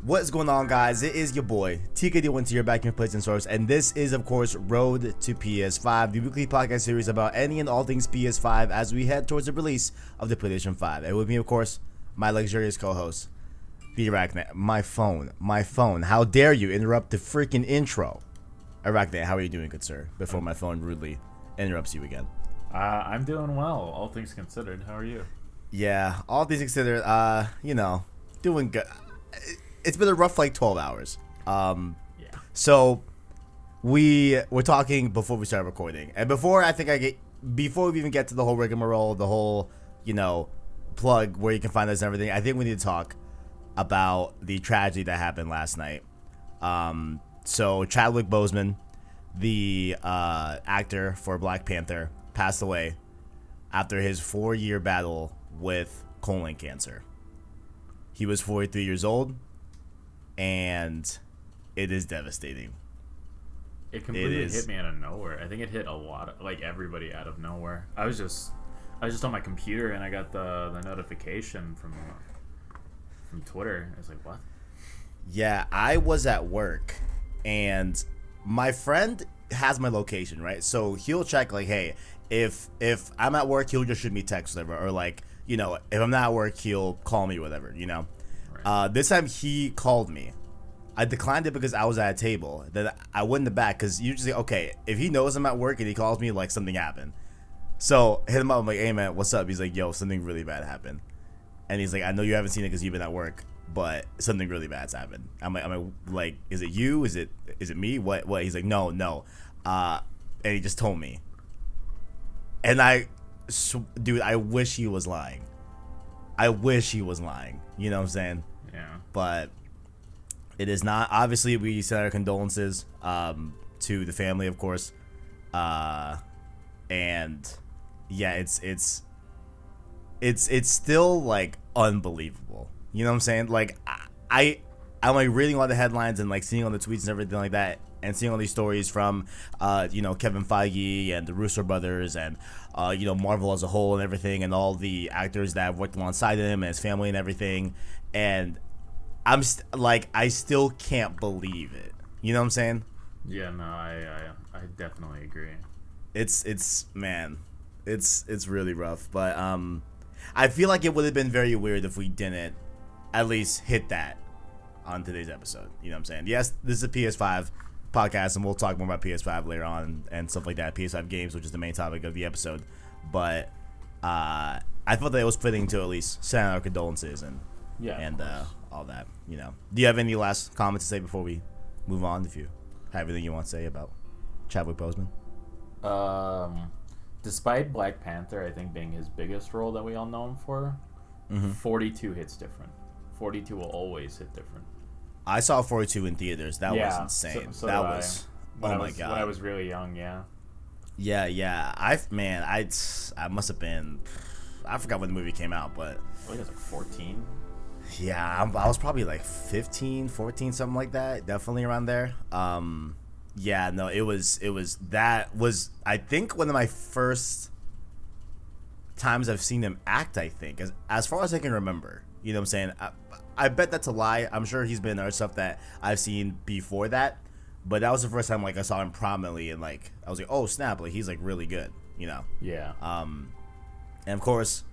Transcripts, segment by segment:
What is going on, guys? It is your boy TKD1 here, back in Plays and Source, and this is, of course, Road to PS5, the weekly podcast series about any and all things PS5 as we head towards the release of the PlayStation 5. And with me, of course, my luxurious co-host, the ArachKnight. My phone. How dare you interrupt the freaking intro? ArachKnight, how are you doing, good sir? Before my phone rudely interrupts you again. I'm doing well, all things considered. How are you? Yeah, all things considered, doing good. It's been a rough 12 hours. So we were talking before we started recording, and before we even get to the whole rigmarole, the whole plug where you can find us and everything, I think we need to talk about the tragedy that happened last night. So Chadwick Boseman, the actor for Black Panther, passed away after his 4-year battle with colon cancer. He was 43 years old. And it is devastating. It completely hit me out of nowhere. I think it hit a lot of, everybody out of nowhere. I was just on my computer and I got the notification from Twitter. I was like, what? Yeah, I was at work and my friend has my location, right? So he'll check hey, if I'm at work, he'll just shoot me text whatever, or if I'm not at work, he'll call me whatever, This time he called me. I declined it because I was at a table. Then I went in the back because usually, okay, if he knows I'm at work and he calls me, something happened. So hit him up. I'm like, hey man, what's up? He's like, yo, something really bad happened. And he's like, I know you haven't seen it because you've been at work, but something really bad's happened. I'm like, is it you? Is it me? What? He's like, no. And he just told me. And dude, I wish he was lying. You know what I'm saying? Yeah. But it is not. Obviously, we send our condolences to the family, of course. And yeah, it's still unbelievable. You know what I'm saying? I'm reading all the headlines and seeing all the tweets and everything like that, and seeing all these stories from Kevin Feige and the Russo brothers and Marvel as a whole and everything, and all the actors that have worked alongside him and his family and everything, and I'm I still can't believe it. You know what I'm saying? Yeah, no, I definitely agree. It's really rough, but I feel like it would have been very weird if we didn't at least hit that on today's episode. You know what I'm saying? Yes, this is a PS5 podcast, and we'll talk more about PS5 later on and stuff like that. PS5 games, which is the main topic of the episode. But I thought that it was fitting to at least send out our condolences and all that. Do you have any last comments to say before we move on? If you have anything you want to say about Chadwick Boseman. Despite Black Panther, I think, being his biggest role that we all know him for, 42 hits different. 42 will always hit different. I saw 42 in theaters. That was insane. So that was my god. When I was really young, yeah. Yeah. I must have been. I forgot when the movie came out, but I think it was 14. Yeah, I was probably 15, 14, something like that. Definitely around there. Yeah, no, it was I think one of my first times I've seen him act. I think as far as I can remember. You know what I'm saying? I bet that's a lie. I'm sure he's been in other stuff that I've seen before that, but that was the first time I saw him prominently, and I was like, oh snap, he's really good. Yeah. And of course,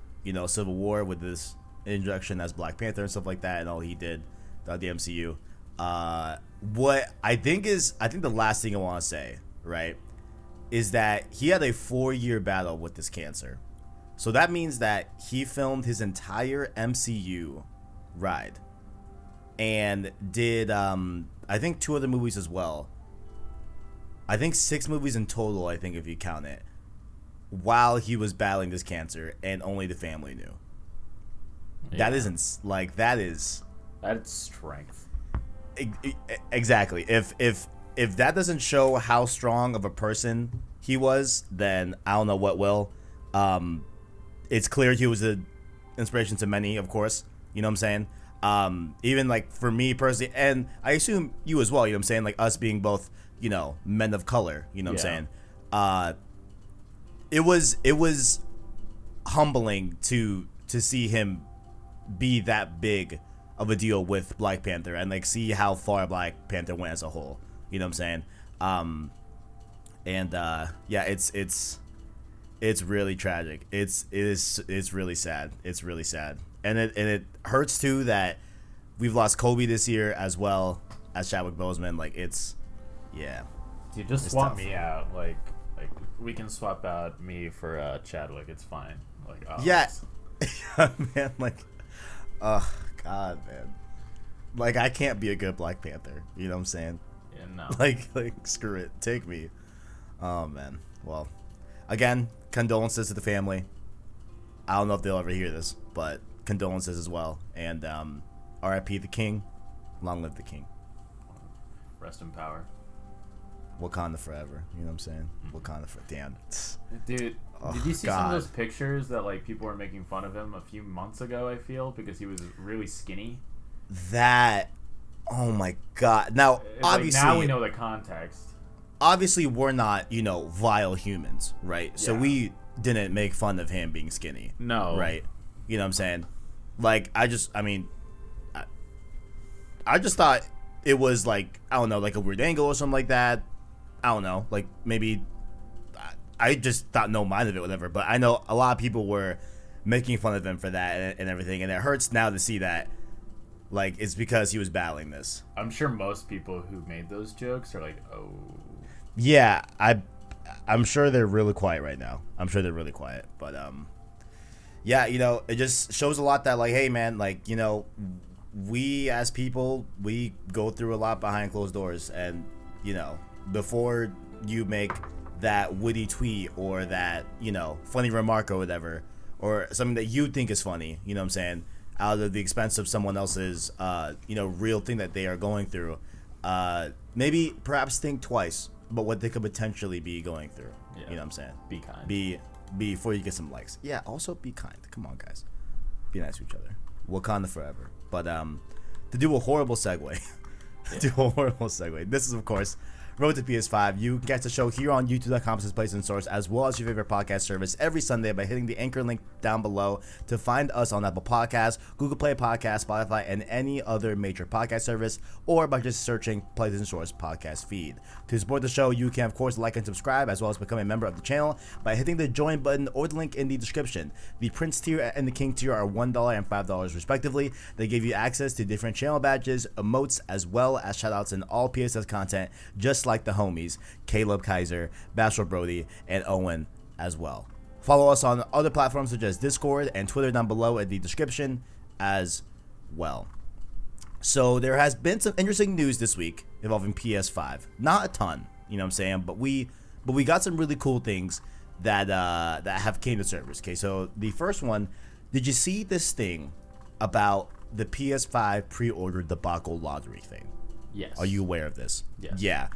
Civil War with this introduction as Black Panther and stuff like that, and all he did throughout the MCU. What I think the last thing I want to say, right, is that he had a 4-year battle with this cancer. So that means that he filmed his entire MCU ride and did I think 2 other movies as well. I think 6 movies in total, I think, if you count it, while he was battling this cancer, and only the family knew. Yeah. That's strength. Exactly. If that doesn't show how strong of a person he was, then I don't know what will. It's clear he was an inspiration to many, of course. You know what I'm saying? Even for me personally, and I assume you as well. You know what I'm saying? Us being both, men of color. You know what I'm saying? It was humbling to see him be that big of a deal with Black Panther and like see how far Black Panther went as a whole. You know what I'm saying? Yeah, it's really tragic. It's really sad. It's really sad, and it hurts too that we've lost Kobe this year as well as Chadwick Boseman. Like yeah. Dude, just swap me out. Like we can swap out me for Chadwick. It's fine. Like yeah, man. Like, oh God, man. Like I can't be a good Black Panther. You know what I'm saying? Yeah, no. Like screw it. Take me. Oh man. Well, again, condolences to the family. I don't know if they'll ever hear this, but condolences as well. And R.I.P. the King. Long live the King. Rest in power. Wakanda forever. You know what I'm saying? Wakanda forever. Damn. Dude, did you see some of those pictures that like people were making fun of him a few months ago, I feel, because he was really skinny? That, oh my God. Now, it's obviously, like, now we know the context. Obviously, we're not, vile humans, right? Yeah. So we didn't make fun of him being skinny. No. Right? You know what I'm saying? Like, I just thought it was like, I don't know, like a weird angle or something like that. I don't know, like maybe I just thought no mind of it, whatever. But I know a lot of people were making fun of him for that and everything, and it hurts now to see that, like, it's because he was battling this. I'm sure most people who made those jokes are like, oh. Yeah, I'm sure they're really quiet right now. I'm sure they're really quiet, but yeah, it just shows a lot that, like, hey man, like, we as people, we go through a lot behind closed doors, and before you make that witty tweet or that funny remark or whatever, or something that you think is funny, you know what I'm saying, out of the expense of someone else's real thing that they are going through, maybe perhaps think twice about what they could potentially be going through. Yeah. You know what I'm saying? Be kind. Be before you get some likes. Yeah, also be kind. Come on, guys. Be nice to each other. Wakanda forever. But to do a horrible segue, this is, of course, Road to PS5. You can catch the show here on youtube.com/PlayStationSource, as well as your favorite podcast service every Sunday by hitting the anchor link down below to find us on Apple Podcasts, Google Play Podcasts, Spotify, and any other major podcast service, or by just searching PlayStation Source podcast feed. To support the show, you can, of course, like and subscribe, as well as become a member of the channel by hitting the join button or the link in the description. The Prince tier and the King tier are $1 and $5 respectively. They give you access to different channel badges, emotes, as well as shoutouts and all PSS content, just like the homies Caleb Kaiser, Bashor Brody, and Owen as well. Follow us on other platforms such as Discord and Twitter down below in the description as well. So there has been some interesting news this week involving PS5. Not a ton, you know what I'm saying, but we got some really cool things that have came to surface. Okay, so the first one, did you see this thing about the PS5 pre-order debacle lottery thing? Yes. Are you aware of this? Yes. Yeah.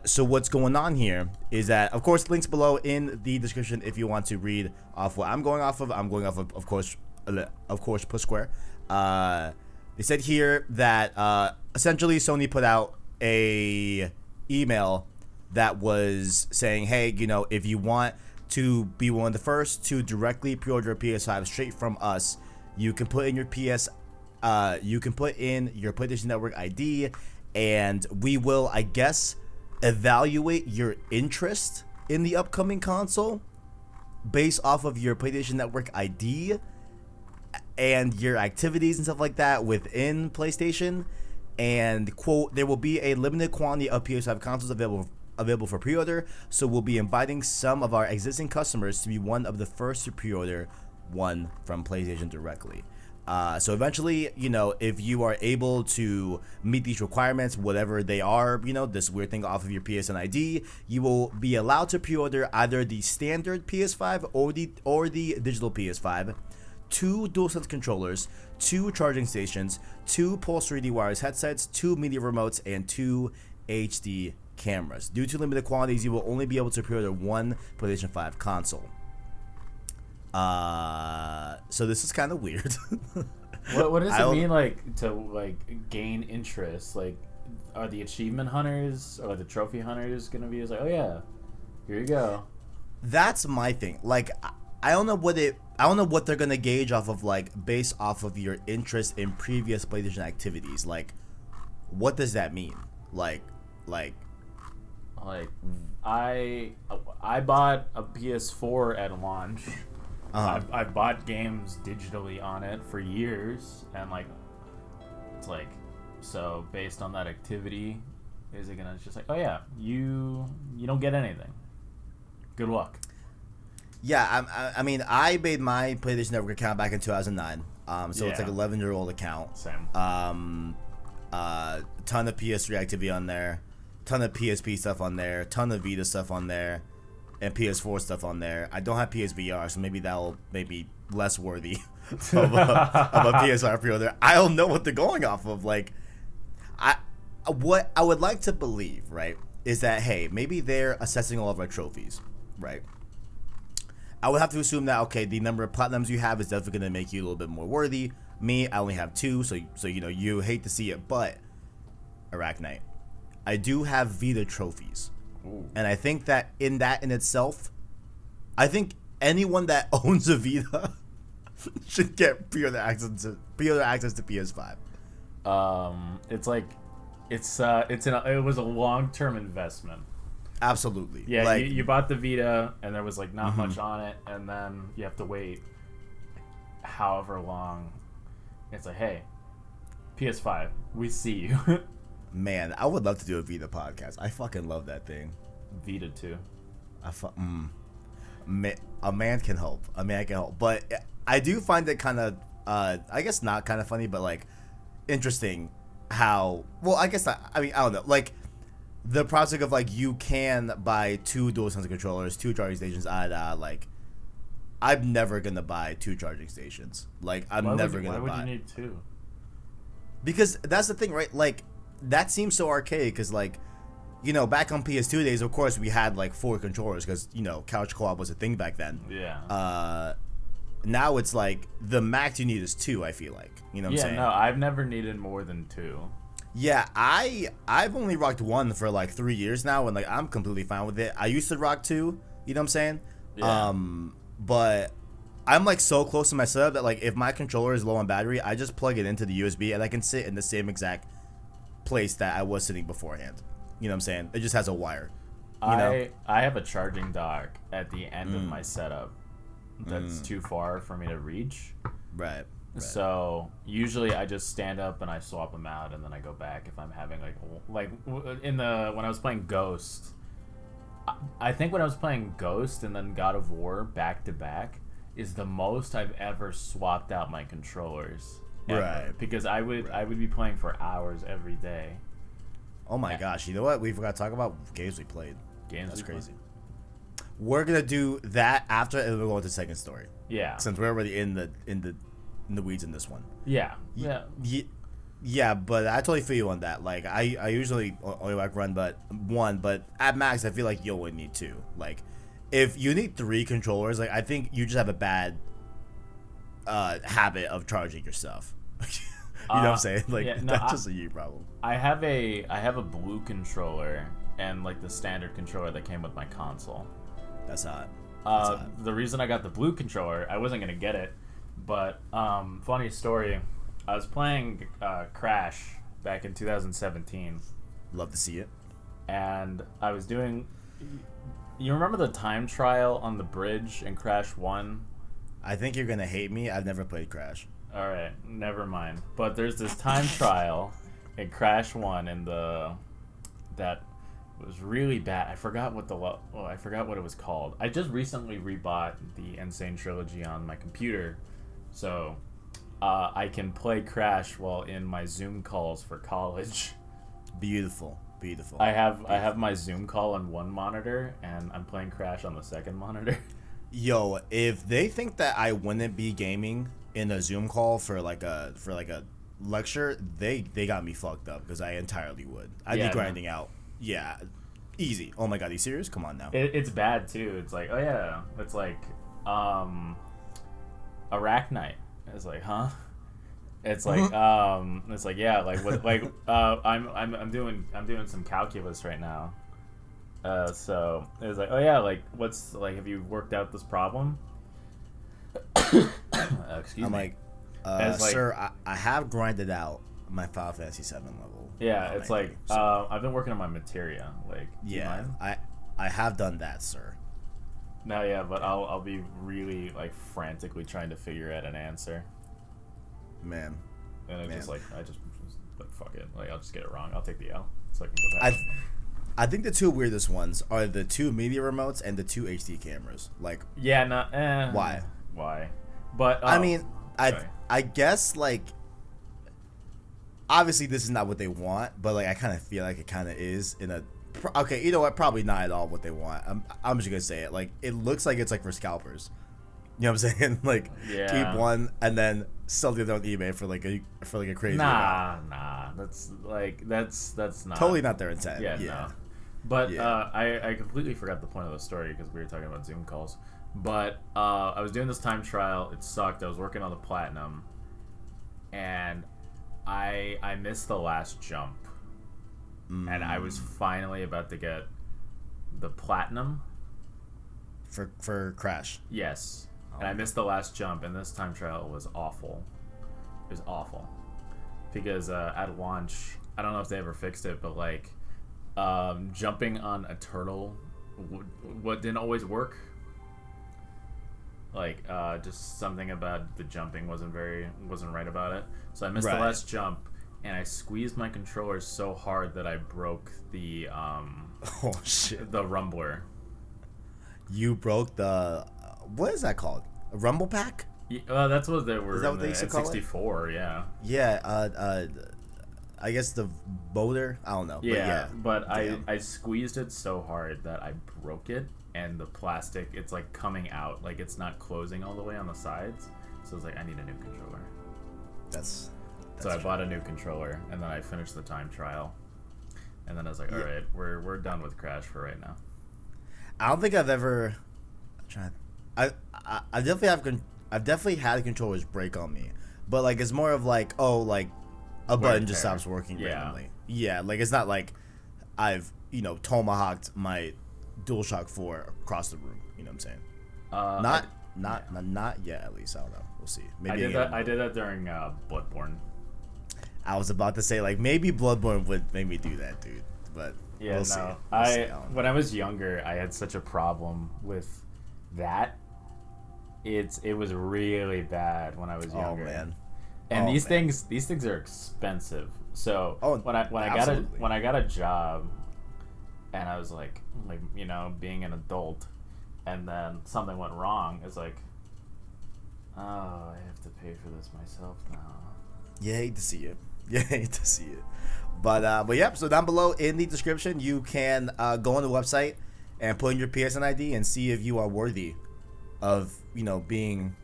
So what's going on here is that, of course, links below in the description if you want to read off what I'm going off of. I'm going off of course, Push Square. They said here that essentially Sony put out a email that was saying, hey, if you want to be one of the first to directly pre-order a PS5 straight from us, you can put in your PlayStation Network ID, and we will, I guess, evaluate your interest in the upcoming console based off of your PlayStation Network ID and your activities and stuff like that within PlayStation. And, quote, there will be a limited quantity of PS5 consoles available for pre-order, so we'll be inviting some of our existing customers to be one of the first to pre-order one from PlayStation directly. So eventually, if you are able to meet these requirements, whatever they are, this weird thing off of your PSN ID, you will be allowed to pre-order either the standard PS5 or the digital PS5, 2 DualSense controllers, 2 charging stations, 2 Pulse 3D wireless headsets, 2 media remotes, and 2 HD cameras. Due to limited quantities, you will only be able to pre-order one PlayStation 5 console. So this is kind of weird. What does it mean, like, to gain interest? Like, are the achievement hunters or the trophy hunters gonna be like, oh yeah, here you go? That's my thing. Like, I don't know what they're gonna gauge off of, like, based off of your interest in previous PlayStation activities. Like, what does that mean? Like I bought a PS4 at launch. I've bought games digitally on it for years, and like, it's like, so based on that activity, is it gonna just like, oh yeah, you don't get anything. Good luck. Yeah, I mean, I made my PlayStation Network account back in 2009. So it's like 11-year-old account. Same. Ton of PS3 activity on there, ton of PSP stuff on there, ton of Vita stuff on there, and PS4 stuff on there. I don't have PSVR, so maybe that'll make me less worthy of a PSVR pre-order. I don't know what they're going off of. Like, what I would like to believe, right, is that, hey, maybe they're assessing all of our trophies, right? I would have to assume that, okay, the number of platinums you have is definitely going to make you a little bit more worthy. Me, I only have 2, so you know, you hate to see it, but ArachKnight, I do have Vita trophies. Ooh. And I think that in itself, I think anyone that owns a Vita should get pre-order access to PS5. It's like, it was a long-term investment. Absolutely. Yeah, like, you bought the Vita, and there was like not much on it, and then you have to wait however long. It's like, hey, PS5, we see you. Man, I would love to do a Vita podcast. I fucking love that thing. Vita too. A man can hope. But I do find it kind of, I guess not kind of funny, but like interesting how. Well, I guess I mean, I don't know. Like, the prospect of, like, you can buy 2 DualSense controllers, 2 charging stations. Like, I'm never gonna buy 2 charging stations. Like, I'm never gonna buy. Why would you need 2? Because that's the thing, right? Like, that seems so archaic. Because, like, you know, back on PS2 days, of course, we had like 4 controllers because, you know, couch co-op was a thing back then. Yeah. Now it's like the max you need is 2. I feel like, you know what I'm saying? No, I've never needed more than 2. Yeah, I've only rocked 1 for like 3 years now, and like I'm completely fine with it. I used to rock 2, you know what I'm saying? Yeah. But I'm like so close to my setup that, like, if my controller is low on battery, I just plug it into the USB and I can sit in the same exact place that I was sitting beforehand. You know what I'm saying? It just has a wire. You know? I have a charging dock at the end of my setup that's too far for me to reach. Right. So usually I just stand up and I swap them out, and then I go back if I'm having when I was playing Ghost. I think when I was playing Ghost and then God of War back to back is the most I've ever swapped out my controllers. Ever. Right. Because I would be playing for hours every day. Oh my gosh! You know what? We forgot to talk about games we played. That's crazy. Played. We're gonna do that after, and we'll go into the second story. Yeah. Since we're already in the weeds in this one. Yeah. Yeah, but I totally feel you on that. Like, I usually only like run but 1, but at max I feel like you only need 2. Like, if you need 3 controllers, like, I think you just have a bad habit of charging your stuff. You know what I'm saying? Like, that's just a you problem. I have a blue controller and like the standard controller that came with my console. That's hot. The reason I got the blue controller, I wasn't gonna get it, but funny story. I was playing Crash back in 2017. Love to see it. And I was doing. You remember the time trial on the bridge in Crash 1? I think you're gonna hate me. I've never played Crash. All right, never mind. But there's this time trial in Crash 1, and that was really bad. I forgot what it was called. I just recently rebought the Insane Trilogy on my computer, so I can play Crash while in my Zoom calls for college. Beautiful. I have my Zoom call on one monitor, and I'm playing Crash on the second monitor. Yo, if they think that I wouldn't be gaming in a Zoom call for like a lecture, they got me fucked up, because I entirely would. I'd be grinding out. Yeah, easy. Oh my god, are you serious? Come on now. It's bad too. It's like, oh yeah, it's like ArachKnight. It's like, huh? It's like it's like, yeah, like what, like I'm doing some calculus right now. So it was like, oh yeah, like what's like, have you worked out this problem? Excuse I'm me. like, sir, I have grinded out my Final Fantasy 7 level. Yeah, it's like I've been working on my materia. Like, yeah, I have done that, sir. No, yeah, but I'll be really like frantically trying to figure out an answer. Man. And it's just like like fuck it. Like I'll just get it wrong. I'll take the L so I can go back. I think the two weirdest ones are the two media remotes and the two HD cameras. Like, yeah, why? Why? But I mean, I guess like obviously this is not what they want, but like I kind of feel like it kind of is in a. Okay, you know what? Probably not at all what they want. I'm just gonna say it. Like, it looks like it's like for scalpers. You know what I'm saying? Like, keep one and then sell the other on eBay for like a crazy amount. Nah. That's not totally not their intent. Yeah. No. But I completely forgot the point of the story because we were talking about Zoom calls. But I was doing this time trial. It sucked. I was working on the platinum, and I missed the last jump. And I was finally about to get the platinum for Crash. Yes. And I missed the last jump, and this time trial was awful. It was awful because at launch, I don't know if they ever fixed it, but like jumping on a turtle, what didn't always work. Like just something about the jumping wasn't right about it. So I missed the last jump. And I squeezed my controller so hard that I broke the oh shit, the rumbler. You broke the what is that called? A rumble pack? Yeah, that's what they were. Is that what they used to call 64, it? Yeah. Yeah. I guess the boulder. I don't know. Yeah. But I squeezed it so hard that I broke it, and the plastic it's like coming out, like it's not closing all the way on the sides. So it's like I need a new controller. So I bought a new controller, and then I finished the time trial, and then I was like, "All right, we're done with Crash for right now." I don't think I've ever. I definitely had controllers break on me, but like it's more of like a button just stops working randomly. Yeah, like it's not like I've tomahawked my DualShock 4 across the room. You know what I'm saying? Not yet, at least. I don't know. We'll see. Maybe I did that during Bloodborne. I was about to say like maybe Bloodborne would make me do that, dude. But yeah, we'll see. When I was younger, I had such a problem with that. It was really bad when I was younger. Oh man. And these things are expensive. So when I got a job, and I was like being an adult, and then something went wrong. It's like, oh, I have to pay for this myself now. You hate to see it. But yeah, so down below in the description, you can go on the website and put in your PSN ID and see if you are worthy of being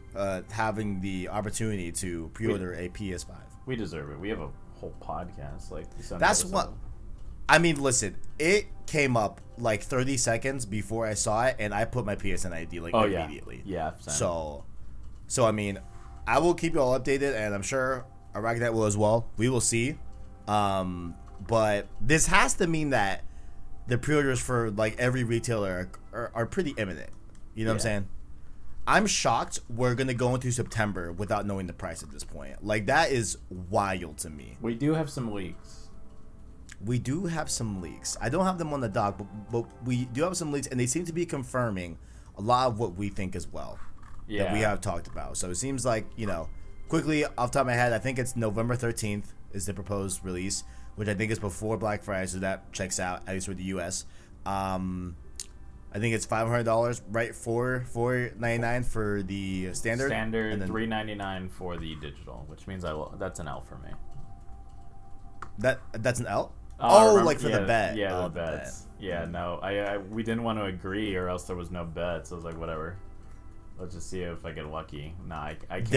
having the opportunity to pre-order a PS5. We deserve it. We have a whole podcast. Like that's what. I mean, listen, it came up like 30 seconds before I saw it, and I put my PSN ID immediately. Yeah. So I mean, I will keep you all updated, and I'm sure ArachKnight will as well. We will see. But this has to mean that the pre-orders for like every retailer are pretty imminent. You know what I'm saying? I'm shocked we're gonna go into September without knowing the price at this point. Like that is wild to me. We do have some leaks. I don't have them on the dock, but we do have some leaks, and they seem to be confirming a lot of what we think as well. Yeah. That we have talked about. So it seems like, quickly off the top of my head, I think it's November 13th is the proposed release, which I think is before Black Friday, so that checks out, at least for the US. I think it's $500, right? $499 for the standard. And then $399 for the digital, which means that's an L for me. That's an L? For the bet. Yeah, the bets. Yeah, no, we didn't want to agree, or else there was no bet. So I was like, whatever. Let's just see if I get lucky. Nah, I can't.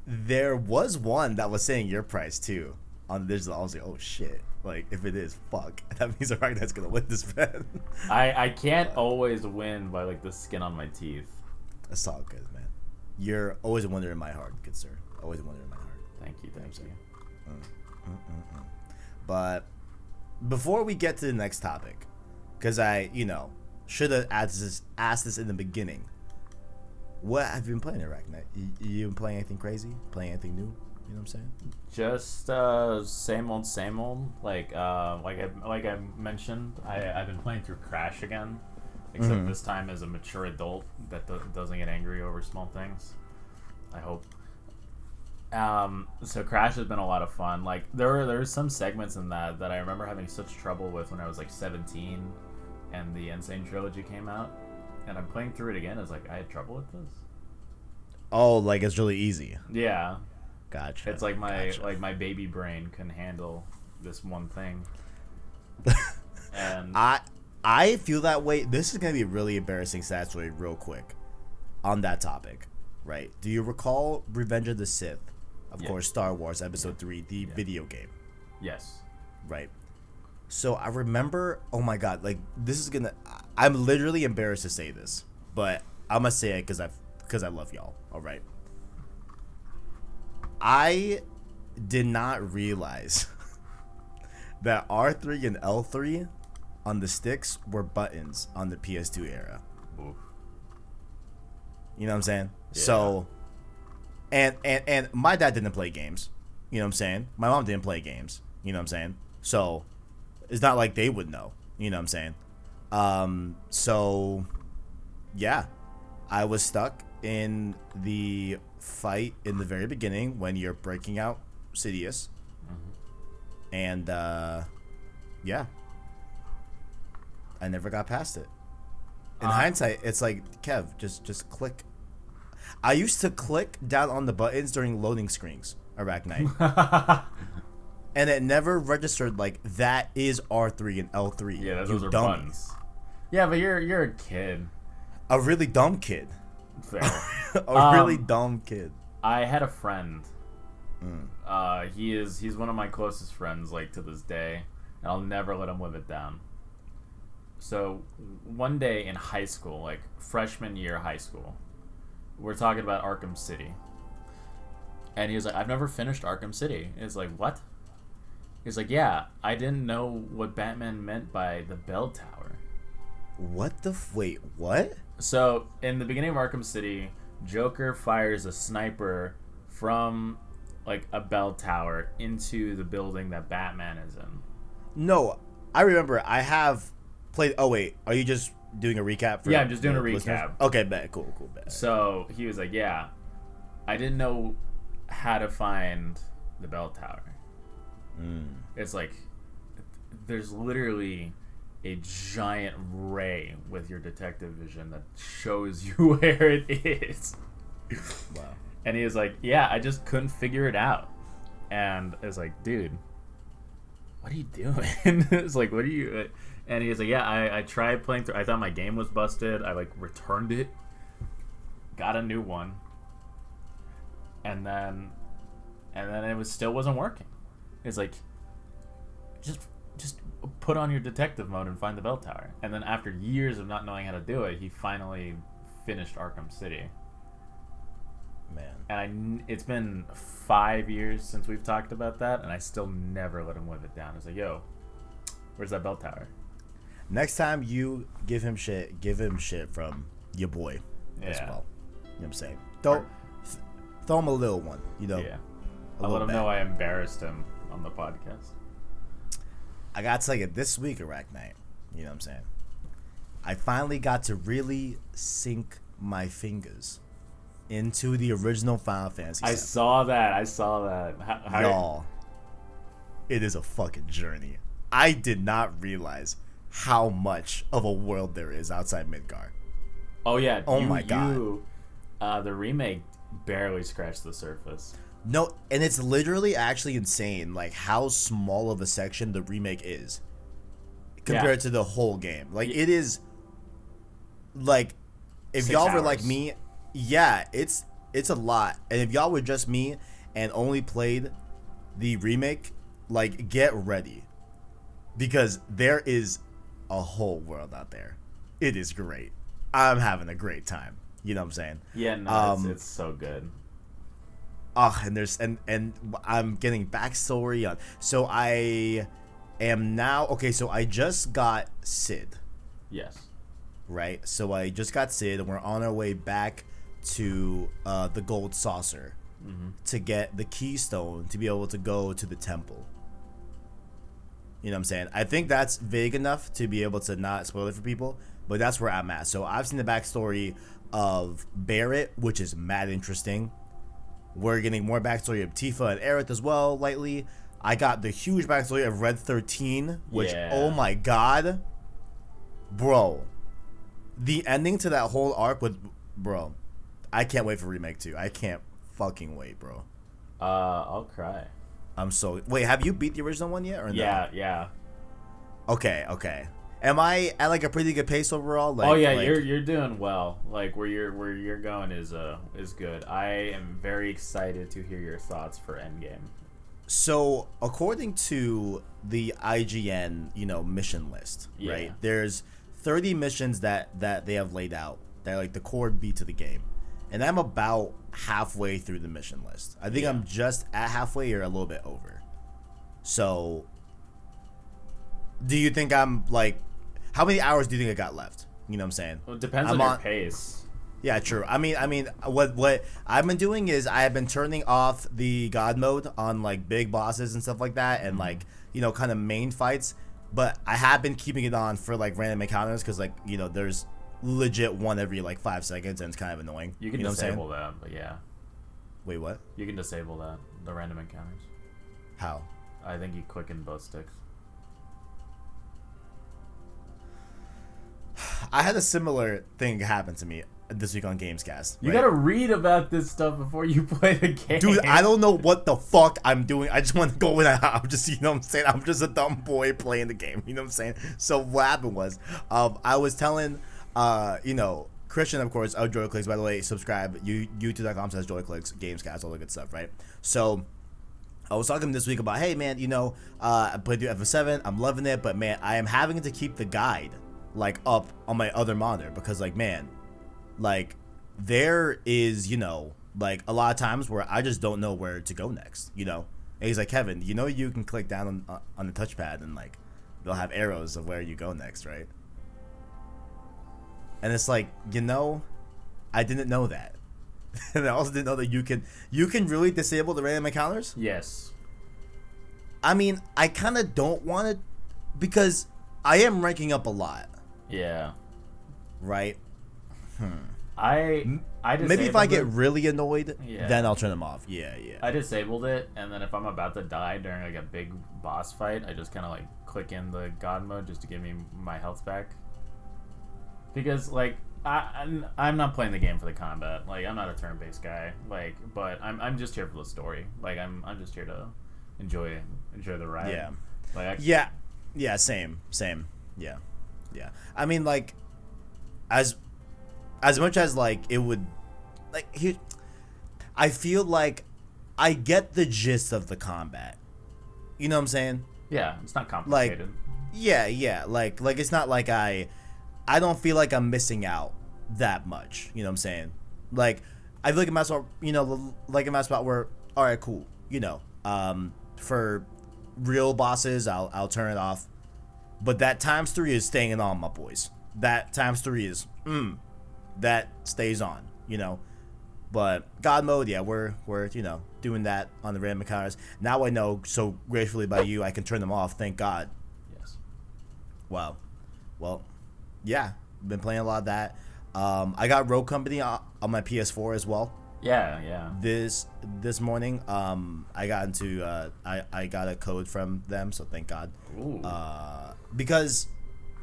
There was one that was saying your price too on the digital. I was like, oh shit! Like if it is, fuck. That means ArachKnight's gonna win this bet. I can't always win by like the skin on my teeth. That's all good, man. You're always a wonder in my heart, good sir. Always a wonder in my heart. Thank you. But before we get to the next topic, because I should have asked this in the beginning. What have you been playing, ArachKnight? You been playing anything crazy? Playing anything new? You know what I'm saying? Just same old. Like I mentioned, I've been playing through Crash again, except this time as a mature adult that doesn't get angry over small things. I hope. So Crash has been a lot of fun. Like there's some segments in that I remember having such trouble with when I was like 17, and the Insane Trilogy came out, and I'm playing through it again. It's like I had trouble with this. Oh, like it's really easy. Yeah. Gotcha. It's like my baby brain can handle this one thing. And I feel that way. This is gonna be a really embarrassing sad story real quick on that topic, right? Do you recall Revenge of the Sith? Of course, Star Wars Episode 3, the video game. Yes. Right. So I remember, oh my god, like this is gonna. I'm literally embarrassed to say this, but I'm gonna say it because I love y'all. All right. I did not realize that R3 and L3 on the sticks were buttons on the PS2 era. Oof. You know what I'm saying? Yeah. So, and my dad didn't play games. You know what I'm saying? My mom didn't play games. You know what I'm saying? So, it's not like they would know. You know what I'm saying? So, yeah. I was stuck in the fight in the very beginning when you're breaking out Sidious. And, yeah. I never got past it. In hindsight, it's like, Kev, just click. I used to click down on the buttons during loading screens, ArachKnight. And it never registered like that is R3 and L3. Yeah, those are buttons. Yeah, but you're a kid. A really dumb kid. Fair. Really dumb kid. I had a friend. He's one of my closest friends, like to this day, and I'll never let him live it down. So one day in high school, like freshman year high school, we're talking about Arkham City, and he was like, "I've never finished Arkham City." It's like, what? He's like, "Yeah, I didn't know what Batman meant by the bell tower." What the wait? What? So in the beginning of Arkham City, Joker fires a sniper from like a bell tower into the building that Batman is in. No, I remember. I have played. Oh wait, are you just doing a recap? For Yeah, I'm just doing a listeners? recap. Okay, bet. Cool, bet. So he was like, "Yeah, I didn't know how to find the bell tower." It's like there's literally a giant ray with your detective vision that shows you where it is. Wow. And he was like, "Yeah, I just couldn't figure it out." And it's like, dude, what are you doing? It's like, what are you? And he was like, "Yeah, I tried playing through. I thought my game was busted. I like returned it, got a new one, and then it still wasn't working." It's like, just put on your detective mode and find the bell tower. And then after years of not knowing how to do it, he finally finished Arkham City. Man. And it's been 5 years since we've talked about that, and I still never let him live it down. It's like, yo, where's that bell tower? Next time you give him shit from your boy as well. You know what I'm saying? Throw him a little one, you know? Yeah. I'll let him know I embarrassed him on the podcast. I gotta tell you, this week, ArachKnight, you know what I'm saying? I finally got to really sink my fingers into the original Final Fantasy VII. I saw that. How Y'all, it is a fucking journey. I did not realize how much of a world there is outside Midgar. Oh yeah. Oh my god. The remake barely scratched the surface. No, and it's literally actually insane, like how small of a section the remake is compared to the whole game. Like it is, like, if 6 y'all were hours. like me, yeah, it's a lot. And if y'all were just me and only played the remake, like, get ready, because there is a whole world out there. It is great. I'm having a great time. You know what I'm saying? Yeah, no, it's so good. And I'm getting backstory on. So I am now okay. So I just got Sid. Yes. Right. So I just got Sid, and we're on our way back to the gold saucer to get the keystone to be able to go to the temple. You know what I'm saying? I think that's vague enough to be able to not spoil it for people, but that's where I'm at. So I've seen the backstory of Barrett, which is mad interesting. We're getting more backstory of Tifa and Aerith as well, lightly. I got the huge backstory of Red 13, which, oh my god. Bro. The ending to that whole arc with, bro, I can't wait for Remake 2. I can't fucking wait, bro. I'll cry. I'm so... Wait, have you beat the original one yet or no? Yeah. Okay. Am I at like a pretty good pace overall? Like, you're doing well. Like where you're going is good. I am very excited to hear your thoughts for Endgame. So, according to the IGN, mission list, right? There's 30 missions that they have laid out. They're like the core beat to the game. And I'm about halfway through the mission list. I think I'm just at halfway or a little bit over. So, do you think I'm like... How many hours do you think I got left? You know what I'm saying? Well, it depends on your pace. Yeah, true. I mean, what I've been doing is I have been turning off the God mode on like big bosses and stuff like that, and like kind of main fights. But I have been keeping it on for like random encounters because like there's legit one every like 5 seconds, and it's kind of annoying. You can disable that, but yeah. Wait, what? You can disable that, the random encounters. How? I think you click in both sticks. I had a similar thing happen to me this week on Gamescast. You gotta read about this stuff before you play the game. Dude, I don't know what the fuck I'm doing. I just want to go in and out. I'm just, what I'm saying? I'm just a dumb boy playing the game. You know what I'm saying? So what happened was, I was telling, Christian, of course, of JoyClicks, by the way, subscribe, youtube.com/JoyClicks, Gamescast, all the good stuff, right? So I was talking this week about, hey, man, I played through FF7. I'm loving it, but, man, I am having to keep the guide like up on my other monitor because like, man, like there is like a lot of times where I just don't know where to go next, and he's like, Kevin, you can click down on the touchpad and like they'll have arrows of where you go next, right? And it's like, I didn't know that. And I also didn't know that you can really disable the random encounters. Yes. I mean, I kind of don't want it because I am ranking up a lot. Yeah. Right? I maybe if I get really annoyed, then I'll turn them off. Yeah. I disabled it, and then if I'm about to die during like a big boss fight, I just kind of like click in the God mode just to give me my health back. Because like I'm not playing the game for the combat. Like I'm not a turn-based guy. Like, but I'm just here for the story. Like I'm just here to enjoy the ride. Yeah. Like yeah. Same. Yeah. I mean, like, as much as like it would, like, I feel like I get the gist of the combat. You know what I'm saying? Yeah, it's not complicated. Like, yeah. Like it's not like I don't feel like I'm missing out that much. You know what I'm saying? Like, I feel like a match spot, like a match spot where, all right, cool. For real bosses, I'll turn it off. But that ×3 is staying on, my boys. That ×3 is, that stays on, But God mode, yeah, we're doing that on the random encounters. Now I know, so gratefully by you, I can turn them off. Thank God. Yes. Wow. Well, yeah, been playing a lot of that. I got Rogue Company on my PS4 as well. Yeah. This morning, I got into I got a code from them, so thank God. Ooh. Because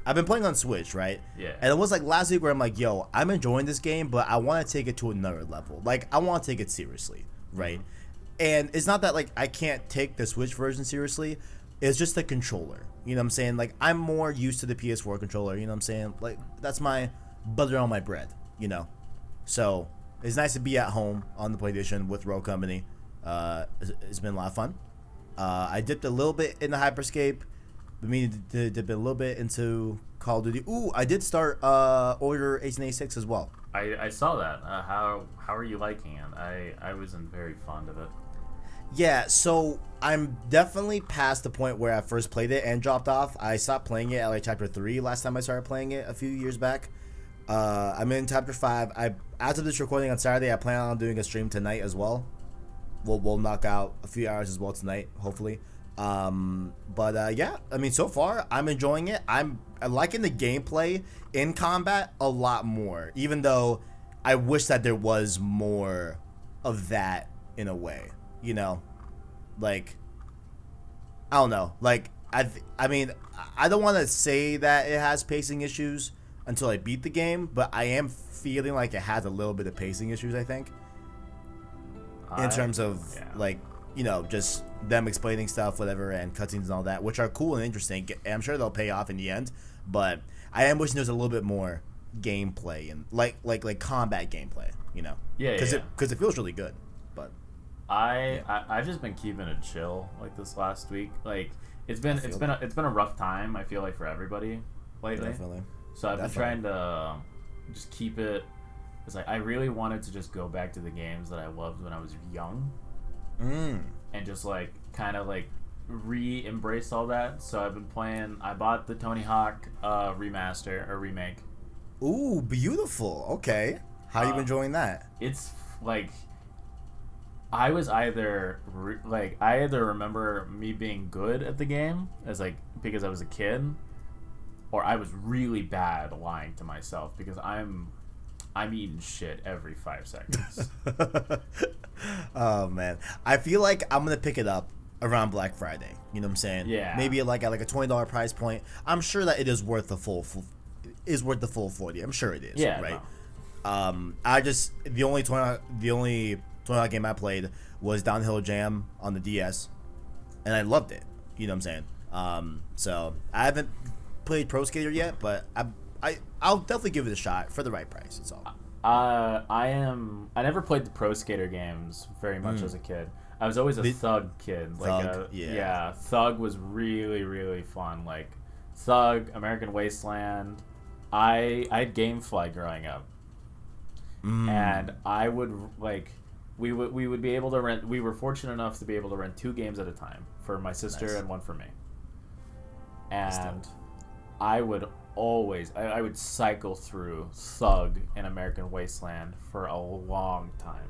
I've been playing on Switch, right? Yeah. And it was like last week where I'm like, yo, I'm enjoying this game, but I want to take it to another level. Like, I want to take it seriously, right? And it's not that like I can't take the Switch version seriously. It's just the controller. You know what I'm saying? Like, I'm more used to the PS4 controller. You know what I'm saying? Like, that's my butter on my bread. So it's nice to be at home on the PlayStation with Rogue Company. It's been a lot of fun. I dipped a little bit in the Hyperscape. But meaning to dip a little bit into Call of Duty. Ooh, I did start Order 1886 as well. I saw that. How are you liking it? I wasn't very fond of it. Yeah, so I'm definitely past the point where I first played it and dropped off. I stopped playing it at like Chapter 3 last time I started playing it a few years back. I'm in chapter 5. After this recording on Saturday, I plan on doing a stream tonight as well. We'll knock out a few hours as well tonight, hopefully. Yeah, I mean, so far I'm enjoying it. I'm liking the gameplay in combat a lot more, even though I wish that there was more of that in a way, you know, like, I don't know, like, I mean, I don't want to say that it has pacing issues until I beat the game, but I am feeling like it has a little bit of pacing issues, I think, in terms of, like, you know, just them explaining stuff, whatever, and cutscenes and all that, which are cool and interesting, and I'm sure they'll pay off in the end, but I am wishing there's a little bit more gameplay and like combat gameplay, you know, because it feels really good. But I've just been keeping it chill like this last week. Like it's been a rough time, I feel like, for everybody lately. Definitely. So I've been trying to just keep it. It's like I really wanted to just go back to the games that I loved when I was young, and just like kind of like re-embrace all that. So I've been playing. I bought the Tony Hawk remaster or remake. Ooh, beautiful. Okay, how you been enjoying that? It's like I was either I either remember me being good at the game as like because I was a kid, or I was really bad lying to myself because I'm eating shit every 5 seconds. Oh man, I feel like I'm gonna pick it up around Black Friday. You know what I'm saying? Yeah. Maybe like at like a $20 price point. I'm sure that it is worth the full $40. I'm sure it is. Yeah. Right. No. I just the only 20 game I played was Downhill Jam on the DS, and I loved it. You know what I'm saying? So I haven't played Pro Skater yet, but I'll definitely give it a shot for the right price. It's all. I never played the Pro Skater games very much as a kid. I was always a Thug kid. Like Thug was really, really fun. Like Thug, American Wasteland. I had GameFly growing up, and I would like we would be able to rent. We were fortunate enough to be able to rent 2 games at a time for my sister and one for me. And I would always I would cycle through Thug and American Wasteland for a long time.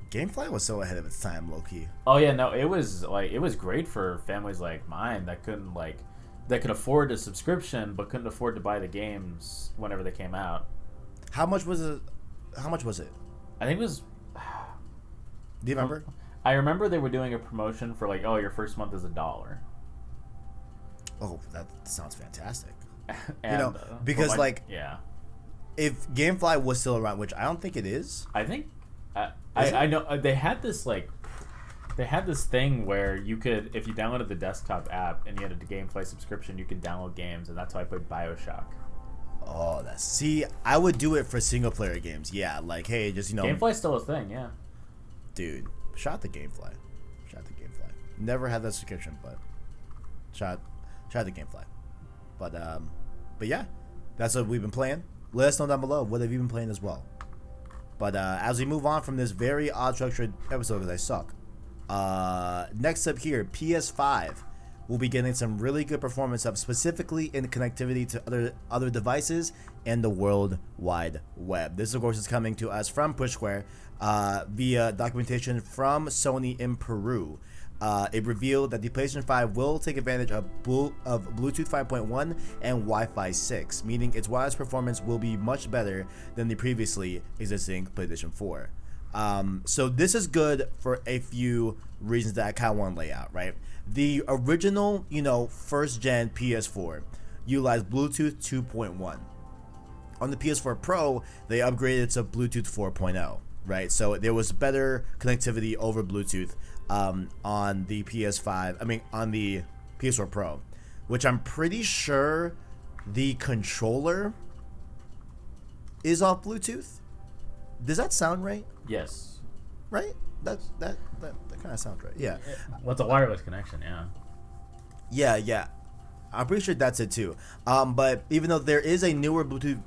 GameFly was so ahead of its time, low key. Oh yeah, no, it was great for families like mine that could afford a subscription but couldn't afford to buy the games whenever they came out. How much was it? I think it was. Do you remember? I remember they were doing a promotion for like, oh, your first month is $1. Oh, that sounds fantastic. And, you know, because yeah, if GameFly was still around, which I don't think it is. I think I know they had this thing where you could, if you downloaded the desktop app and you had a GameFly subscription, you could download games, and that's how I played BioShock. Oh, I would do it for single player games. Yeah, like, hey, just, you know, GameFly's still a thing, yeah. Dude, shout the GameFly. Never had that subscription, but shout the GameFly. But yeah, that's what we've been playing. Let us know down below what have you been playing as well. But as we move on from this very odd structured episode, because I suck. Next up here, PS5 will be getting some really good performance up, specifically in connectivity to other devices and the World Wide Web. This, of course, is coming to us from Push Square via documentation from Sony in Peru. It revealed that the PlayStation 5 will take advantage of Bluetooth 5.1 and Wi-Fi 6, meaning its wireless performance will be much better than the previously existing PlayStation 4. So this is good for a few reasons that I kind of want to lay out, right? The original, first gen PS4 utilized Bluetooth 2.1. On the PS4 Pro, they upgraded to Bluetooth 4.0, right? So there was better connectivity over Bluetooth on the PS5, on the PS4 Pro, which I'm pretty sure the controller is off Bluetooth. Does that sound right? Yes. Right? That kind of sounds right. Yeah. Well, it's a wireless connection, yeah. Yeah. I'm pretty sure that's it too. But even though there is a newer Bluetooth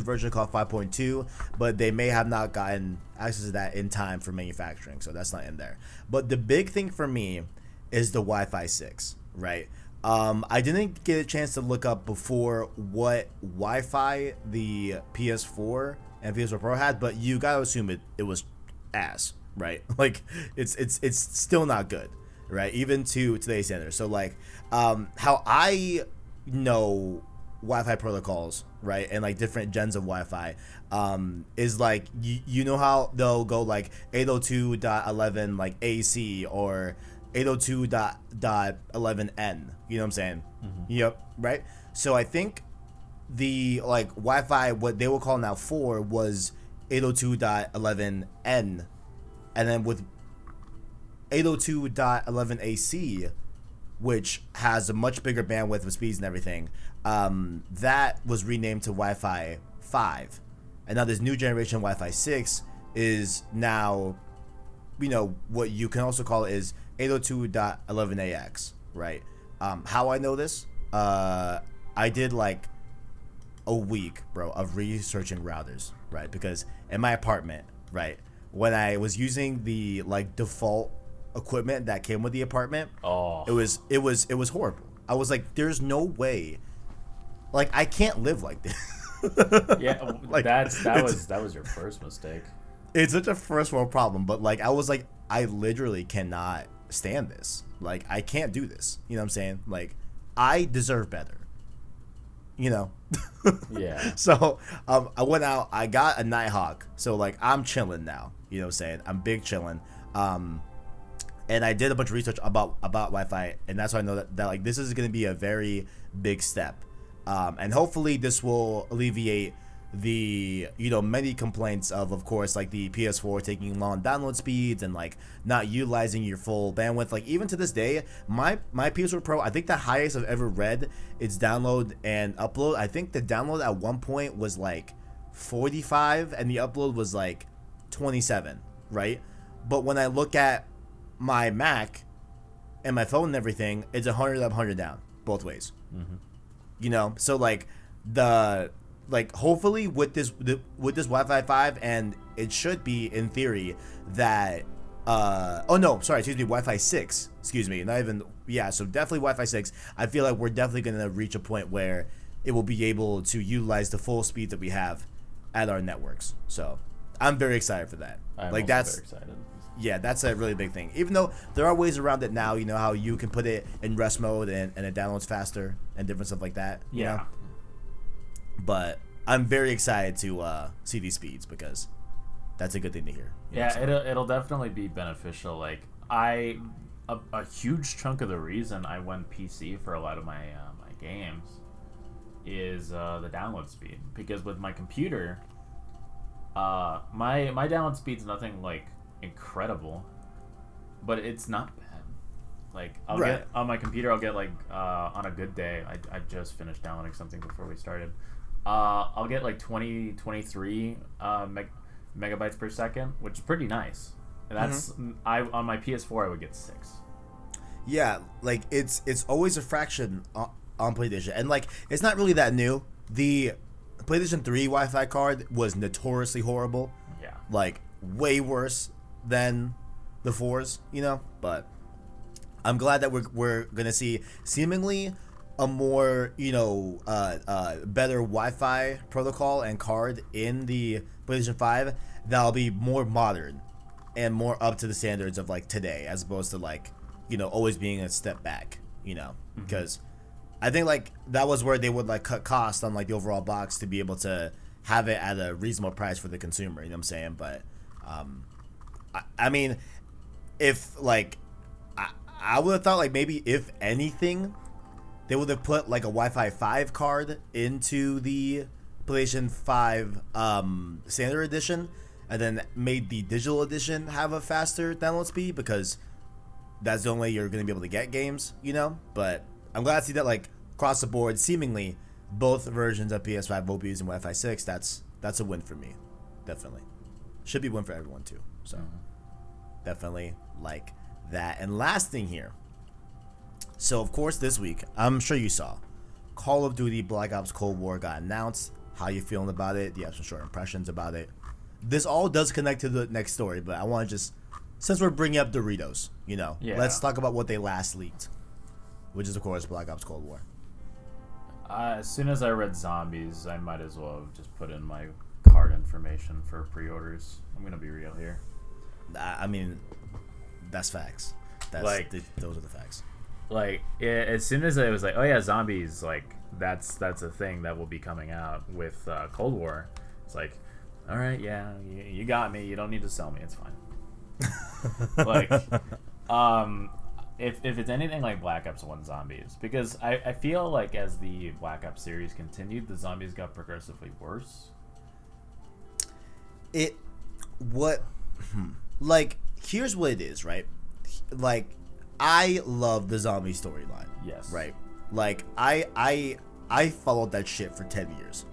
version called 5.2, but they may have not gotten access to that in time for manufacturing, so that's not in there. But the big thing for me is the Wi-Fi 6, right? I didn't get a chance to look up before what Wi-Fi the PS4 and PS4 Pro had, but you gotta assume it was ass, right? Like it's still not good, right? Even to today's standards. So like how I know Wi-Fi protocols, right, and like different gens of Wi-Fi, is like you know how they'll go like 802.11 like AC or 802.11n. You know what I'm saying? Mm-hmm. Yep. Right. So I think the like Wi-Fi, what they will call now 4 was 802.11n, and then with 802.11 AC, which has a much bigger bandwidth of speeds and everything, that was renamed to Wi-Fi 5, and now this new generation Wi-Fi 6 is now, you know, what you can also call it is 802.11ax, right? How I know this, I did like a week, bro, of researching routers, right? Because in my apartment, right, when I was using the like default equipment that came with the apartment, it was horrible. I was like, there's no way, like I can't live like this. Yeah, like that was your first mistake. It's such a first world problem, but like I was like, I literally cannot stand this. Like I can't do this. You know what I'm saying? Like I deserve better. You know? Yeah. So I went out, I got a Nighthawk. So like I'm chilling now. You know what I'm saying? I'm big chilling. And I did a bunch of research about Wi-Fi, and that's why I know that like this is going to be a very big step. And hopefully this will alleviate the, you know, many complaints of course, like the PS4 taking long download speeds and like not utilizing your full bandwidth. Like even to this day, my PS4 Pro, I think the highest I've ever read its download and upload, I think the download at one point was like 45 and the upload was like 27, right? But when I look at my Mac and my phone and everything, it's 100 up, 100 down, both ways. Mm-hmm. You know, so like hopefully with this Wi-Fi 5, and it should be in theory that Wi-Fi 6, excuse me, not even, yeah, so definitely Wi-Fi 6. I feel like we're definitely going to reach a point where it will be able to utilize the full speed that we have at our networks. So I'm very excited for that. Very excited. Yeah, that's a really big thing. Even though there are ways around it now, you know how you can put it in rest mode and it downloads faster and different stuff like that. You know? But I'm very excited to see these speeds because that's a good thing to hear. Yeah, it'll definitely be beneficial. Like a huge chunk of the reason I went PC for a lot of my my games is the download speed, because with my computer, my download speed's nothing like incredible, but it's not bad. Like I'll get on my computer, I'll get like on a good day, I just finished downloading something before we started. I'll get like 23 megabytes per second, which is pretty nice. And that's on my PS4 I would get 6. Yeah, like it's always a fraction on PlayStation, and like it's not really that new. The PlayStation 3 Wi-Fi card was notoriously horrible. Yeah, like way worse than the 4s, you know. But I'm glad that we're gonna see seemingly a more, you know, better Wi-Fi protocol and card in the PlayStation 5 that'll be more modern and more up to the standards of like today, as opposed to like, you know, always being a step back, you know, because I think like that was where they would like cut cost on like the overall box to be able to have it at a reasonable price for the consumer, you know what I'm saying? But I mean, if like I would have thought like maybe if anything they would have put like a Wi-Fi 5 card into the PlayStation 5 standard edition, and then made the digital edition have a faster download speed, because that's the only way you're going to be able to get games, you know. But I'm glad to see that like across the board, seemingly both versions of PS5 will be using Wi-Fi 6. That's a win for me, definitely. Should be a win for everyone too. So definitely like that. And last thing here. So of course this week, I'm sure you saw, Call of Duty Black Ops Cold War got announced. How you feeling about it? Do you have some short impressions about it? This all does connect to the next story, but I want to just, since we're bringing up Doritos, you know, let's talk about what they last leaked. which is of course Black Ops Cold War. As soon as I read Zombies, I might as well have just put in my card information for pre-orders. I'm gonna be real here. I mean, that's facts. That's like those are the facts. Like as soon as I was like, oh yeah, Zombies, like that's a thing that will be coming out with Cold War. It's like, all right, yeah, you got me. You don't need to sell me. It's fine. Like, if it's anything like Black Ops 1 Zombies, because I feel like as the Black Ops series continued, the zombies got progressively worse. Like, here's what it is, right? Like, I love the zombie storyline. Yes. Right? Like, I followed that shit for 10 years.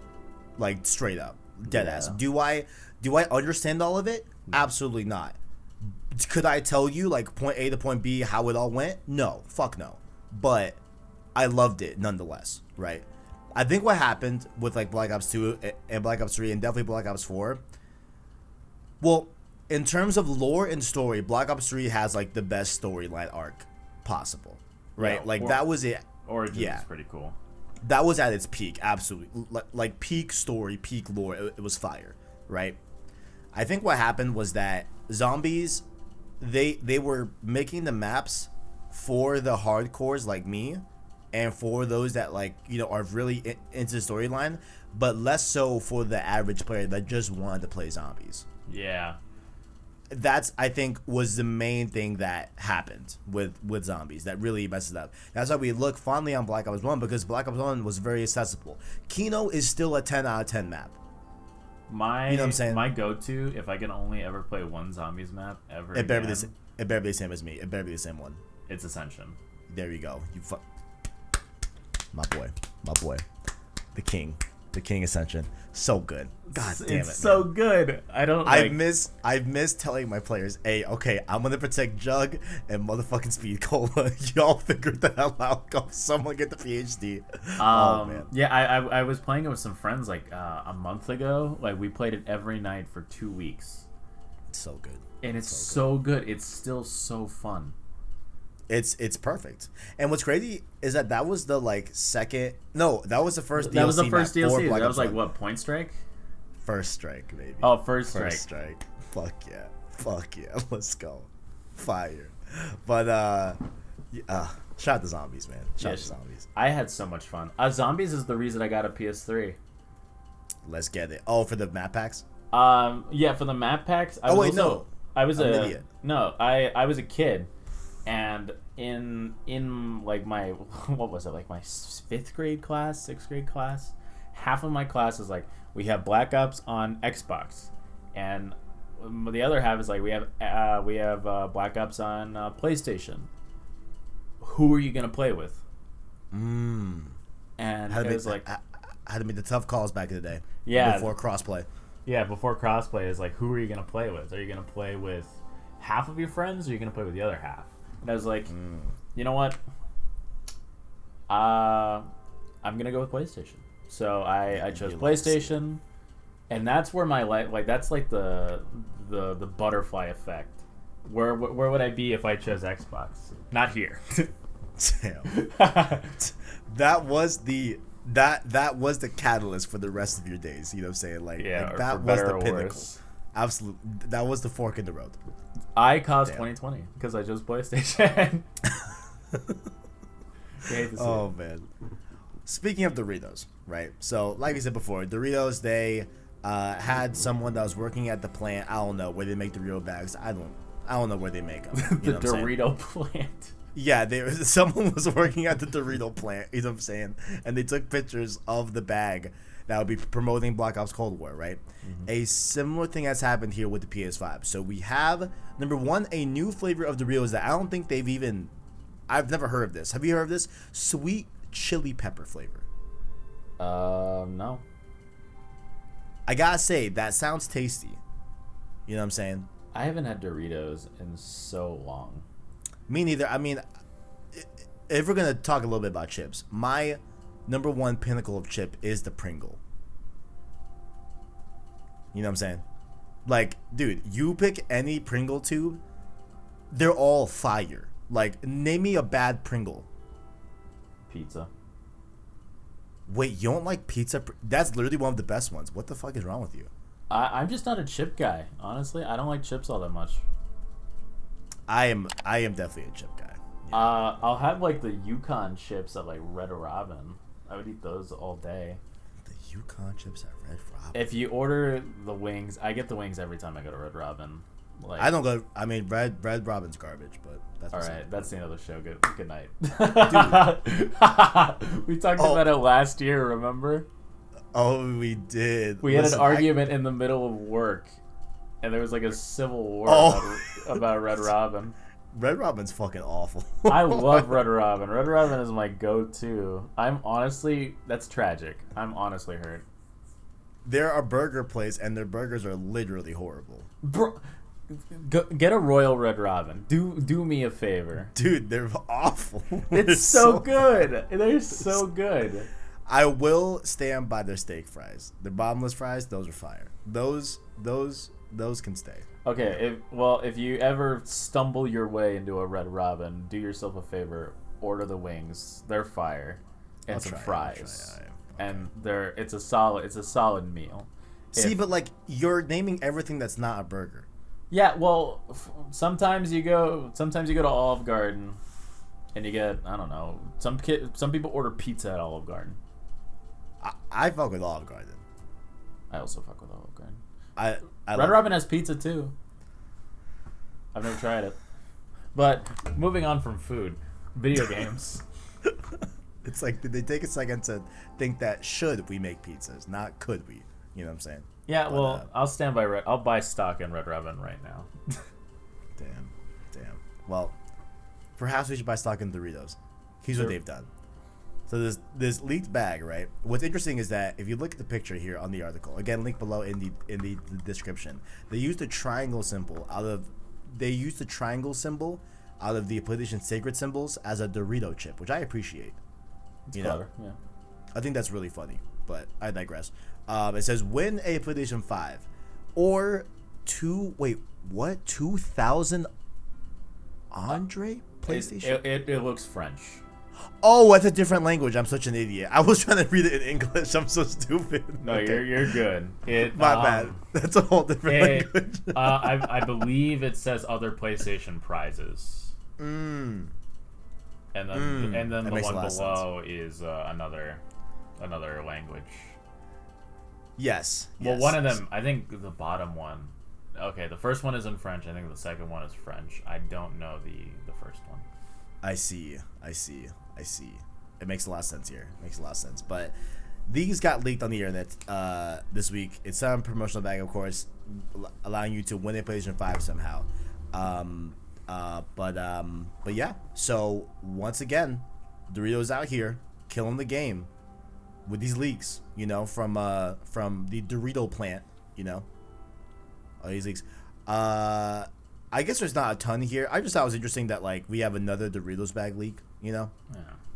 Like, straight up. Deadass. Do I understand all of it? Absolutely not. Could I tell you, like, point A to point B how it all went? No. Fuck no. But I loved it nonetheless, right? I think what happened with, like, Black Ops 2 and Black Ops 3 and definitely Black Ops 4, well, in terms of lore and story, Black Ops 3 has, like, the best storyline arc possible, right? Yeah, like, that was it. Origins is pretty cool. That was at its peak, absolutely. Like, peak story, peak lore, it was fire, right? I think what happened was that Zombies, they were making the maps for the hardcores like me and for those that, like, you know, are really into the storyline, but less so for the average player that just wanted to play Zombies. Yeah. That's, I think, was the main thing that happened with Zombies that really messes it up. That's why we look fondly on Black Ops 1, because Black Ops 1 was very accessible. Kino is still a 10 out of 10 map. You know what I'm saying? My go-to, if I can only ever play one Zombies map ever it better be the same as me. It better be the same one. It's Ascension. There you go. My boy. The king Ascension. So good. God damn it. It's so good. I've missed telling my players, hey, okay, I'm gonna protect Jug and motherfucking Speed Cola. Y'all figure the hell out. Go someone get the PhD. Oh man. Yeah, I was playing it with some friends like a month ago. Like, we played it every night for 2 weeks. It's so good. And it's so good. It's still so fun. It's perfect. And what's crazy is that was the, like, second. No, that was the first DLC. That was the first DLC. That was like, what, Point Strike? First Strike, baby. Oh, First Strike. First Strike. Fuck yeah. Let's go. Fire. But shout out to Zombies, man. Shout out to Zombies. I had so much fun. Zombies is the reason I got a PS3. Let's get it. Oh, for the map packs? Yeah, for the map packs. I was an idiot. No, I was a kid. And in like my, what was it, like my 6th grade class, half of my class is like, we have Black Ops on Xbox, and the other half is like, we have Black Ops on PlayStation. Who are you gonna play with? And it was like, I had to make the tough calls back in the day. Yeah, before crossplay. Yeah, before crossplay is like, who are you gonna play with? Are you gonna play with half of your friends, or are you gonna play with the other half? And I was like, you know what? I'm gonna go with PlayStation. So I chose PlayStation, and that's where my life, like, that's like the butterfly effect. Where would I be if I chose Xbox? Not here. Damn. that was the catalyst for the rest of your days. You know what I'm saying? Like, yeah, like that was the pinnacle. Absolutely, that was the fork in the road. I caused 2020 because I chose PlayStation. Oh man. Speaking of Doritos, right? So, like I said before, Doritos, they had someone that was working at the plant. I don't know where they make Dorito bags. I don't know where they make them. The Dorito plant. Yeah, someone was working at the Dorito plant. You know what I'm saying? And they took pictures of the bag that would be promoting Black Ops Cold War, right? Mm-hmm. A similar thing has happened here with the PS5. So we have, number one, a new flavor of Doritos that I don't think I've never heard of this. Have you heard of this? Sweet chili pepper flavor. No. I gotta say, that sounds tasty. You know what I'm saying? I haven't had Doritos in so long. Me neither. I mean, if we're gonna talk a little bit about chips, my number one pinnacle of chip is the Pringle. You know what I'm saying? Like, dude, you pick any Pringle tube, they're all fire. Like, name me a bad Pringle. Pizza. Wait, you don't like pizza? That's literally one of the best ones. What the fuck is wrong with you? I'm just not a chip guy. Honestly, I don't like chips all that much. I am definitely a chip guy. Yeah. I'll have like the Yukon chips at like Red Robin. I would eat those all day. The Yukon chips at Red Robin. If you order the wings, I get the wings every time I go to Red Robin. Like, I don't go. I mean, Red Robin's garbage, but that's all right. That's the end of the show. Good night. We talked about it last year. Remember? Oh, we did. We had an argument in the middle of work, and there was like a civil war about Red Robin. Red Robin's fucking awful. I love Red Robin. Red Robin is my go-to. That's tragic. I'm honestly hurt. They're a burger place, and their burgers are literally horrible. Bro, get a Royal Red Robin. Do me a favor. Dude, they're awful. It's so good. They're so good. I will stand by their steak fries. Their bottomless fries, those are fire. Those can stay. Okay, if you ever stumble your way into a Red Robin, do yourself a favor, order the wings. They're fire, and some fries, and it's a solid meal. See, but like you're naming everything that's not a burger. Yeah, well, sometimes you go to Olive Garden, and you get, I don't know, some people order pizza at Olive Garden. I fuck with Olive Garden. I also fuck with Olive Garden. Red Robin has pizza too. I've never tried it. But moving on from food, video games. It's like, did they take a second to think that should we make pizzas, not could we? You know what I'm saying? Yeah, but, I'll stand by I'll buy stock in Red Robin right now. Damn. Well, perhaps we should buy stock in Doritos. Here's what they've done. So this leaked bag, right? What's interesting is that if you look at the picture here on the article, again, link below in the description, they used the triangle symbol out of the PlayStation Sacred symbols as a Dorito chip, which I appreciate. It's clever, yeah. I think that's really funny, but I digress. It says win a PlayStation 5 or 2000 Andre PlayStation. It looks French. Oh, it's a different language. I'm such an idiot. I was trying to read it in English. I'm so stupid. No, okay. you're good. My bad. That's a whole different language. I believe it says other PlayStation prizes. And then the one below is another language. Yes. Well, one of them, I think the bottom one. Okay, the first one is in French. I think the second one is French. I don't know the first one. I see. It makes a lot of sense here. But these got leaked on the internet this week. It's a promotional bag, of course, allowing you to win a PlayStation 5 somehow. But yeah. So once again, Doritos out here killing the game with these leaks. You know, from the Dorito plant. You know, all these leaks. I guess there's not a ton here. I just thought it was interesting that like we have another Doritos bag leak, you know,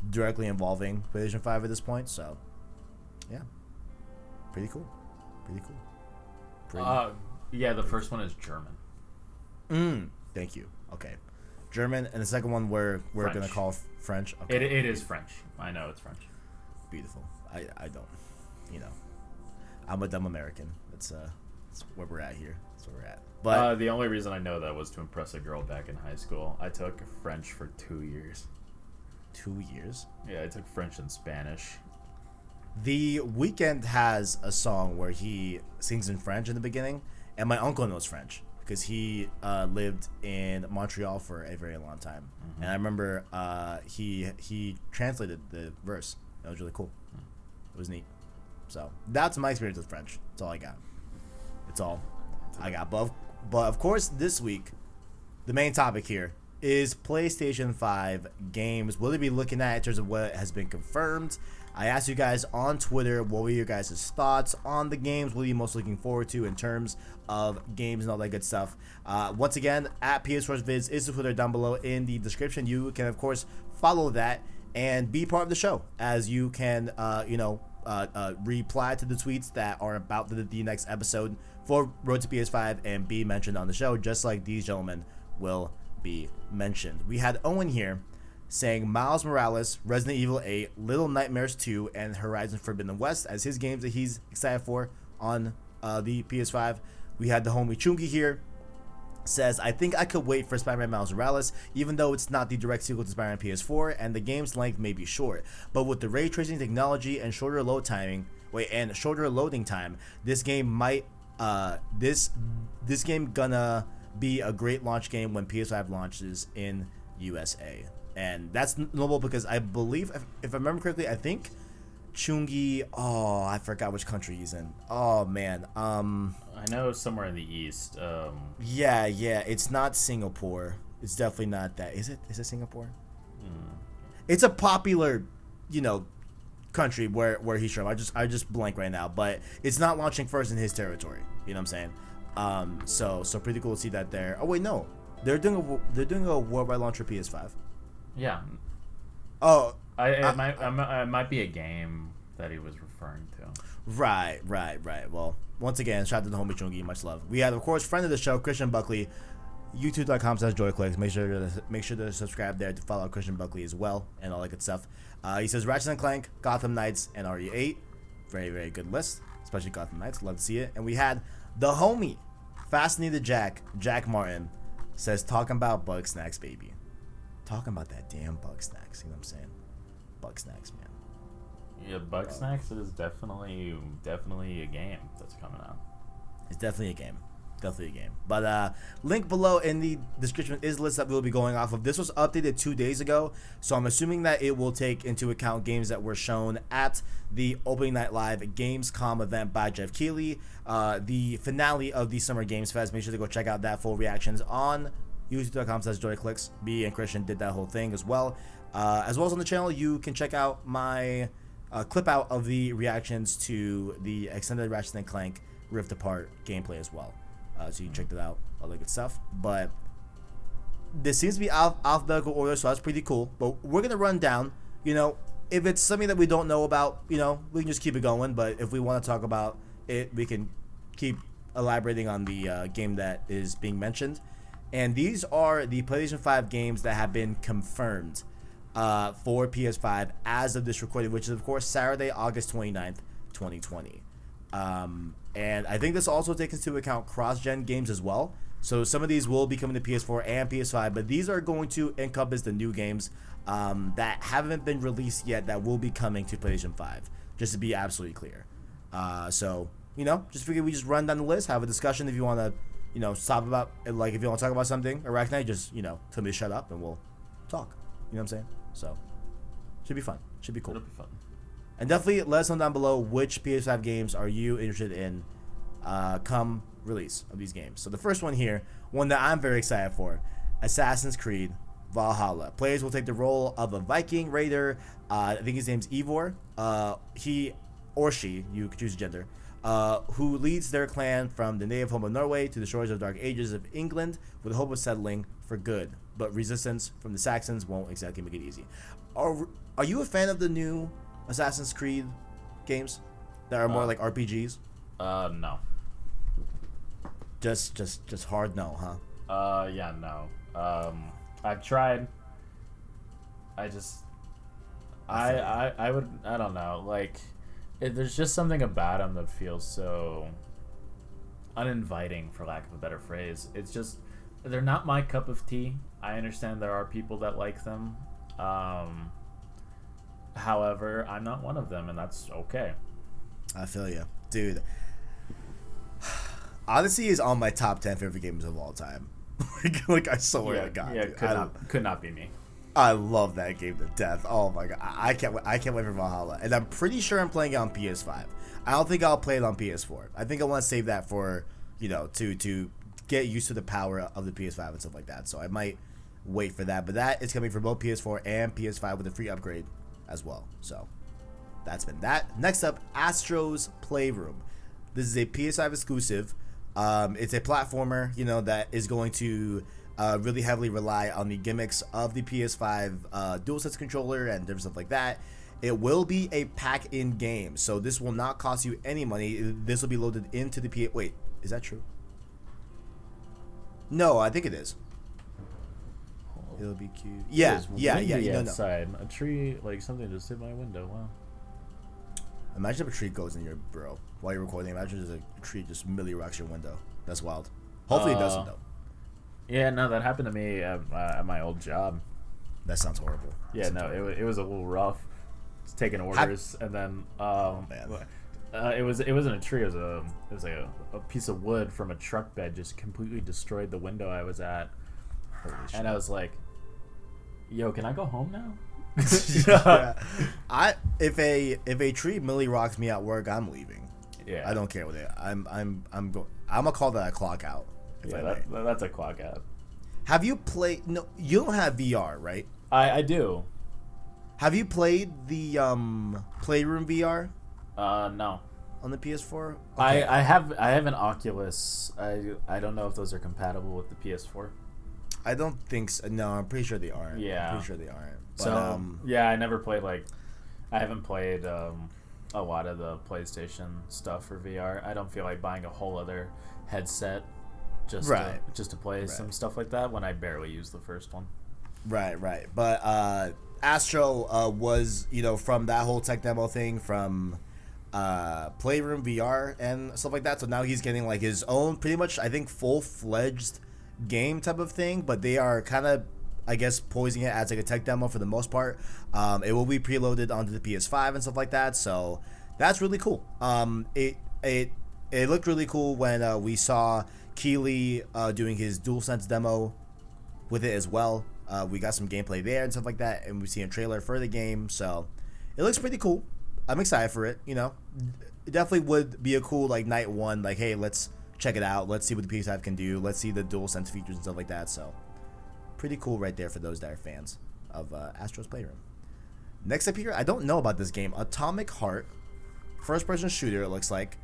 directly involving PlayStation 5 at this point. So, yeah, pretty cool. Yeah, the first one is German. Thank you. Okay, German, and the second one we're gonna call French. Okay. It is French. I know it's French. Beautiful. I don't, you know, I'm a dumb American. That's where we're at here. That's where we're at. But the only reason I know that was to impress a girl back in high school. I took French for 2 years. 2 years? Yeah, I took French and Spanish. The Weeknd has a song where he sings in French in the beginning, and my uncle knows French because he lived in Montreal for a very long time. And I remember he translated the verse. That was really cool. It was neat. So that's my experience with French. That's all I got. It's all I got. But of course, this week, the main topic here is PlayStation 5 games. What we'll be looking at in terms of what has been confirmed. I asked you guys on Twitter, what were your guys' thoughts on the games? What are you most looking forward to in terms of games and all that good stuff? Once again, at PS4Vids is the Twitter down below in the description. You can, of course, follow that and be part of the show, as you can, reply to the tweets that are about the next episode for Road to PS5 and be mentioned on the show, just like these gentlemen will be mentioned. We had Owen here saying Miles Morales, Resident Evil 8, Little Nightmares 2, and Horizon Forbidden West as his games that he's excited for on the PS5. We had the homie Chungi here. Says, I think I could wait for Spider-Man Miles Morales, even though it's not the direct sequel to Spider-Man PS4, and the game's length may be short. But with the ray tracing technology and shorter loading time, this game might this game gonna be a great launch game when PS5 launches in USA. And that's notable because I believe, if I remember correctly, I think Chungi, I forgot which country he's in. Oh man, I know somewhere in the east. Yeah, it's not Singapore. It's definitely not that. Is it? Is it Singapore? It's a popular, country where he's from. I just blank right now, but it's not launching first in his territory. You know what I'm saying? So pretty cool to see that there. Oh wait, no, they're doing a worldwide launch for PS5. Yeah. Oh. It might be a game that he was referring to. Right. Well, once again, shout out to the homie Chungi, much love. We have, of course, friend of the show, Christian Buckley, youtube.com/joyclicks. Make sure to subscribe there to follow Christian Buckley as well, and all that good stuff. He says Ratchet & Clank, Gotham Knights, and RE8. Very, very good list, especially Gotham Knights. Love to see it. And we had the homie, Fascinated Jack Martin, says, talking about Bug Snacks, baby. Talking about that damn Bug Snacks, you know what I'm saying? Bug Snacks, man. Yeah, Bug Snacks is definitely a game that's coming out. It's definitely a game. But link below in the description is the list that we'll be going off of. This was updated 2 days ago, so I'm assuming that it will take into account games that were shown at the Opening Night Live Gamescom event by Jeff Keighley, the finale of the Summer Games Fest. Make sure to go check out that full reactions on youtube.com/joyclicks. B and Christian did that whole thing as well as on the channel. You can check out my clip out of the reactions to the extended Ratchet & Clank Rift Apart gameplay as well, so you can check that out, all that good stuff. But this seems to be alphabetical order, so that's pretty cool. But we're gonna run down, if it's something that we don't know about, we can just keep it going. But if we want to talk about it, we can keep elaborating on the game that is being mentioned. And these are the PlayStation 5 games that have been confirmed for PS5 as of this recording, which is, of course, Saturday, August 29th, 2020. And I think this also takes into account cross-gen games as well. So some of these will be coming to PS4 and PS5, but these are going to encompass the new games that haven't been released yet that will be coming to PlayStation 5, just to be absolutely clear. So, just figure we just run down the list, have a discussion if you want to, stop about, like, if you want to talk about something, ArachKnight, just, tell me to shut up and we'll talk. You know what I'm saying? So, should be fun. Should be cool. It'll be fun. And definitely let us know down below which PS5 games are you interested in come release of these games. So the first one here, one that I'm very excited for, Assassin's Creed Valhalla. Players will take the role of a Viking raider. I think his name's Ivor. He or she, you could choose gender, who leads their clan from the native home of Norway to the shores of Dark Ages of England with the hope of settling for good. But resistance from the Saxons won't exactly make it easy. Are you a fan of the new Assassin's Creed games that are more like RPGs? No. Just hard no, huh? Yeah, no. I've tried. I don't know. Like, there's just something about them that feels so uninviting, for lack of a better phrase. It's just, they're not my cup of tea. I understand there are people that like them. However, I'm not one of them, and that's okay. I feel you. Dude. Odyssey is on my top 10 favorite games of all time. like I swear to God. Yeah, could not be me. I love that game to death. Oh my God. I can't wait for Valhalla. And I'm pretty sure I'm playing it on PS5. I don't think I'll play it on PS4. I think I want to save that for, to get used to the power of the PS5 and stuff like that. So I might wait for that. But that is coming for both PS4 and PS5 with a free upgrade as well. So that's been that. Next up, Astro's Playroom. This is a PS5 exclusive. It's a platformer, that is going to really heavily rely on the gimmicks of the PS5 DualSense controller and different stuff like that. It will be a pack-in game, so this will not cost you any money. This will be loaded into the PS. Wait, is that true? No, I think it is. It'll be cute. Yeah. You know, outside. A tree, like something just hit my window. Wow. Imagine if a tree goes in your bro while you're recording. Imagine there's a tree just milli rocks your window. That's wild. Hopefully it doesn't though. Yeah, no, that happened to me at my old job. That sounds horrible. Yeah, it was a little rough. Just taking orders and then it wasn't a tree. It was like a piece of wood from a truck bed just completely destroyed the window I was at. And I was like, "Yo, can I go home now?" Yeah. If a tree milli rocks me at work, I'm leaving. Yeah, I don't care what it. I'm gonna call that a clock out. Yeah, that's a clock out. Have you played? No, you don't have VR, right? I do. Have you played the Playroom VR? No. On the PS4? Okay. I have an Oculus. I don't know if those are compatible with the PS4. I don't think so. No, I'm pretty sure they aren't. Yeah. I'm pretty sure they aren't. But, so, yeah, I never played, I haven't played a lot of the PlayStation stuff for VR. I don't feel like buying a whole other headset just to play some stuff like that when I barely use the first one. Right. But Astro was, from that whole tech demo thing from Playroom VR and stuff like that. So now he's getting like his own pretty much, I think, full-fledged game type of thing, but they are kind of, I guess, posing it as like a tech demo for the most part. It will be preloaded onto the PS5 and stuff like that, so that's really cool. It looked really cool when we saw Keeley doing his DualSense demo with it as well. We got some gameplay there and stuff like that, and we've seen a trailer for the game, so it looks pretty cool. I'm excited for it. It definitely would be a cool night one. Like, hey, let's check it out. Let's see what the PS5 can do. Let's see the DualSense features and stuff like that. So, pretty cool right there for those that are fans of Astro's Playroom. Next up here, I don't know about this game. Atomic Heart, first-person shooter. It looks like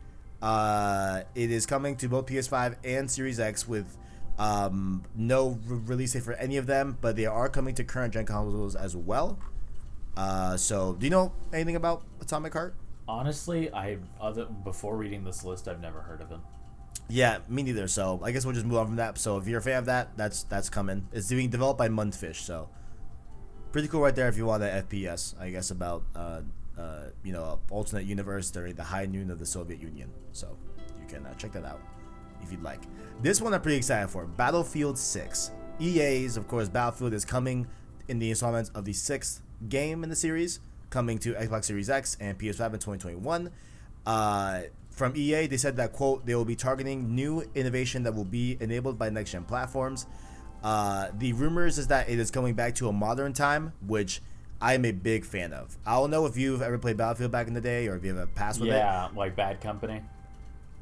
it is coming to both PS5 and Series X with no release date for any of them, but they are coming to current gen consoles as well. So, do you know anything about Atomic Heart? Honestly, before reading this list, I've never heard of it. Yeah, me neither. So I guess we'll just move on from that. So if you're a fan of that, that's coming. It's being developed by Mundfish, so pretty cool right there. If you want that FPS, I guess about alternate universe during the high noon of the Soviet Union. So you can check that out if you'd like. This one I'm pretty excited for. Battlefield 6. EA's, of course, Battlefield is coming in the installments of the 6th game in the series, coming to Xbox Series X and PS5 in 2021. From EA, they said that, quote, they will be targeting new innovation that will be enabled by next-gen platforms. The rumors is that it is coming back to a modern time, which I am a big fan of. I don't know if you've ever played Battlefield back in the day or if you have a pass with it. Yeah, like Bad Company.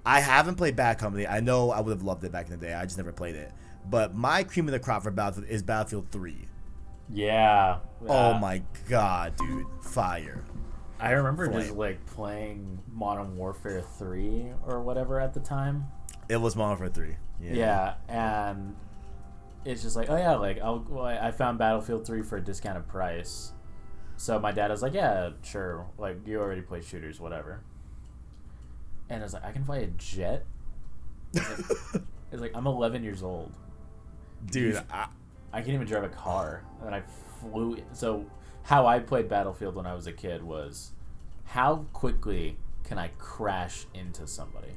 I haven't played Bad Company. I know I would have loved it back in the day. I just never played it. But my cream of the crop for Battlefield is Battlefield 3. Yeah. Oh my god, dude. Fire. I remember just playing Modern Warfare 3 or whatever at the time. It was Modern Warfare 3. Yeah, and it's just I found Battlefield 3 for a discounted price. So my dad was like, yeah, sure. You already play shooters, whatever. And I was like, I can fly a jet? It's like, I'm 11 years old. Dude, I can't even drive a car. And I flew. So how I played Battlefield when I was a kid was, how quickly can I crash into somebody?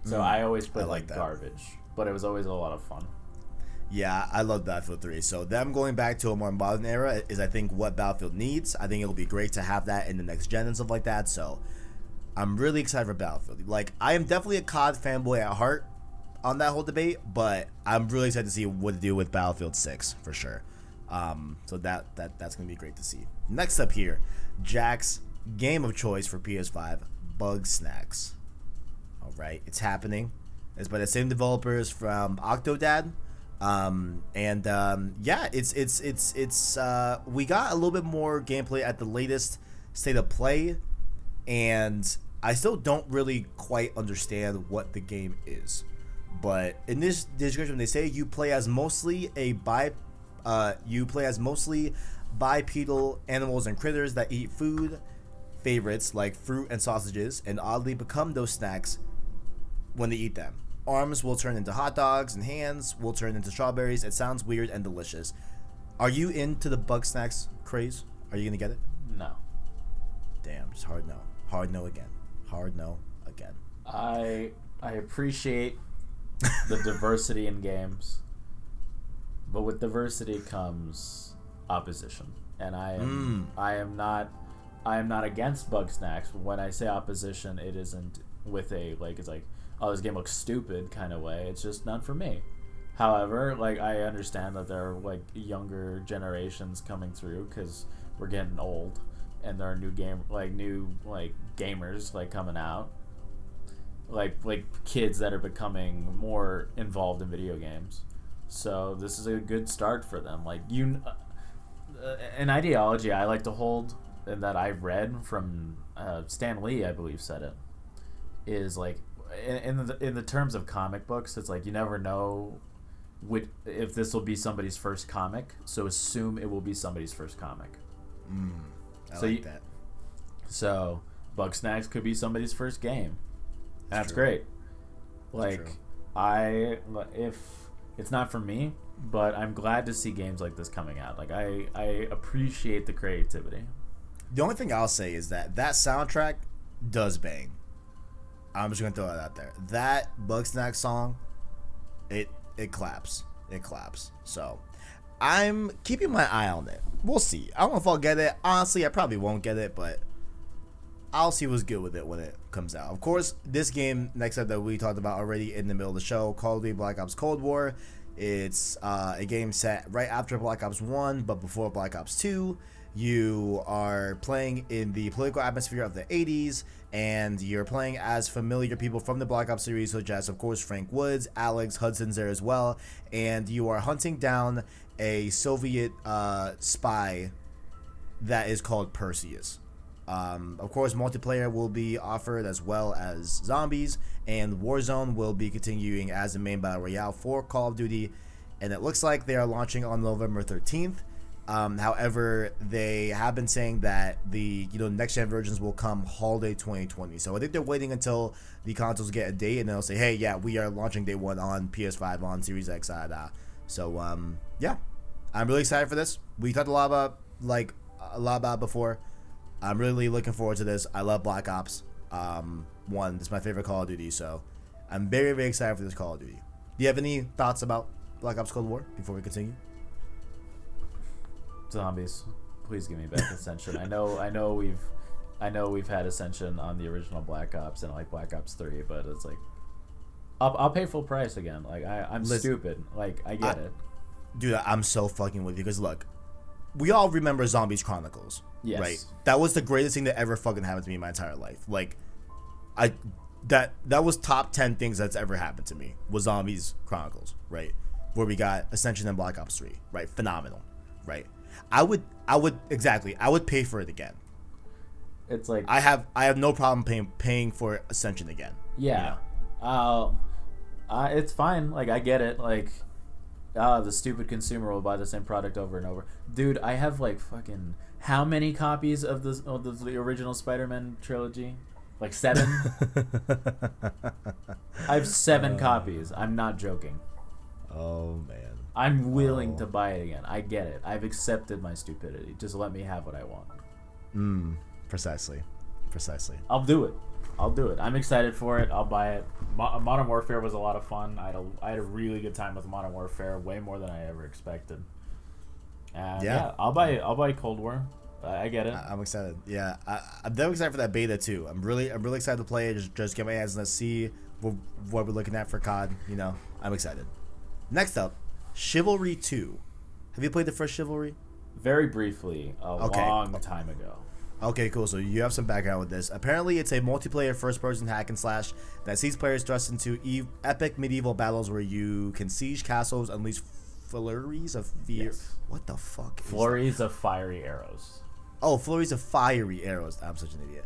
So I always played garbage, but it was always a lot of fun. Yeah, I love Battlefield 3. So them going back to a more modern era is, I think, what Battlefield needs. I think it'll be great to have that in the next gen and stuff like that. So I'm really excited for Battlefield. I am definitely a COD fanboy at heart on that whole debate, but I'm really excited to see what to do with Battlefield 6 for sure. So that's going to be great to see. Next up here, Jack's game of choice for PS5, Bug Snacks. All right, it's happening. It's by the same developers from Octodad. It's we got a little bit more gameplay at the latest state of play, and I still don't really quite understand what the game is. But in this description, they say you play as mostly bipedal animals and critters that eat food favorites like fruit and sausages, and oddly become those snacks when they eat them. Arms will turn into hot dogs, and hands will turn into strawberries. It sounds weird and delicious. Are you into the bug snacks craze? Are you gonna get it? No. Damn, just hard no. Hard no again. Hard no again. I appreciate the diversity in games, but with diversity comes opposition, and I am not against bug snacks. When I say opposition, it isn't with a it's like, oh, this game looks stupid kind of way. It's just not for me. However, I understand that there are younger generations coming through because we're getting old, and there are new gamers coming out, like kids that are becoming more involved in video games. So this is a good start for them. An ideology I like to hold, and that I read from Stan Lee, I believe, said it, is in the terms of comic books, it's you never know if this will be somebody's first comic, so assume it will be somebody's first comic. I like that. So bug snacks could be somebody's first game. That's true. Great. True. If it's not for me, but I'm glad to see games like this coming out. I appreciate the creativity. The only thing I'll say is that soundtrack does bang. I'm just gonna throw that out there. That bug snack song, it claps. It claps. So I'm keeping my eye on it. We'll see. I don't know if I'll get it. Honestly, I probably won't get it, but I'll see what's good with it when it comes out. Of course, this game, next up, that we talked about already in the middle of the show, Call of Duty Black Ops Cold War. It's a game set right after Black Ops 1, but before Black Ops 2. You are playing in the political atmosphere of the 80s, and you're playing as familiar people from the Black Ops series, such as, of course, Frank Woods, Alex Hudson's there as well, and you are hunting down a Soviet spy that is called Perseus. Of course, multiplayer will be offered as well as zombies, and Warzone will be continuing as the main battle royale for Call of Duty, and it looks like they are launching on November 13th. However, they have been saying that the next gen versions will come holiday 2020. So I think they're waiting until the consoles get a date, and they'll say, hey, yeah, we are launching day one on PS5, on Series X. So yeah, I'm really excited for this. We talked a lot about it before. I'm really looking forward to this. I love Black Ops 1. It's my favorite Call of Duty, so I'm very, very excited for this Call of Duty. Do you have any thoughts about Black Ops Cold War before we continue? Zombies, please give me back Ascension. I know we've had Ascension on the original Black Ops and Black Ops 3, but it's I'll pay full price again. I'm stupid. I get it. Dude, I'm so fucking with you, because look, we all remember Zombies Chronicles. Yes. Right? That was the greatest thing that ever fucking happened to me in my entire life. That was top 10 things that's ever happened to me, was Zombies Chronicles, right? Where we got Ascension and Black Ops 3, right? Phenomenal, right? I would pay for it again. It's I have no problem paying for Ascension again. Yeah. It's fine. I get it. The stupid consumer will buy the same product over and over. Dude, I have fucking how many copies of the original Spider-Man trilogy? 7? I have 7 copies. I'm not joking. Oh man. I'm willing to buy it again. I get it. I've accepted my stupidity. Just let me have what I want. Precisely. I'll do it. I'm excited for it. I'll buy it. Modern Warfare was a lot of fun. I had a really good time with Modern Warfare, way more than I ever expected. Yeah, I'll buy Cold War. I get it. I'm excited. Yeah, I'm definitely excited for that beta too. I'm really excited to play it. Just get my hands on it, see what we're looking at for COD. I'm excited. Next up, Chivalry 2. Have you played the first Chivalry? Very briefly, long time ago. Okay, cool. So you have some background with this. Apparently, it's a multiplayer first-person hack and slash that sees players thrust into epic medieval battles where you can siege castles, unleash flurries of fear. Yes. What the fuck? Flurries of fiery arrows. Oh, flurries of fiery arrows. I'm such an idiot.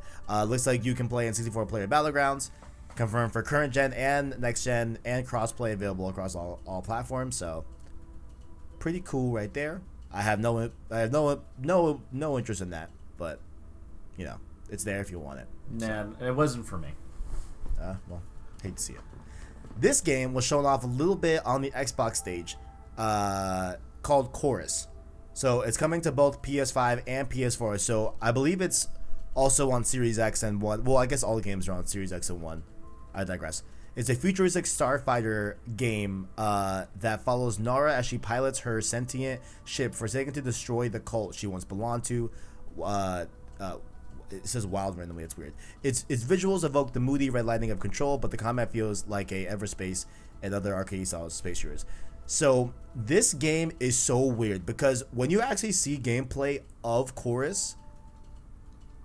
Looks like you can play in 64-player battlegrounds. Confirmed for current gen and next gen, and crossplay available across all platforms. So pretty cool right there. I have no interest in that, but it's there if you want it. Nah, it wasn't for me. Well, hate to see it. This game was shown off a little bit on the Xbox stage, called Chorus. So it's coming to both PS5 and PS4. So I believe it's also on Series X and One. Well, I guess all the games are on Series X and One. I digress. It's a futuristic starfighter game that follows Nara as she pilots her sentient ship forsaken to destroy the cult she once belonged to. It says wild randomly. It's weird. Its visuals evoke the moody red lighting of Control, but the combat feels like a Everspace and other arcade-style space shooters. So this game is so weird because when you actually see gameplay of Chorus,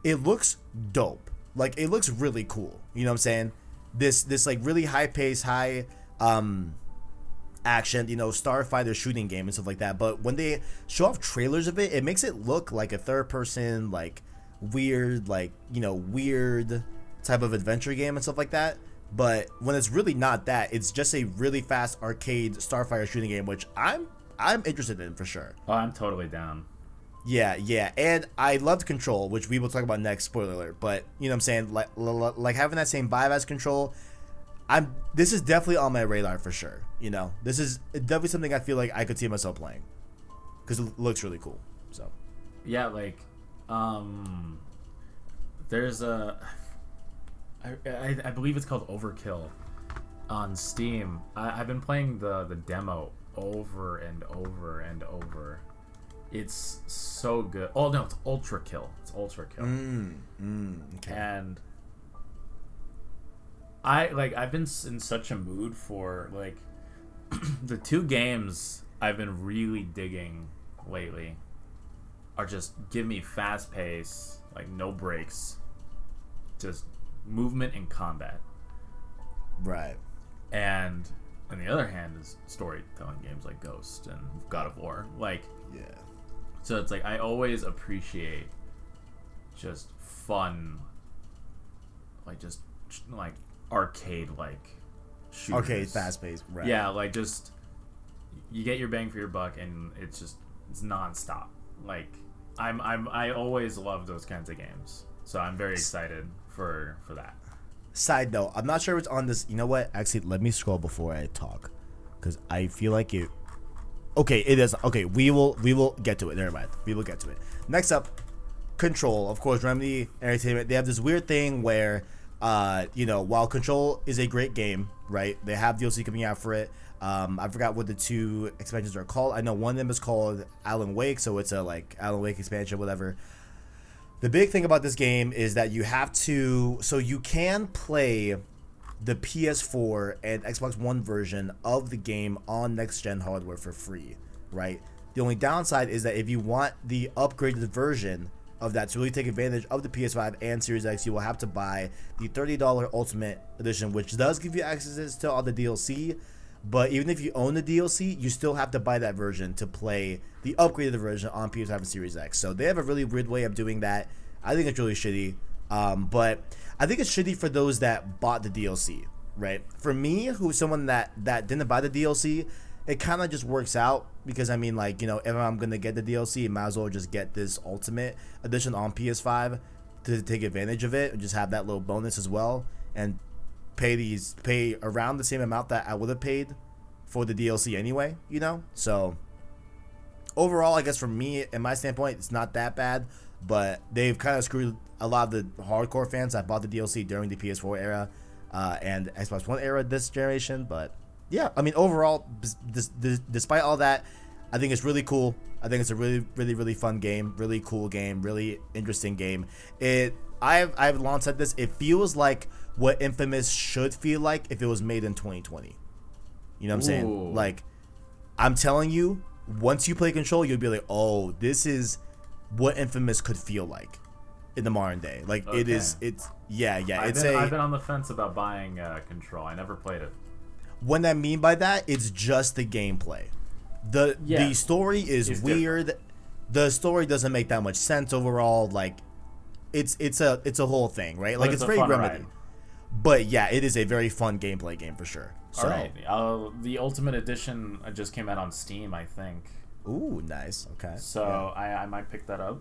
it looks dope. Like, it looks really cool. You know what I'm saying? This like really high pace, high action, starfighter shooting game and stuff like that. But when they show off trailers of it, it makes it look like a third person, like weird, like, weird type of adventure game and stuff like that. But when it's really not that, it's just a really fast arcade starfighter shooting game, which I'm interested in for sure. Oh, I'm totally down. Yeah, and I loved Control, which we will talk about next. Spoiler alert, but you know what I'm saying, like having that same vibe as Control. This is definitely on my radar for sure. This is definitely something I feel like I could see myself playing because it looks really cool. So yeah, like there's I believe it's called Overkill on Steam. I've been playing the demo over and over and over. It's so good. Oh no, it's Ultra Kill. Okay. And I've been in such a mood for like the two games I've been really digging lately are just give me fast pace, like no breaks, just movement and combat. Right. And on the other hand is storytelling games like Ghost and God of War. Like, yeah. So it's like I always appreciate just fun, like just like arcade like shooters. Arcade fast paced, right? Yeah, like just you get your bang for your buck and it's nonstop. Like I always love those kinds of games, so I'm very excited for that. Side note, I'm not sure if it's on this. You know what? Actually, let me scroll before I talk, because I feel like it. Okay, it is. Okay, we will get to it. Never mind. We will get to it. Next up, Control. Of course, Remedy Entertainment. They have this weird thing where, while Control is a great game, right? They have DLC coming out for it. I forgot what the two expansions are called. I know one of them is called Alan Wake, so it's a like Alan Wake expansion, whatever. The big thing about this game is that you can play the PS4 and Xbox One version of the game on next-gen hardware for free, right? The only downside is that if you want the upgraded version of that to really take advantage of the PS5 and Series X, you will have to buy the $30 Ultimate Edition, which does give you access to all the DLC, but even if you own the DLC, you still have to buy that version to play the upgraded version on PS5 and Series X. So they have a really weird way of doing that. I think it's really shitty. But I think it's shitty for those that bought the DLC, right? For me, who's someone that didn't buy the DLC, it kind of just works out because, I mean, like, if I'm going to get the DLC, I might as well just get this Ultimate Edition on PS5 to take advantage of it and just have that little bonus as well and pay around the same amount that I would have paid for the DLC anyway, So overall, I guess for me, in my standpoint, it's not that bad. But they've kind of screwed a lot of the hardcore fans that bought the DLC during the PS4 era and Xbox One era this generation. But yeah, I mean, overall, despite all that, I think it's really cool. I think it's a really, really, really fun game, really cool game, really interesting game. I've long said this. It feels like what Infamous should feel like if it was made in 2020. You know what I'm saying? Like, I'm telling you, once you play Control, you'll be like, oh, this is what Infamous could feel like in the modern day. Like, okay. It's I've been on the fence about buying Control. I never played it. What I mean by that, it's just the gameplay. The story is weird. Different. The story doesn't make that much sense overall. Like, it's a whole thing, right? Like, it's very Remedy. But yeah, it is a very fun gameplay game for sure. So, all right, the Ultimate Edition just came out on Steam, I think. Ooh, nice. Okay. So yeah. I might pick that up.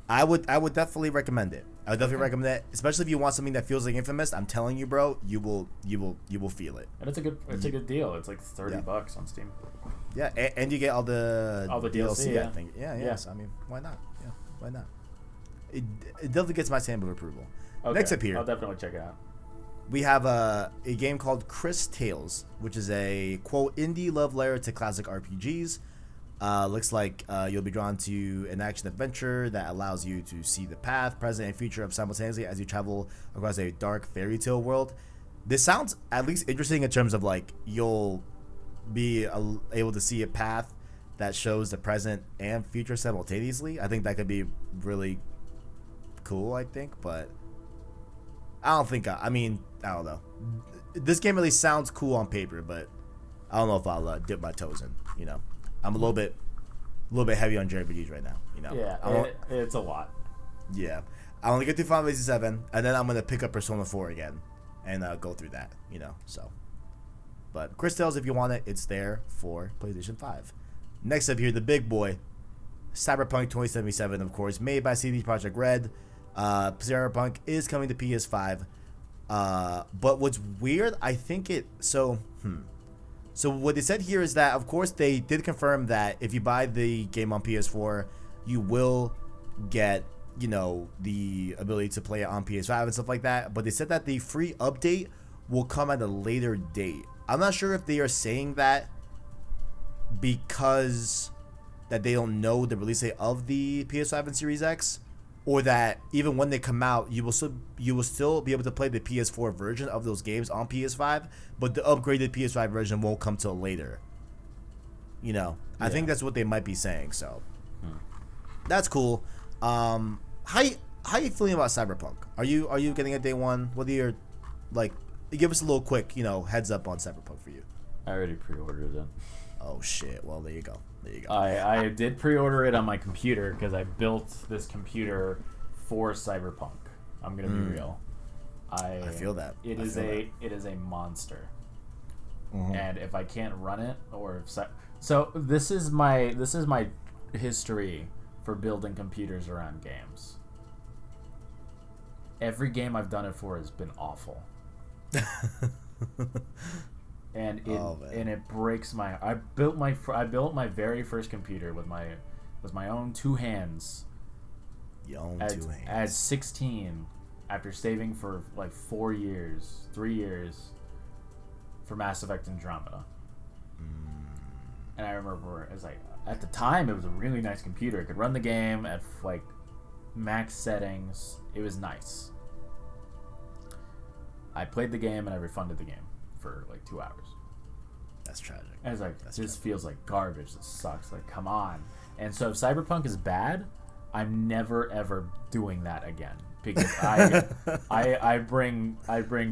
I would definitely recommend it. I would definitely recommend it, especially if you want something that feels like Infamous. I'm telling you, bro, you will feel it. And it's a good deal. It's like $30 on Steam. Yeah, and you get all the DLC. Yeah. I think. Yeah. Yes. I mean, why not? Yeah, why not? It definitely gets my stamp of approval. Okay. Next up here, I'll definitely check it out. we have a game called Chris Tales, which is a quote indie love letter to classic RPGs. Looks like you'll be drawn to an action adventure that allows you to see the past, present, and future of simultaneously as you travel across a dark fairy tale world. This sounds at least interesting in terms of like you'll be able to see a path that shows the present and future simultaneously. I think that could be really cool, I think, but I don't think I don't know. This game really sounds cool on paper, but I don't know if I'll dip my toes in, you know. I'm a little bit heavy on JRPGs right now, you know. Yeah, it's a lot. Yeah, I want to get through Final Fantasy 7, and then I'm gonna pick up Persona 4 again, and go through that, you know. So, but Chris Tales, if you want it, it's there for PlayStation 5. Next up here, the big boy, Cyberpunk 2077, of course, made by CD Projekt Red. Cyberpunk is coming to PS5. But what's weird, I think So what they said here is that, of course, they did confirm that if you buy the game on PS4, you will get, you know, the ability to play it on PS5 and stuff like that. But they said that the free update will come at a later date. I'm not sure if they are saying that because that they don't know the release date of the PS5 and Series X, or that even when they come out, you will still be able to play the PS4 version of those games on PS5, but the upgraded PS5 version won't come till later. You know, I think that's what they might be saying. So that's cool. How you feeling about Cyberpunk? Are you getting a day one? What are your give us a little quick, you know, heads up on Cyberpunk for you. I already pre-ordered it. Oh shit! Well, there you go. I did pre-order it on my computer because I built this computer for Cyberpunk. I'm gonna be real. I feel that. It is a monster. Mm-hmm. And if I can't run it, so this is my history for building computers around games. Every game I've done it for has been awful. And it breaks my. I built my very first computer with my own two hands. Your own two hands. At 16, after saving for like 3 years, for Mass Effect Andromeda. And I remember it was like at the time it was a really nice computer. It could run the game at like max settings. It was nice. I played the game and I refunded the game for like 2 hours. That's tragic. I was like, this feels like garbage. This sucks. Like, come on. And so if Cyberpunk is bad, I'm never ever doing that again because I bring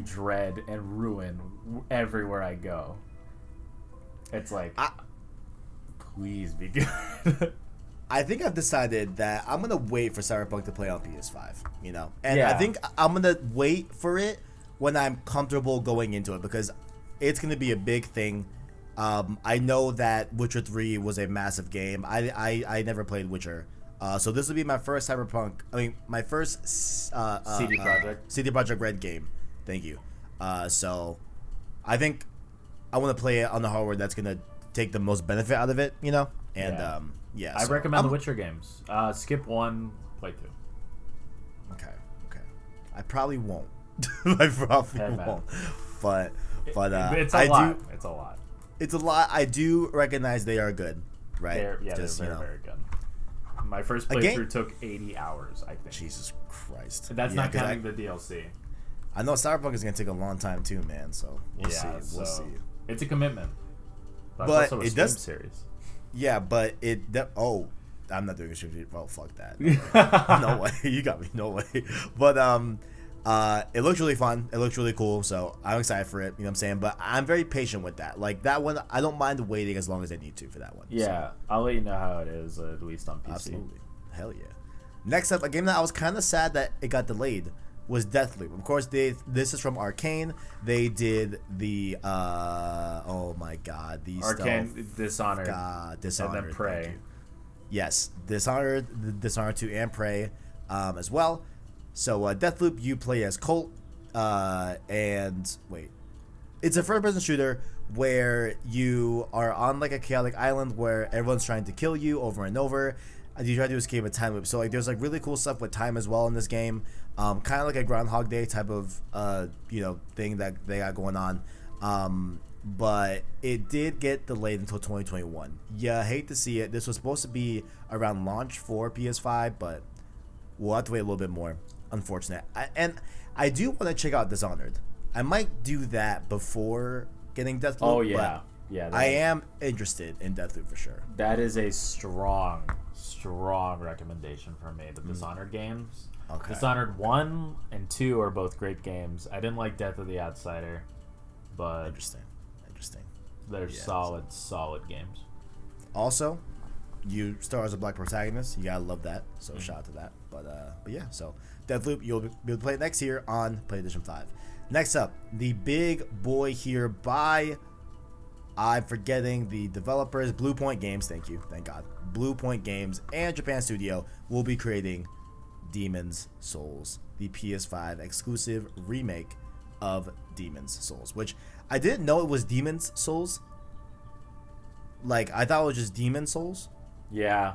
dread and ruin everywhere I go. It's like, please be good. I think I've decided that I'm gonna wait for Cyberpunk to play on PS5. You know, and yeah. I think I'm gonna wait for it when I'm comfortable going into it because it's going to be a big thing. I know that Witcher 3 was a massive game. I never played Witcher. So this will be my first Cyberpunk. I mean, my first CD Projekt Red game. Thank you. So I think I want to play it on the hardware that's going to take the most benefit out of it, you know? And yeah. I recommend the Witcher games. Skip 1, play 2. Okay. I probably won't. I probably won't. But it's a lot. It's a lot. I do recognize they are good, right? They're very good. My first playthrough took 80 hours, I think. Jesus Christ. That's not counting the DLC. I know Cyberpunk is going to take a long time too, man, so we'll see. We'll see. It's a commitment. But it's also a it does series. Yeah, but I'm not doing a stream. Well, fuck that. No way. You got me. No way. But it looks really fun. It looks really cool. So I'm excited for it. You know what I'm saying? But I'm very patient with that. Like that one, I don't mind waiting as long as I need to for that one. Yeah, so. I'll let you know how it is, at least on PC. Absolutely. Hell yeah. Next up, a game that I was kind of sad that it got delayed was Deathloop. Of course, this is from Arcane. They did the oh my god, Arcane, Dishonored, God, Dishonored, and then Prey. Yes, Dishonored 2, and Prey as well. So Deathloop, you play as Colt, and wait, it's a first-person shooter where you are on like a chaotic island where everyone's trying to kill you over and over. And you try to escape a time loop. So like, there's like really cool stuff with time as well in this game. Kind of like a Groundhog Day type of thing that they got going on. But it did get delayed until 2021. Yeah, hate to see it. This was supposed to be around launch for PS5, but we'll have to wait a little bit more. Unfortunate. I do want to check out Dishonored. I might do that before getting Deathloop. Oh yeah, yeah. I am interested in Deathloop for sure. That is a strong recommendation from me. The Dishonored games. Okay. Dishonored 1 and 2 are both great games. I didn't like Death of the Outsider, but Interesting. they're solid games. Also, you star as a black protagonist. You gotta love that. So shout out to that. But yeah. So Deathloop, you'll be able to play it next year on PlayStation 5. Next up, the big boy here by, I'm forgetting the developers, Blue Point Games. Thank you, thank God. Blue Point Games and Japan Studio will be creating Demon's Souls, the PS5 exclusive remake of Demon's Souls, which I didn't know it was Demon's Souls. Like, I thought it was just Demon Souls. Yeah,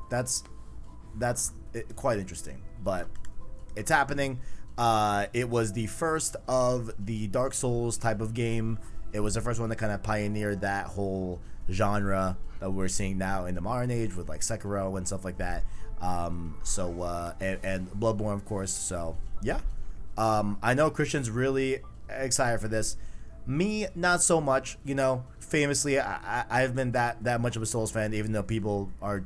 that's quite interesting, but it's happening. It was the first of the Dark Souls type of game. It was the first one that kind of pioneered that whole genre that we're seeing now in the modern age with like Sekiro and stuff like that. And Bloodborne, of course. So yeah, I know Christian's really excited for this. Me, not so much. You know, famously, I've been that much of a Souls fan, even though people are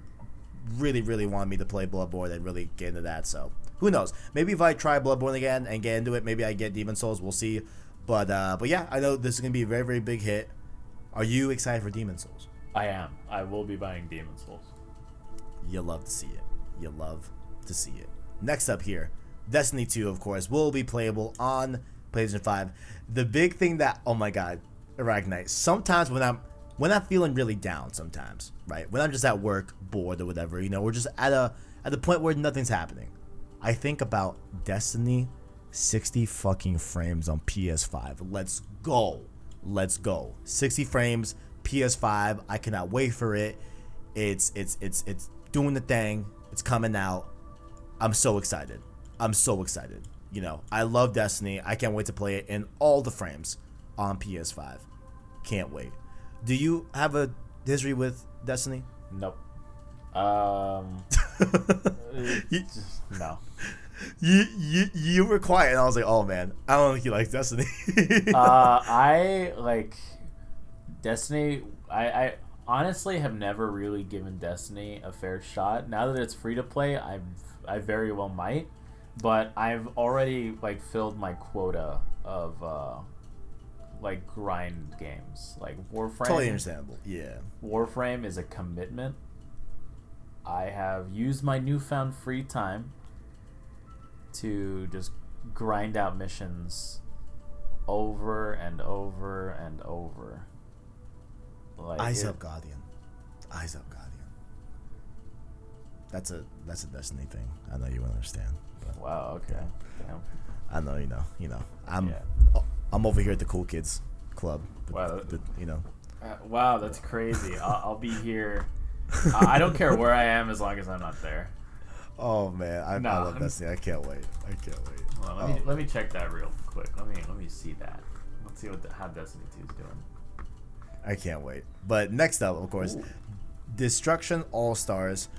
really want me to play Bloodborne and really get into that. So who knows? Maybe if I try Bloodborne again and get into it, maybe I get Demon Souls. We'll see. But yeah, I know this is gonna be a very big hit. Are you excited for Demon Souls? I am. I will be buying Demon Souls. You love to see it. You love to see it. Next up here, Destiny 2, of course, will be playable on PlayStation 5. The big thing that, oh my God, ArachKnight. Sometimes when I'm feeling really down, sometimes, right? When I'm just at work, bored or whatever, you know, we're just at the point where nothing's happening. I think about Destiny 60 fucking frames on PS5. Let's go. 60 frames, PS5. I cannot wait for it. It's doing the thing. It's coming out. I'm so excited. You know, I love Destiny. I can't wait to play it in all the frames on PS5. Can't wait. Do you have a history with Destiny? Nope. No. You were quiet, and I was like, oh man, I don't think he likes Destiny. I like Destiny. I honestly have never really given Destiny a fair shot. Now that it's free to play, I very well might, but I've already like filled my quota of like grind games, like Warframe. Totally understandable. Yeah. Warframe is a commitment. I have used my newfound free time to just grind out missions over and over and over. Like Eyes Up Guardian. That's a Destiny thing. I know you won't understand. But, wow. Okay. Damn. I know you know. I'm over here at the Cool Kids Club. Wow. You know. Wow, that's crazy. I'll be here. I don't care where I am as long as I'm not there. Oh man, I love Destiny. I can't wait. Well, let me check that real quick. Let me see that. Let's see how Destiny 2 is doing. I can't wait. But next up, of course, Destruction All Stars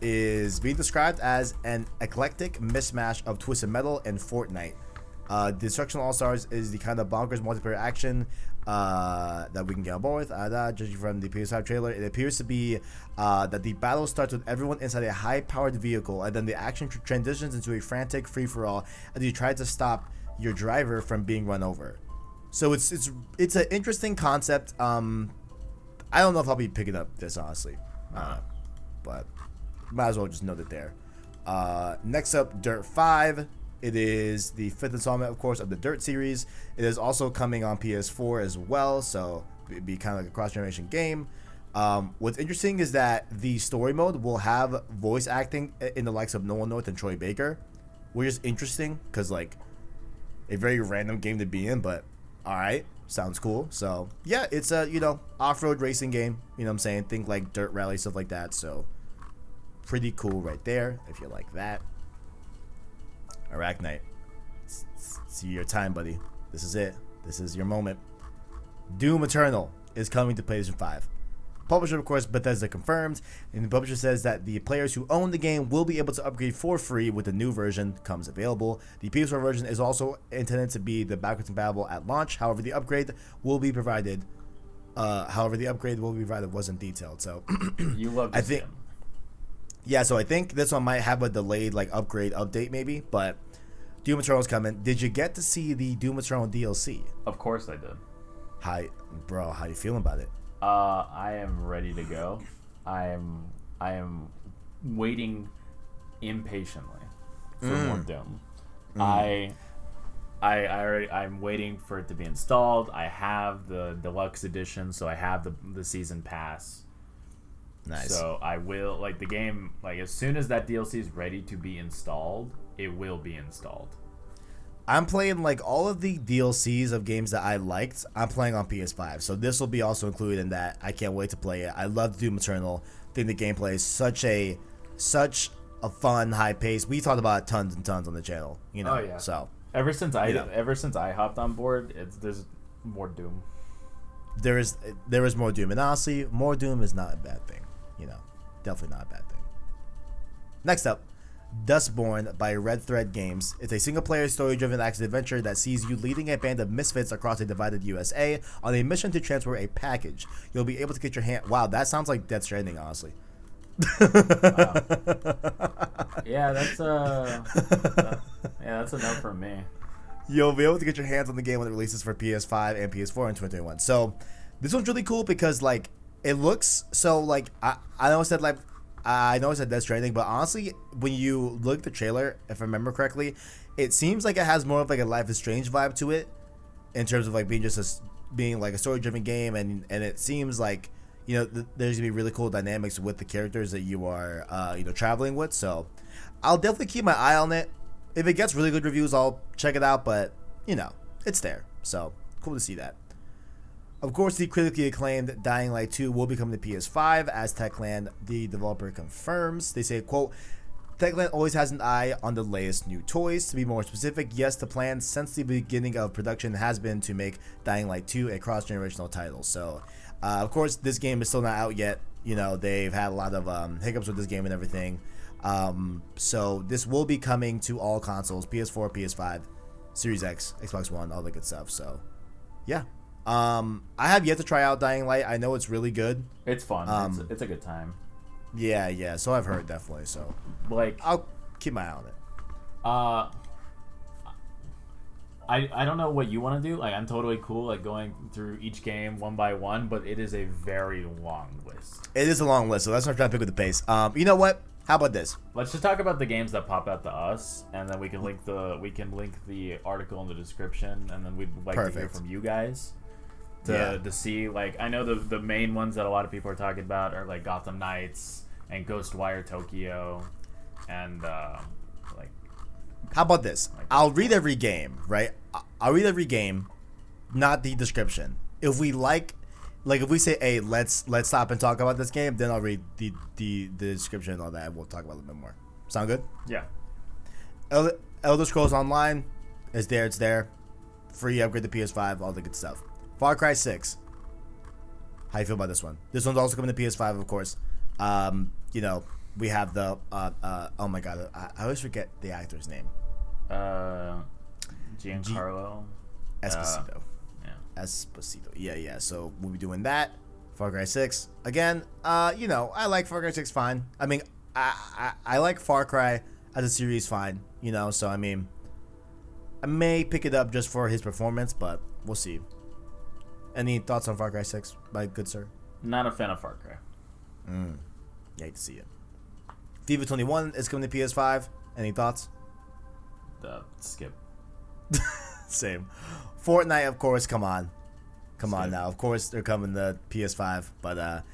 is being described as an eclectic mismatch of Twisted Metal and Fortnite. Destruction All Stars is the kind of bonkers multiplayer action that we can get on board with. Judging from the PS5 trailer, it appears to be that the battle starts with everyone inside a high-powered vehicle, and then the action transitions into a frantic free-for-all as you try to stop your driver from being run over. So it's an interesting concept. I don't know if I'll be picking up this, honestly, but might as well just note it there. Next up, Dirt 5. It is the 5th installment, of course, of the Dirt series. It is also coming on PS4 as well, so it'd be kind of like a cross-generation game. What's interesting is that the story mode will have voice acting in the likes of Nolan North and Troy Baker, which is interesting because like a very random game to be in, but all right, sounds cool. So yeah, it's a off-road racing game. You know what I'm saying? Think like dirt rally, stuff like that. So pretty cool right there if you like that. ArachKnight, it's your time, buddy. This is it. This is your moment. Doom Eternal is coming to PlayStation 5. Publisher, of course, Bethesda confirmed, and the publisher says that the players who own the game will be able to upgrade for free with the new version comes available. The PS4 version is also intended to be the backwards compatible at launch. However, the upgrade will be provided. Wasn't detailed. So you love this game. Yeah, so I think this one might have a delayed like upgrade update maybe, but Doom Eternal's coming. Did you get to see the Doom Eternal DLC? Of course I did. How you feeling about it? I am ready to go. I am waiting impatiently for more Doom. I'm waiting for it to be installed. I have the deluxe edition, so I have the season pass. Nice. So I will the game as soon as that DLC is ready to be installed, it will be installed. I'm playing like all of the DLCs of games that I liked. I'm playing on PS5, so this will be also included in that. I can't wait to play it. I love Doom Eternal. I think the gameplay is such a fun, high pace. We talked about it tons and tons on the channel. Oh yeah. So ever since I hopped on board, there's more Doom. There is more Doom, and honestly, more Doom is not a bad thing. Definitely not a bad thing. Next up, Dustborn by Red Thread Games. It's a single-player, story-driven action-adventure that sees you leading a band of misfits across a divided USA on a mission to transfer a package. You'll be able to get your hand... Wow, that sounds like Death Stranding, honestly. Wow. Yeah, that's a no from me. You'll be able to get your hands on the game when it releases for PS5 and PS4 in 2021. So, this one's really cool because, like, it looks... So, like, I know I said Death Stranding, but honestly, when you look at the trailer, if I remember correctly, it seems like it has more of like a Life is Strange vibe to it, in terms of like being like a story-driven game, and it seems like there's gonna be really cool dynamics with the characters that you are traveling with. So I'll definitely keep my eye on it. If it gets really good reviews, I'll check it out. But it's there, so cool to see that. Of course, the critically acclaimed Dying Light 2 will be coming to PS5, as Techland, the developer, confirms. They say, quote, Techland always has an eye on the latest new toys. To be more specific, yes, the plan since the beginning of production has been to make Dying Light 2 a cross-generational title. So, of course, this game is still not out yet. They've had a lot of hiccups with this game and everything. So this will be coming to all consoles, PS4, PS5, Series X, Xbox One, all the good stuff. So, yeah. I have yet to try out Dying Light. I know it's really good. It's fun. It's a good time. Yeah. So I've heard, definitely. So I'll keep my eye on it. I don't know what you want to do. I'm totally cool going through each game one by one, but it is a very long list. It is a long list, so let's not try to pick with the pace. You know what? How about this? Let's just talk about the games that pop out to us, and then we can link the article in the description, and then we'd like to hear from you guys. To see, I know the main ones that a lot of people are talking about are Gotham Knights and Ghostwire Tokyo, and how about this? I'll read every game, right? I'll read every game, not the description. If we if we say, hey, let's stop and talk about this game, then I'll read the description and all that, and we'll talk about it a little bit more. Sound good? Yeah. Elder Scrolls Online is there. It's there. Free upgrade to PS5, all the good stuff. Far Cry 6. How you feel about this one? This one's also coming to PS5, of course. We have the oh my god, I always forget the actor's name. Giancarlo Esposito. Esposito. Yeah. So we'll be doing that. Far Cry 6 again. I like Far Cry 6 fine. I mean, I like Far Cry as a series fine. So I mean, I may pick it up just for his performance, but we'll see. Any thoughts on Far Cry 6, my good sir? Not a fan of Far Cry. You hate to see it. FIFA 21 is coming to PS5. Any thoughts? Skip. Same. Fortnite, of course. Come on now. Of course they're coming to PS5, but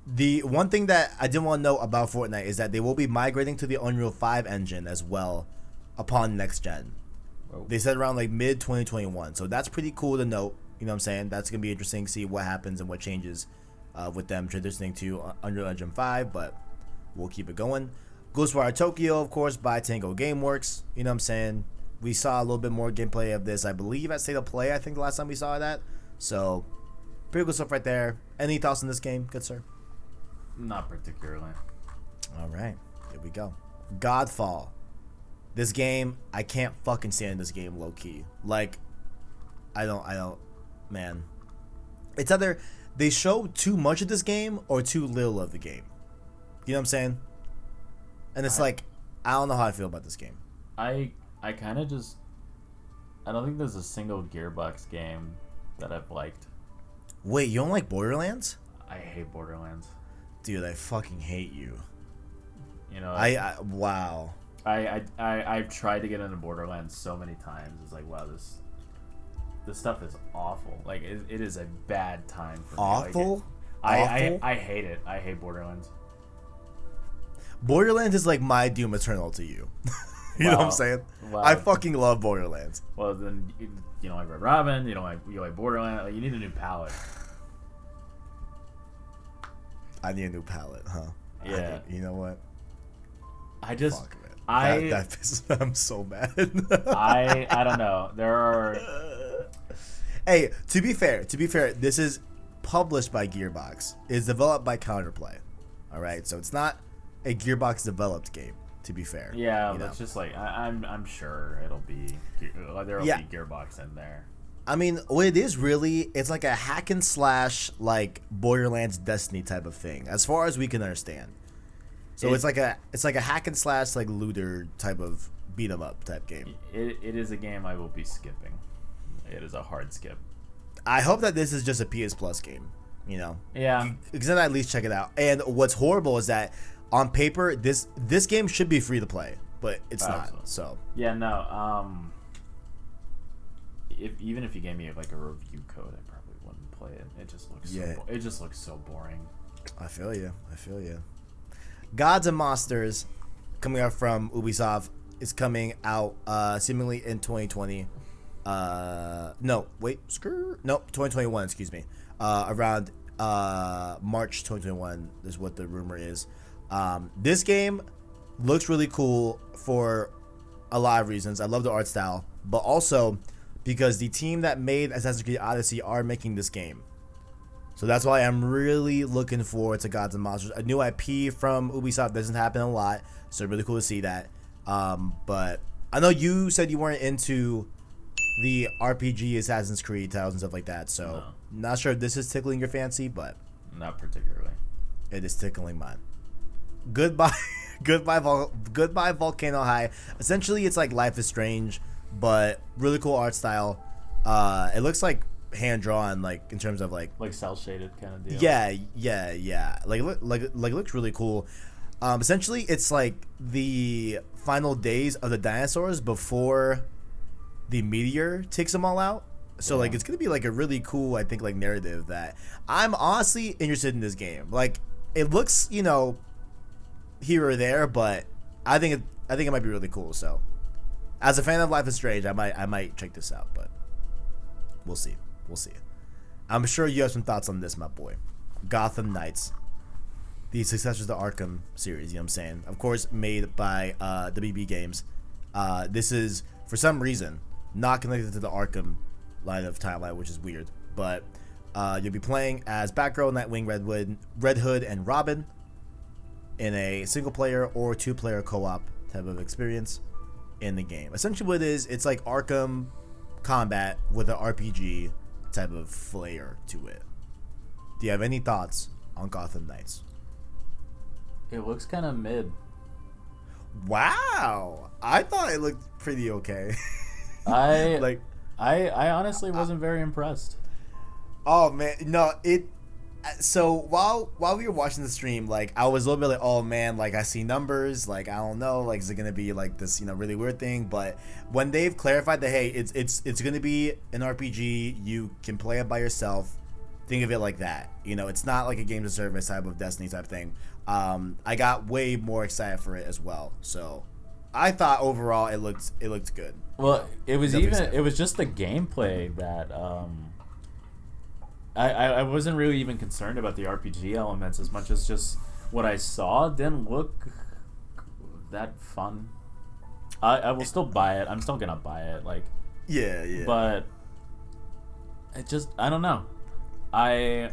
The one thing that I didn't want to know about Fortnite is that they will be migrating to the Unreal 5 engine as well upon next gen. Whoa. They said around like mid 2021, so that's pretty cool to note. You know what I'm saying? That's gonna be interesting to see what happens and what changes with them transitioning to Unreal Engine 5, but we'll keep it going. Ghostwire Tokyo, of course, by Tango Gameworks. You know what I'm saying? We saw a little bit more gameplay of this, I believe, at State of Play. I think the last time we saw that. So, pretty good stuff right there. Any thoughts on this game, good sir? Not particularly. All right, here we go. Godfall. This game, I can't fucking stand this game low key. Like, I don't, man. It's either they show too much of this game or too little of the game. You know what I'm saying? And it's like, I don't know how I feel about this game. I kind of just, I don't think there's a single Gearbox game that I've liked. Wait, you don't like Borderlands? I hate Borderlands. Dude, I fucking hate you. You know, wow. I've tried to get into Borderlands so many times. It's like, wow, this stuff is awful. Like, it is a bad time for me. Awful? Like, I hate it. I hate Borderlands. Borderlands is like my Doom Eternal to you. You know what I'm saying? Wow. I fucking love Borderlands. Well, then you don't like Red Robin. You like Borderlands. Like, you need a new palette. I need a new palette, huh? Yeah. You know what? Fuck, man. That pisses me. I'm so mad. I don't know. There are. Hey, to be fair, this is published by Gearbox. It's developed by Counterplay. All right, so it's not a Gearbox developed game. To be fair. Yeah, but it's just like I'm sure there'll be Gearbox in there. I mean, what it is really, it's like a hack and slash, like Borderlands Destiny type of thing, as far as we can understand. So it's like a hack and slash, like looter type of beat 'em up type game. It is a game I will be skipping. It is a hard skip. I hope that this is just a PS Plus game. You know. Yeah. Because then I at least check it out. And what's horrible is that on paper, this game should be free to play, but it's not. So yeah, no. Even if you gave me like a review code, I probably wouldn't play it. It just looks so boring. I feel you. Gods and Monsters, coming out from Ubisoft, is coming out seemingly in 2020. 2021. Excuse me. Around March 2021 is what the rumor is. This game looks really cool for a lot of reasons. I love the art style, but also because the team that made Assassin's Creed Odyssey are making this game. So that's why I'm really looking forward to Gods and Monsters. A new IP from Ubisoft doesn't happen a lot, so really cool to see that. But I know you said you weren't into the RPG Assassin's Creed titles and stuff like that, so not sure if this is tickling your fancy, but not particularly. It is tickling mine. Goodbye Volcano High. Essentially, it's like Life is Strange, but really cool art style. It looks like hand drawn, like in terms of like cell shaded kind of deal. Yeah. Like it looks really cool. Essentially, it's like the final days of the dinosaurs before the meteor takes them all out. So like it's gonna be like a really cool, I think, like narrative that I'm honestly interested in this game. Like it looks, you know, here or there, but I think it might be really cool. So as a fan of Life is Strange, I might check this out, but we'll see. I'm sure you have some thoughts on this, my boy. Gotham Knights, the successors to the Arkham series, you know what I'm saying? Of course, made by WB Games. This is, for some reason, not connected to the Arkham line of timeline, which is weird. But you'll be playing as Batgirl, Nightwing, Red Hood, and Robin in a single-player or two-player co-op type of experience in the game. Essentially what it is, it's like Arkham combat with an RPG type of flair to it. Do you have any thoughts on Gotham Knights? It looks kind of mid. Wow, I thought it looked pretty okay. I honestly wasn't very impressed. Oh man, no, it. So while we were watching the stream, like I was a little bit like, oh man, like I see numbers, like I don't know, like is it gonna be like this, you know, really weird thing? But when they've clarified that hey, it's gonna be an RPG, you can play it by yourself, Think of it like that. It's not like a games of service type of Destiny type thing. I got way more excited for it as well. So I thought overall it looked good. Well, it was just the gameplay that I wasn't really even concerned about the RPG elements as much as just what I saw didn't look that fun. I will still buy it. I'm still gonna buy it. Yeah. But it just, I don't know. I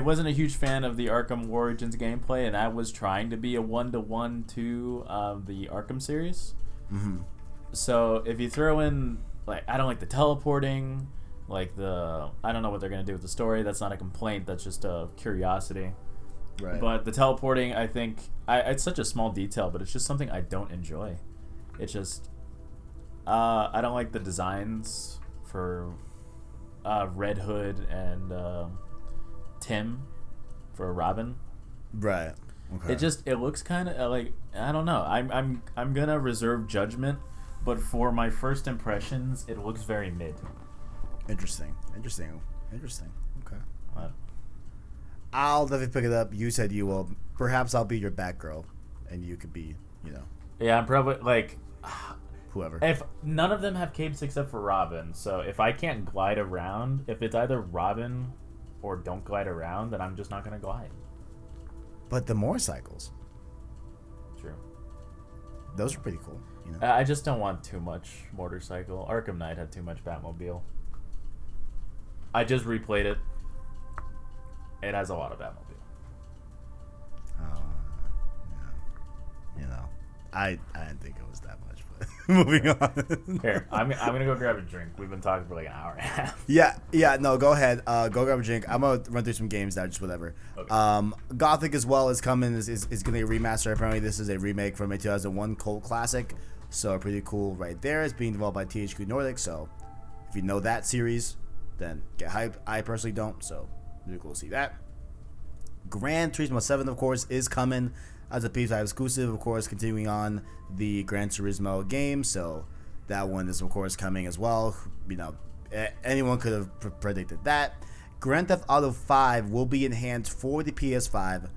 wasn't a huge fan of the Arkham Origins gameplay, and I was trying to be a 1-to-1 to the Arkham series. Mm-hmm. So if you throw in, I don't like the teleporting, I don't know what they're going to do with the story. That's not a complaint. That's just a curiosity. Right. But the teleporting, I think, it's such a small detail, but it's just something I don't enjoy. It's just, I don't like the designs for Red Hood and Tim for Robin. Right. Okay. It looks kind of I don't know. I'm gonna reserve judgment, but for my first impressions, it looks very mid. Interesting. Okay. I'll definitely pick it up. You said you will. Perhaps I'll be your Batgirl, and you could be, Yeah, I'm probably whoever. If none of them have capes except for Robin, so if I can't glide around, if it's either Robin or don't glide around, then I'm just not gonna glide. But the motorcycles. True. Those are pretty cool. I just don't want too much motorcycle. Arkham Knight had too much Batmobile. I just replayed it. It has a lot of Batmobile. Yeah. I didn't think it was that much, but moving on. Here, I'm gonna go grab a drink. We've been talking for an hour and a half. Yeah. No, go ahead. Go grab a drink. I'm gonna run through some games now, just whatever. Okay. Gothic as well is coming. Is gonna be a remaster. Apparently, this is a remake from a 2001 cult classic. So pretty cool right there. It's being developed by THQ Nordic. So if you know that series, then get hyped. I personally don't. So really cool to see that. Gran Turismo 7, of course, is coming as a PS5 exclusive, of course, continuing on the Gran Turismo game. So that one is, of course, coming as well. Anyone could have predicted that. Grand Theft Auto 5 will be enhanced for the PS5,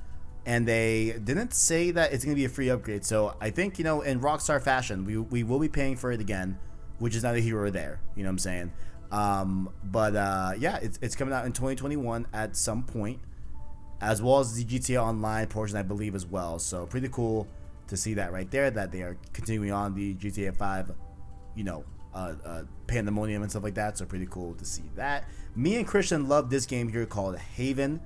and they didn't say that it's going to be a free upgrade. So I think, in Rockstar fashion, we will be paying for it again, which is neither here or there. You know what I'm saying? Yeah, it's coming out in 2021 at some point, as well as the GTA Online portion, I believe, as well. So pretty cool to see that right there, that they are continuing on the GTA 5, pandemonium and stuff like that. So pretty cool to see that. Me and Christian love this game here called Haven.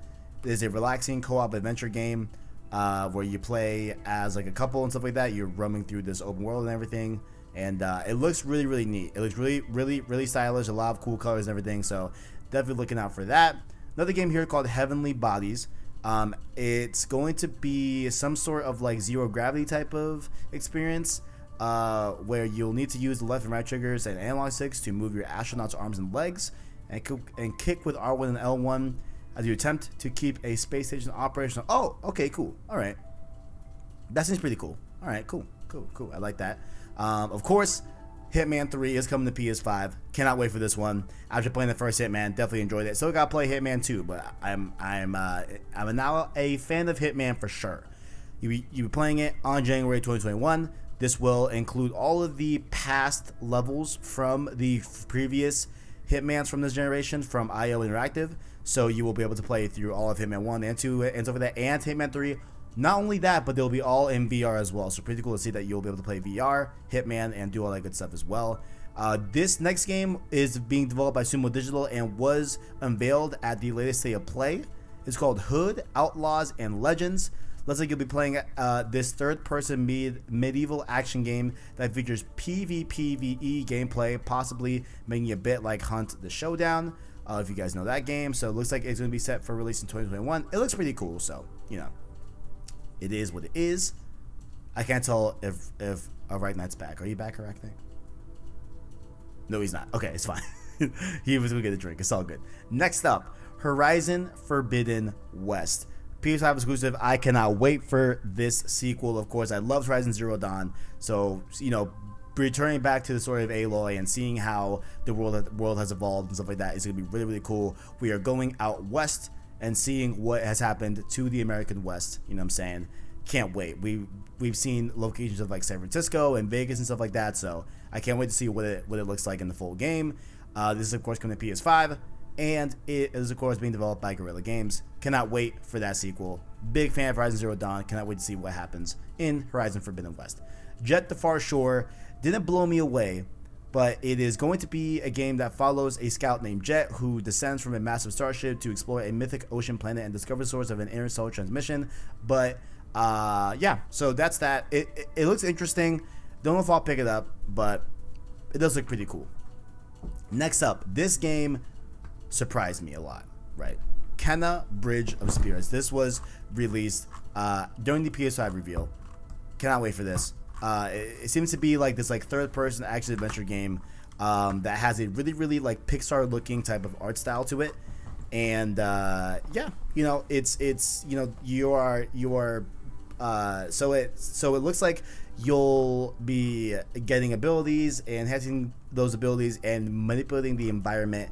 It is a relaxing co-op adventure game where you play as a couple and stuff like that. You're roaming through this open world and everything. And it looks really, really neat. It looks really, really, really stylish. A lot of cool colors and everything. So definitely looking out for that. Another game here called Heavenly Bodies. It's going to be some sort of zero gravity type of experience where you'll need to use the left and right triggers and analog sticks to move your astronaut's arms and legs, and kick with R1 and L1 as you attempt to keep a space station operational. Oh, okay, cool. All right. That seems pretty cool. All right, cool. I like that. Of course, Hitman 3 is coming to PS5. Cannot wait for this one. After playing the first Hitman, definitely enjoyed it. Still got to play Hitman 2, but I'm now a fan of Hitman for sure. You'll be playing it on January 2021. This will include all of the past levels from the previous Hitmans from this generation from IO Interactive. So you will be able to play through all of Hitman 1 and 2 and stuff like that, and Hitman 3. Not only that, but they'll be all in VR as well. So pretty cool to see that you'll be able to play VR, Hitman, and do all that good stuff as well. This next game is being developed by Sumo Digital and was unveiled at the latest State of Play. It's called Hood, Outlaws, and Legends. Looks like you'll be playing this third-person medieval action game that features PvPvE gameplay, possibly making it a bit like Hunt the Showdown, if you guys know that game. So it looks like it's going to be set for release in 2021. It looks pretty cool, so, it is what it is. I can't tell if ArachKnight's back. Are you back, ArachKnight? No, he's not. Okay, it's fine. He was going to get a drink. It's all good. Next up, Horizon Forbidden West. PS5 exclusive. I cannot wait for this sequel. Of course, I love Horizon Zero Dawn. So, returning back to the story of Aloy and seeing how the world has evolved and stuff like that is going to be really, really cool. We are going out west and seeing what has happened to the American West. You know what I'm saying? Can't wait. We've seen locations of like San Francisco and Vegas and stuff like that, so I can't wait to see what it looks like in the full game. This is of course coming to PS5, and it is of course being developed by Guerrilla Games. Cannot wait for that sequel. Big fan of Horizon Zero Dawn. Cannot wait to see what happens in Horizon Forbidden West. Jet the Far Shore didn't blow me away, but it is going to be a game that follows a scout named Jet who descends from a massive starship to explore a mythic ocean planet and discover the source of an interstellar transmission. But yeah, so that's that. It looks interesting. Don't know if I'll pick it up, but it does look pretty cool. Next up, this game surprised me a lot, right? Kena Bridge of Spirits. This was released during the PS5 reveal. Cannot wait for this. It seems to be like this like third-person action adventure game that has a really, really like Pixar-looking type of art style to it, and yeah, you know, it's you know you are so it looks like you'll be getting abilities and enhancing those abilities and manipulating the environment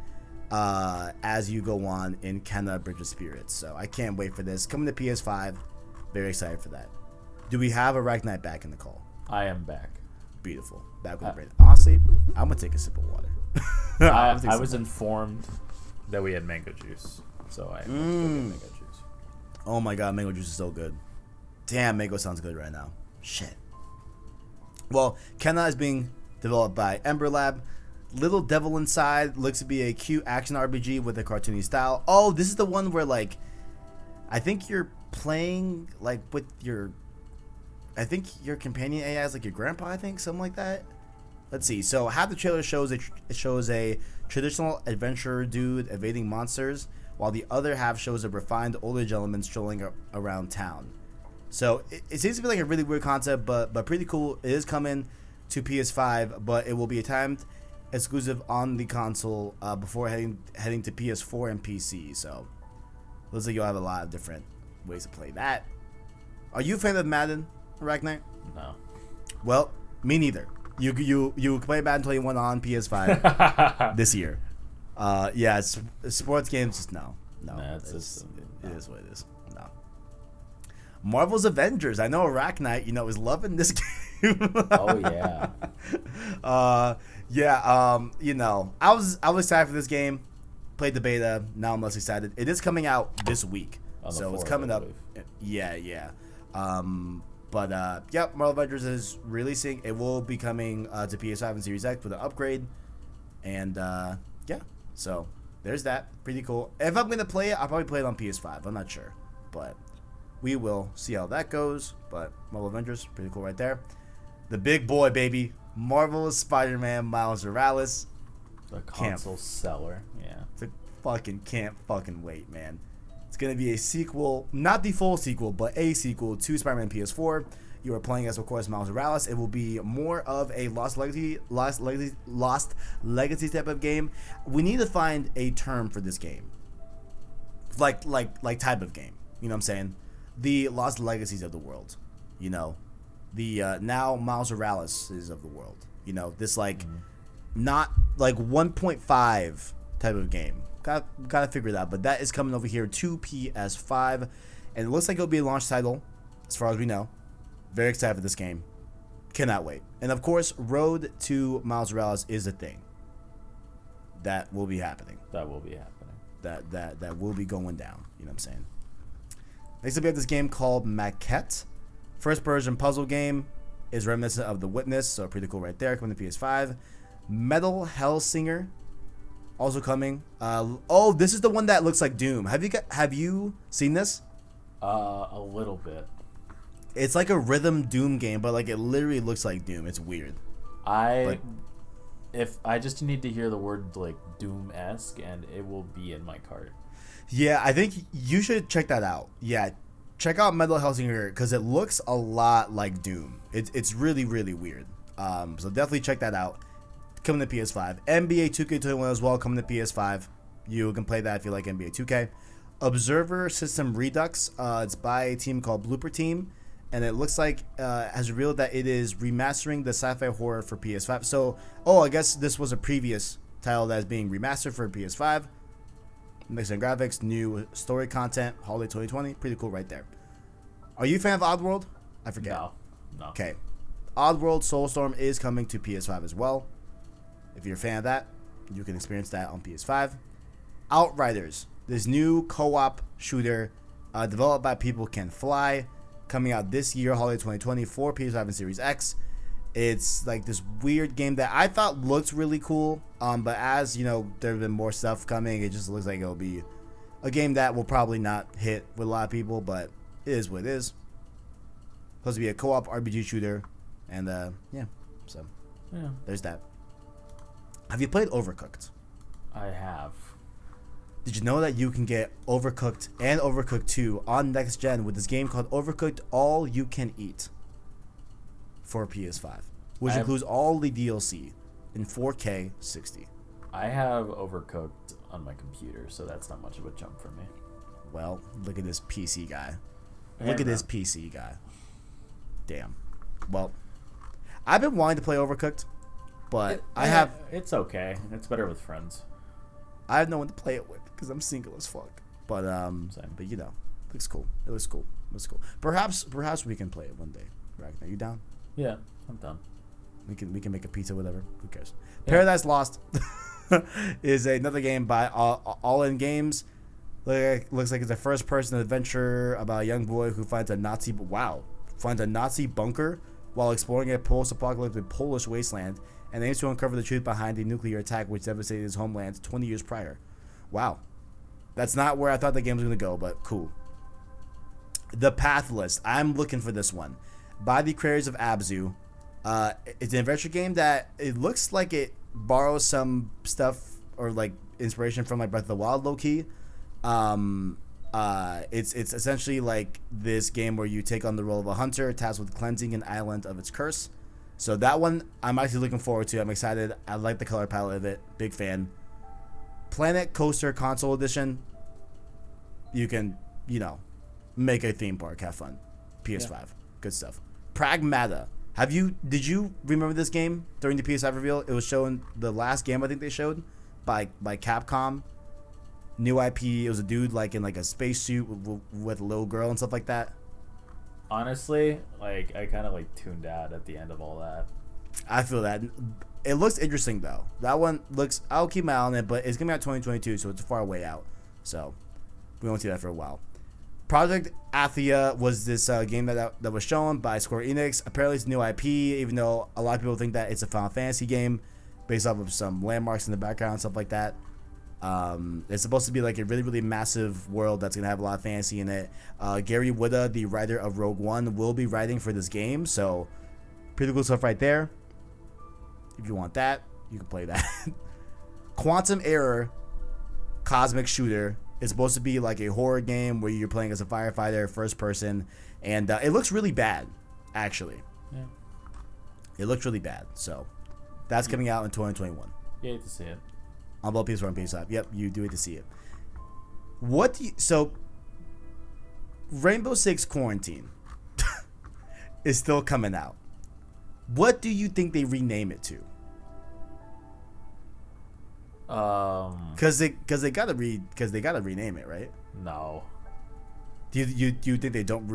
as you go on in Kena Bridge of Spirits. So I can't wait for this. Coming to PS5, very excited for that. Do we have ArachKnight back in the call? I am back. Beautiful. Back with the brain. Honestly, I'm gonna take a sip of water. I was informed that we had mango juice, so I went to go get mango juice. Oh my god, mango juice is so good. Damn, mango sounds good right now. Shit. Well, Kena is being developed by Ember Lab. Little Devil Inside looks to be a cute action RPG with a cartoony style. Oh, this is the one where like I think you're playing like with your your companion AI is like your grandpa, I think, something like that. Let's see. So half the trailer shows a traditional adventurer dude evading monsters, while the other half shows a refined older gentleman strolling around town. So it seems to be like a really weird concept, but pretty cool. It is coming to PS5, but it will be a timed exclusive on the console before heading to PS4 and PC. So looks like you'll have a lot of different ways to play that. Are you a fan of Madden, ArachKnight? No. Well, me neither. You play Madden 21 on PS5 this year. Yeah, sports games just no. Nah, it is what it is. No. Marvel's Avengers. I know ArachKnight, you know, is loving this game. Oh yeah. You know, I was excited for this game. Played the beta. Now I'm less excited. It is coming out this week, so it's coming up. Yeah. But yep, Marvel Avengers is releasing. It will be coming to PS5 and Series X with an upgrade, and yeah. So there's that. Pretty cool. If I'm gonna play it, I'll probably play it on PS5. I'm not sure, but we will see how that goes. But Marvel Avengers, pretty cool right there. The big boy, baby. Marvel's Spider-Man Miles Morales. The console seller. Yeah. Can't fucking wait, man. It's going to be a sequel, not the full sequel, but a sequel to Spider-Man PS4. You are playing as, of course, Miles Morales. It will be more of a Lost Legacy type of game. We need to find a term for this game. Like type of game. You know what I'm saying? The Lost Legacies of the world. You know? The now Miles Morales is of the world. You know, this like not like 1.5 type of game. Gotta figure it out. But that is coming over here to PS5, and it looks like it'll be a launch title, as far as we know. Very excited for this game. Cannot wait. And of course, Road to Miles Morales is a thing that will be happening. That will be going down. You know what I'm saying? Next up, we have this game called Maquette. First person puzzle game, is reminiscent of The Witness, so pretty cool right there. Coming to PS5. Metal Hellsinger, also coming. Oh, this is the one that looks like Doom. Have you seen this? A little bit. It's like a rhythm Doom game, but like it literally looks like Doom. It's weird. If I just need to hear the word like Doom-esque, and it will be in my cart. Yeah, I think you should check that out. Yeah. Check out Metal Hellsinger because it looks a lot like Doom. It's really, really weird. So definitely check that out. Coming to PS5. NBA 2K21 as well, coming to PS5. You can play that if you like NBA 2K. Observer System Redux. It's by a team called Blooper Team. and it looks like has revealed that it is remastering the sci-fi horror for PS5. So, I guess this was a previous title that is being remastered for PS5. Mixing graphics, new story content, holiday 2020. Pretty cool right there. Are you a fan of Oddworld? I forget. No. Okay. Oddworld Soulstorm is coming to PS5 as well. If you're a fan of that, you can experience that on PS5. Outriders, this new co-op shooter developed by People Can Fly, coming out this year, holiday 2020, for PS5 and Series X. It's like this weird game that I thought looked really cool, but as you know, there have been more stuff coming. It just looks like it'll be a game that will probably not hit with a lot of people, but it is what it is. Supposed to be a co-op RPG shooter, and so there's that. Have you played Overcooked? I have. Did you know that you can get Overcooked and Overcooked 2 on next gen with this game called Overcooked All You Can Eat for PS5, which includes all the DLC in 4K 60. I have Overcooked on my computer, so that's not much of a jump for me. Well, look at this PC guy. Look at this PC guy. Damn. Well, I've been wanting to play Overcooked, but It's okay. It's better with friends. I have no one to play it with because I'm single as fuck. But but you know, looks cool. It looks cool. Perhaps we can play it one day. Are you down? Yeah, I'm done. We can make a pizza, whatever. Who cares? Yeah. Paradise Lost is another game by All In Games. Looks like it's a first-person adventure about a young boy who finds a Nazi bunker while exploring a post-apocalyptic Polish wasteland, and aims to uncover the truth behind the nuclear attack which devastated his homeland 20 years prior. Wow. That's not where I thought the game was going to go, but cool. The Pathless. I'm looking for this one. By the creators of Abzu. It's an adventure game that it looks like it borrows some stuff or like inspiration from like Breath of the Wild, low-key. It's essentially like this game where you take on the role of a hunter tasked with cleansing an island of its curse. So that one I'm actually looking forward to. I'm excited. I like the color palette of it. Big fan. Planet Coaster Console Edition. You can, make a theme park, have fun. PS5. Yeah. Good stuff. Pragmata. Did you remember this game during the PS5 reveal? It was showing the last game I think they showed by Capcom. New IP. It was a dude like in like a spacesuit with a little girl and stuff like that. Honestly, like I kind of like tuned out at the end of all that. I feel that. It looks interesting though. That one looks. I'll keep my eye on it, but it's gonna be out 2022, so it's far way out. So we won't see that for a while. Project Athia was this game that was shown by Square Enix. Apparently, it's a new IP, even though a lot of people think that it's a Final Fantasy game based off of some landmarks in the background and stuff like that. It's supposed to be like a really, really massive world that's going to have a lot of fantasy in it. Gary Whitta, the writer of Rogue One, will be writing for this game, so pretty cool stuff right there. If you want that, you can play that. Quantum Error Cosmic Shooter is supposed to be like a horror game where you're playing as a firefighter, first person, and it looks really bad, actually. Yeah. It looks really bad, so that's coming out in 2021. You hate to see it. On both PS4 and PS5. Yep, you do hate to see it. So, Rainbow Six Quarantine is still coming out. What do you think they rename it to? Because they gotta rename it, right? No. Do you think they don't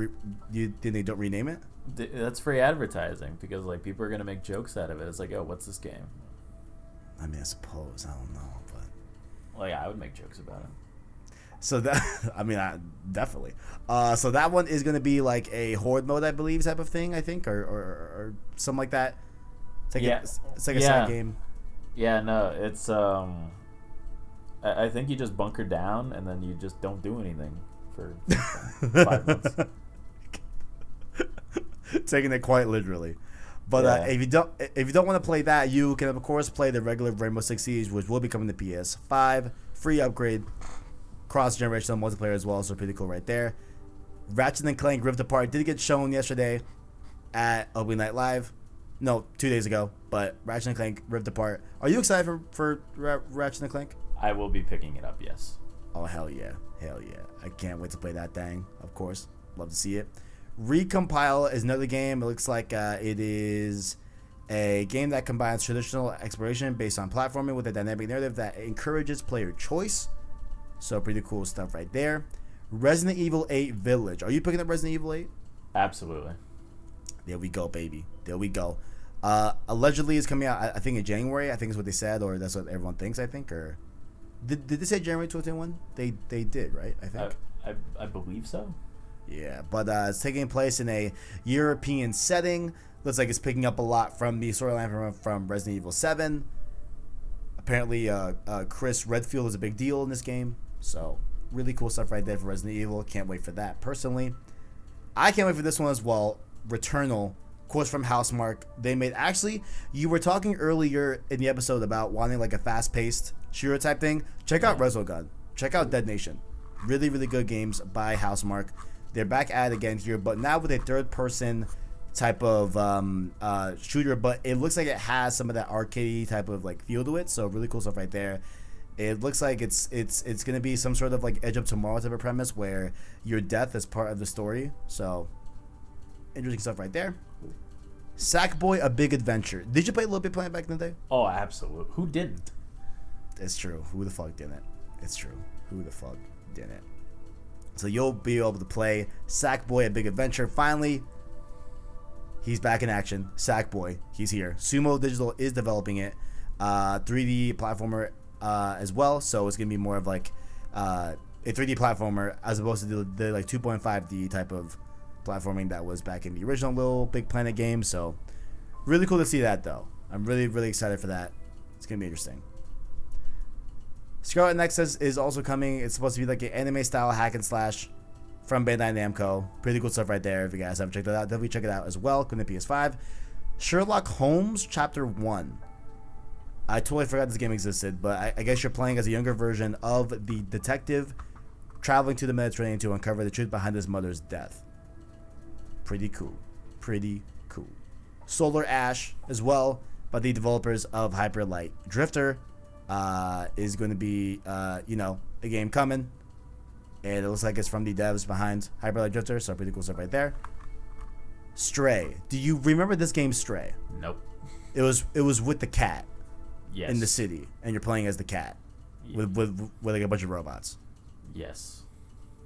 rename it? That's free advertising because like people are gonna make jokes out of it. It's like, oh, what's this game? I mean, I suppose, I don't know, but like I would make jokes about it. So that definitely. So that one is gonna be like a horde mode, I believe, type of thing. I think, or something like that. It's like it's like a side game. Yeah, no, it's I think you just bunker down and then you just don't do anything for 5 months. Taking it quite literally. But if you don't want to play that, you can of course play the regular Rainbow Six Siege, which will be coming to PS5. Free upgrade, cross-generational multiplayer as well, so pretty cool right there. Ratchet & Clank Rift Apart did get shown yesterday at Opening Night Live. No, 2 days ago. But Ratchet & Clank Rift Apart. Are you excited for Ratchet & Clank? I will be picking it up, yes. Oh, hell yeah. Hell yeah. I can't wait to play that thing, of course. Love to see it. Recompile is another game. It looks like it is a game that combines traditional exploration based on platforming with a dynamic narrative that encourages player choice. So pretty cool stuff right there. Resident Evil 8 Village. Are you picking up Resident Evil 8? Absolutely. There we go, baby. There we go. Allegedly, it's coming out, I think, in January. I think is what they said, or that's what everyone thinks, I think. Or did they say January 2021? They did, right? I think. I believe so. Yeah, but it's taking place in a European setting. Looks like it's picking up a lot from the storyline from Resident Evil 7. Apparently, Chris Redfield is a big deal in this game. So, really cool stuff right there for Resident Evil. Can't wait for that, personally. I can't wait for this one as well. Returnal, of course, from Housemarque. They made... Actually, you were talking earlier in the episode about wanting like a fast-paced shooter type thing. Check out Resogun. Check out Dead Nation. Really, really good games by Housemarque. They're back at it again here, but now with a third-person type of shooter, but it looks like it has some of that arcade type of like feel to it. So really cool stuff right there. It looks like it's gonna be some sort of like Edge of Tomorrow type of premise where your death is part of the story. So interesting stuff right there. Sackboy: A Big Adventure. Did you play Little Big Planet back in the day? Oh, absolutely. Who didn't? It's true. Who the fuck didn't? It's true. Who the fuck didn't? So you'll be able to play Sackboy: A Big Adventure. Finally, he's back in action. Sackboy, he's here. Sumo Digital is developing it. 3D platformer as well. So it's gonna be more of like a 3D platformer as opposed to the like 2.5D type of platforming that was back in the original Little Big Planet game. So really cool to see that though. I'm really, really excited for that. It's gonna be interesting. Scarlet Nexus is also coming. It's supposed to be like an anime style hack and slash from Bandai Namco. Pretty cool stuff right there. If you guys haven't checked that out, definitely check it out as well. Coming to PS5. Sherlock Holmes Chapter 1. I totally forgot this game existed, but I guess you're playing as a younger version of the detective traveling to the Mediterranean to uncover the truth behind his mother's death. Pretty cool. Pretty cool. Solar Ash as well, by the developers of Hyper Light Drifter. Is going to be, a game coming. And it looks like it's from the devs behind Hyper Light Drifter, so pretty cool stuff right there. Stray. Do you remember this game, Stray? Nope. It was with the cat. Yes. In the city, and you're playing as the cat. Yeah. With like a bunch of robots. Yes.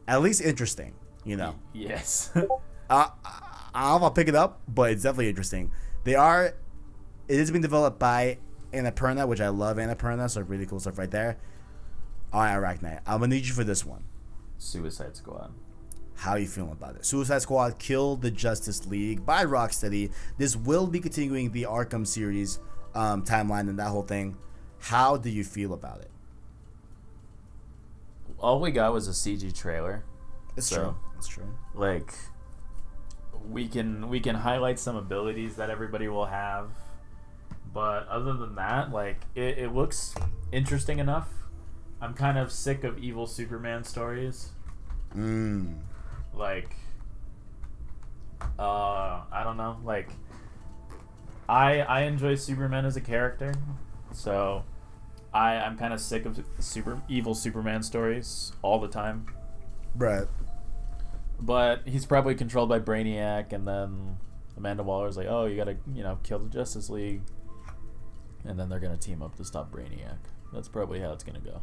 At least interesting, Yes. I don't know if I'll pick it up, but it's definitely interesting. It is being developed by Annapurna, which I love Annapurna, so really cool stuff right there. All right, ArachKnight, I'm gonna need you for this one. Suicide Squad. How are you feeling about it? Suicide Squad killed the Justice League by Rocksteady. This will be continuing the Arkham series timeline and that whole thing. How do you feel about it? All we got was a CG trailer. It's true. It's true. Like, we can highlight some abilities that everybody will have. But other than that, like, it looks interesting enough. I'm kind of sick of evil Superman stories. Like, I don't know. Like, I enjoy Superman as a character, so I'm kind of sick of evil Superman stories all the time. Right. But he's probably controlled by Brainiac, and then Amanda Waller's like, oh, you gotta, kill the Justice League. And then they're going to team up to stop Brainiac. That's probably how it's going to go.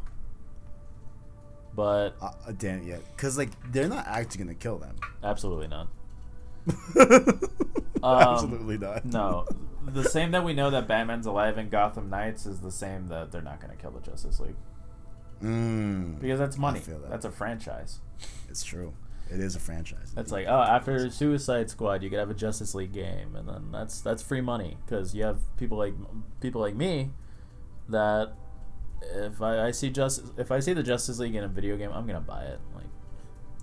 But... damn it, yeah. Because, like, they're not actually going to kill them. Absolutely not. Absolutely not. No. The same that we know that Batman's alive in Gotham Knights is the same that they're not going to kill the Justice League. Because that's money. That's a franchise. It's true. It is a franchise. That's like, after Suicide Squad, you could have a Justice League game, and then that's free money because you have people like me that if I see the Justice League in a video game, I'm gonna buy it. Like,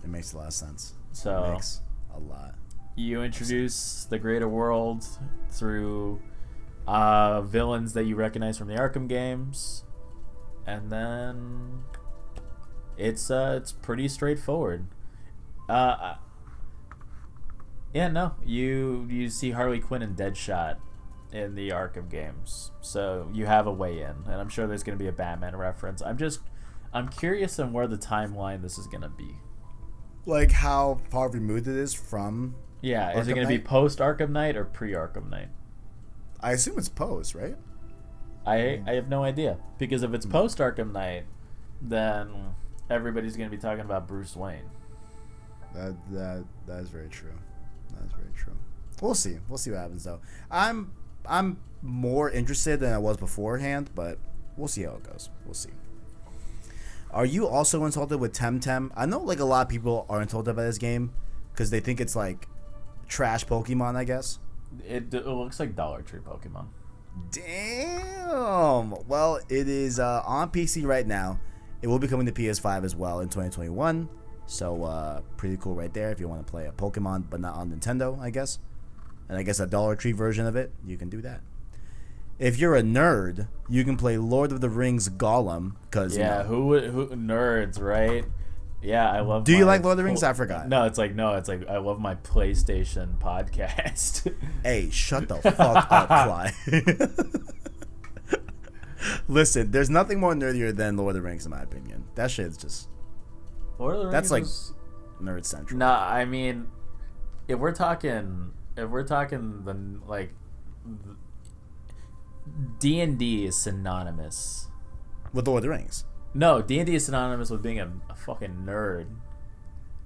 it makes a lot of sense. So it makes a lot. You introduce the greater world through villains that you recognize from the Arkham games, and then it's pretty straightforward. You see Harley Quinn and Deadshot in the Arkham games, so you have a way in, and I'm sure there's going to be a Batman reference. I'm curious on where the timeline this is going to be. Like how far removed it is from Yeah, is it going to be post Arkham Knight or pre Arkham Knight? I assume it's post, right? I have no idea, because if it's post Arkham Knight, then everybody's going to be talking about Bruce Wayne. That is very true. That is very true. We'll see. We'll see what happens though. I'm more interested than I was beforehand, but we'll see how it goes. We'll see. Are you also insulted with Temtem? I know like a lot of people are insulted by this game because they think it's like trash Pokemon, I guess. It looks like Dollar Tree Pokemon. Damn. Well, it is on PC right now. It will be coming to PS5 as well in 2021. So pretty cool right there if you want to play a Pokemon but not on Nintendo, I guess. And I guess a Dollar Tree version of it, you can do that. If you're a nerd, you can play Lord of the Rings Gollum. Cause, yeah, who nerds, right? Yeah, I love. Do you like Lord of the Rings? I forgot. No, it's like I love my PlayStation podcast. Hey, shut the fuck up, Clyde. Listen, there's nothing more nerdier than Lord of the Rings in my opinion. That shit's just Lord of the Rings. That's like nerd central. Nah, I mean, if we're talking the like D&D is synonymous with Lord of the Rings. No, D&D is synonymous with being a fucking nerd.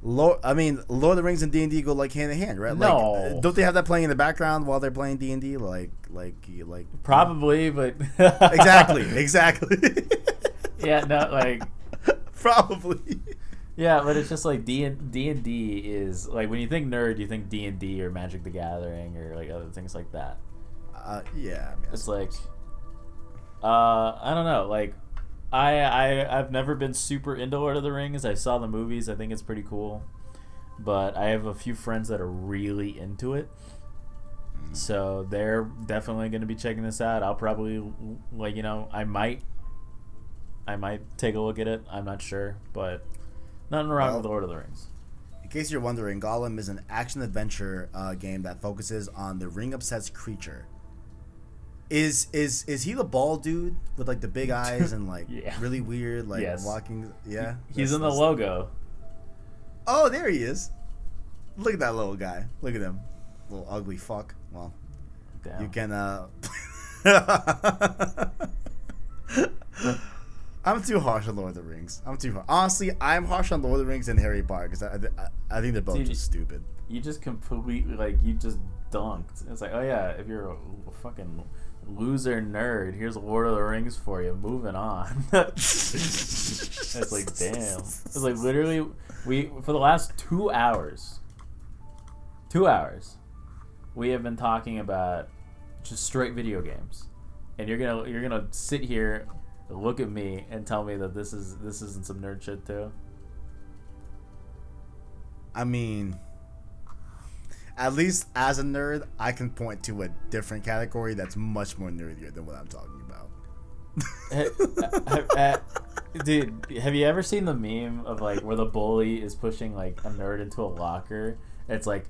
Lord of the Rings and D&D go like hand in hand, right? No, like, don't they have that playing in the background while they're playing D&D? Like probably, but exactly. Yeah, no, like probably. Yeah, but it's just like D&D is like when you think nerd, you think D&D or Magic the Gathering or like other things like that. Yeah, I mean, it's like I don't know, like I've never been super into Lord of the Rings. I saw the movies. I think it's pretty cool, but I have a few friends that are really into it, so they're definitely going to be checking this out. I'll probably I might take a look at it. I'm not sure, but nothing wrong with Lord of the Rings. In case you're wondering, Gollum is an action-adventure game that focuses on the ring-obsessed creature. Is he the bald dude with like the big eyes and like really weird walking? Yeah, he's in the logo. Oh, there he is. Look at that little guy. Look at him, little ugly fuck. Well, damn. You can. I'm too harsh on Lord of the Rings. Honestly, I'm harsh on Lord of the Rings and Harry Potter because I think they're both just stupid. You just completely you just dunked. It's like, oh yeah, if you're a fucking loser nerd, here's Lord of the Rings for you. Moving on. It's like, damn. It's like literally for the last 2 hours we have been talking about just straight video games, and you're gonna sit here, look at me, and tell me that this isn't some nerd shit too. I mean, at least as a nerd, I can point to a different category that's much more nerdier than what I'm talking about. Dude, have you ever seen the meme of like where the bully is pushing like a nerd into a locker? It's like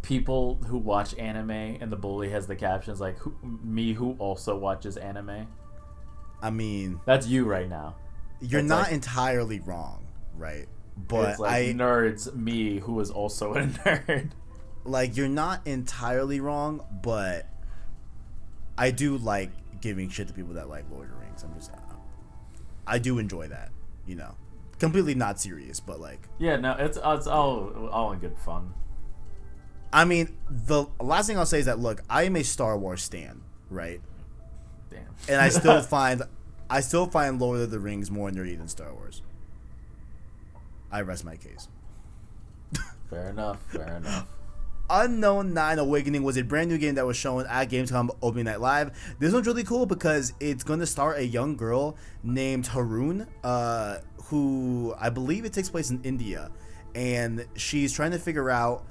people who watch anime, and the bully has the captions like me who also watches anime. I mean, that's you right now. You're not entirely wrong, right? But it's like nerds, me who is also a nerd. Like, you're not entirely wrong, but I do like giving shit to people that like Lord of the Rings. I do enjoy that, completely not serious, but like. Yeah, no, it's all in good fun. I mean, the last thing I'll say is that look, I am a Star Wars stan, right? Damn. And I still find Lord of the Rings more nerdy than Star Wars. I rest my case. Fair enough. Unknown 9 Awakening was a brand new game that was shown at Gamescom Opening Night Live. This one's really cool because it's going to star a young girl named Haroon, who I believe it takes place in India, and she's trying to figure out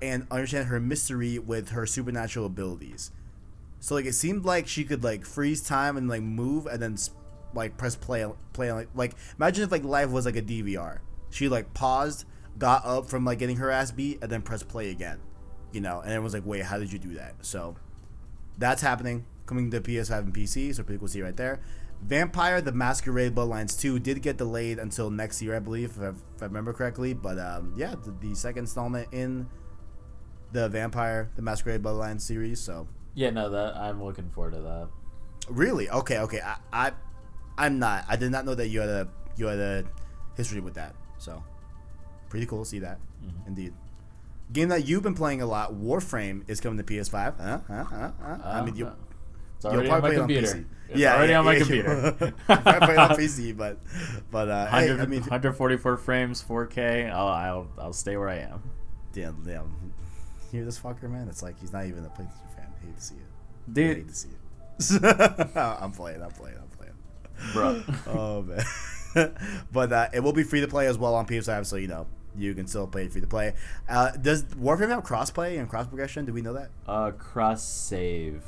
and understand her mystery with her supernatural abilities. So like it seemed like she could like freeze time and like move and then like press play like imagine if like life was like a DVR. She like paused, got up from like getting her ass beat, and then pressed play again, and everyone's like, wait, how did you do that? So that's happening, coming to PS5 and PC, so pretty cool to see right there. Vampire the Masquerade Bloodlines 2 did get delayed until next year, I believe, if I remember correctly, but yeah, the second installment in the Vampire the Masquerade Bloodlines series. So yeah, no, that I'm looking forward to that. Really? Okay. I'm not. I did not know that you had a history with that. So pretty cool to see that. Mm-hmm. Indeed. Game that you've been playing a lot, Warframe, is coming to PS5. I mean, it's already on my computer. It's already on my computer. Probably play it on PC, but 144 frames, 4K. I'll stay where I am. Damn. You hear this fucker, man? It's like he's not even a PlayStation fan. I hate to see it. Dude. I hate to see it. I'm playing. Bro. Oh, man. But it will be free to play as well on PS5, so you can still play it free to play. Does Warframe have crossplay and cross progression? Do we know that? Cross save.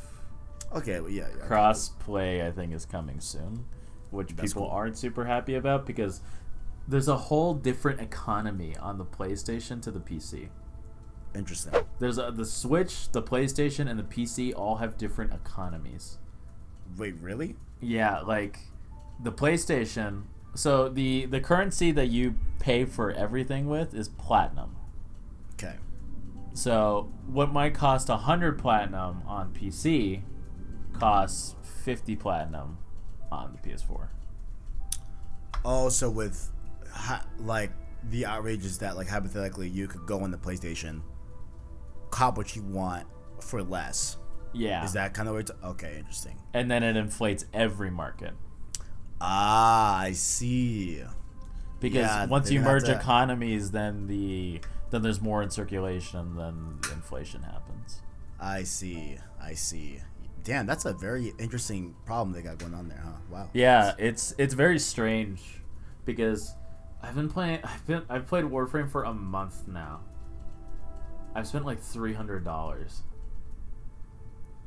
Okay, well, yeah. Cross play, I think, is coming soon, which people aren't super happy about because there's a whole different economy on the PlayStation to the PC. Interesting. There's the Switch, the PlayStation, and the PC all have different economies. Wait, really? Yeah, like the PlayStation. So the currency that you pay for everything with is platinum. Okay. So what might cost 100 platinum on PC costs 50 platinum on the PS4. Oh, so with like the outrage is that like hypothetically you could go on the PlayStation, cop what you want for less. Yeah. Is that kind of what? Okay, interesting. And then it inflates every market. Ah, I see. Because once you merge economies, then there's more in circulation, then inflation happens. I see. Damn, that's a very interesting problem they got going on there, huh? Wow. Yeah, it's very strange because I've played Warframe for a month now. I've spent like $300.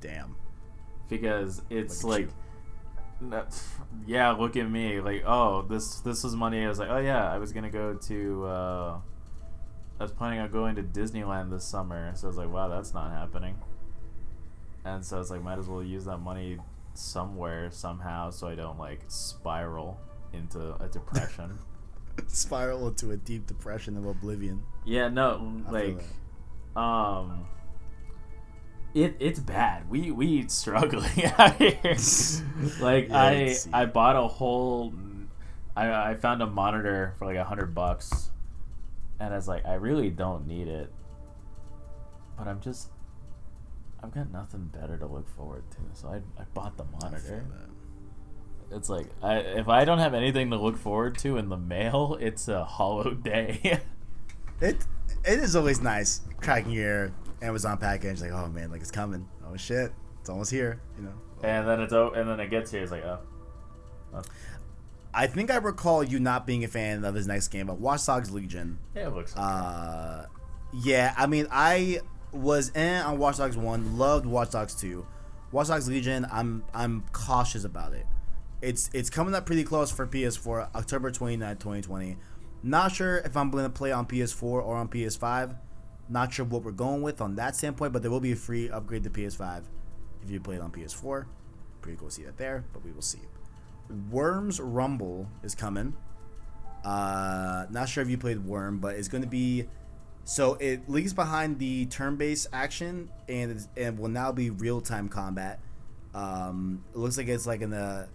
Damn. Because it's like yeah, look at me. Like, oh, this was money. I was like, oh yeah, I was gonna go to I was planning on going to Disneyland this summer, so I was like, wow, that's not happening. And so I was like, might as well use that money somewhere, somehow, so I don't like spiral into a depression. Spiral into a deep depression of oblivion. Yeah, no, like It's bad. We struggling out here. Like yeah, I bought a whole. I found a monitor for like $100, and I was like, I really don't need it, but I've got nothing better to look forward to, so I bought the monitor. It's like if I don't have anything to look forward to in the mail, it's a hollow day. It is always nice cracking your Amazon package, like, oh man, like it's coming. Oh shit, it's almost here, And then it gets here. It's like, oh. I think I recall you not being a fan of his next game, but Watch Dogs Legion. Yeah, it looks okay. Yeah, I mean, I was on Watch Dogs 1, loved Watch Dogs 2. Watch Dogs Legion, I'm cautious about it. It's coming up pretty close for PS4, October 29th, 2020. Not sure if I'm going to play on PS4 or on PS5. Not sure what we're going with on that standpoint, but there will be a free upgrade to PS5 if you play it on PS4. Pretty cool to see that there, but we will see. Worms Rumble is coming. Not sure if you played Worm, but it's going to be... So it leaves behind the turn-based action and will now be real-time combat. It looks like it's like a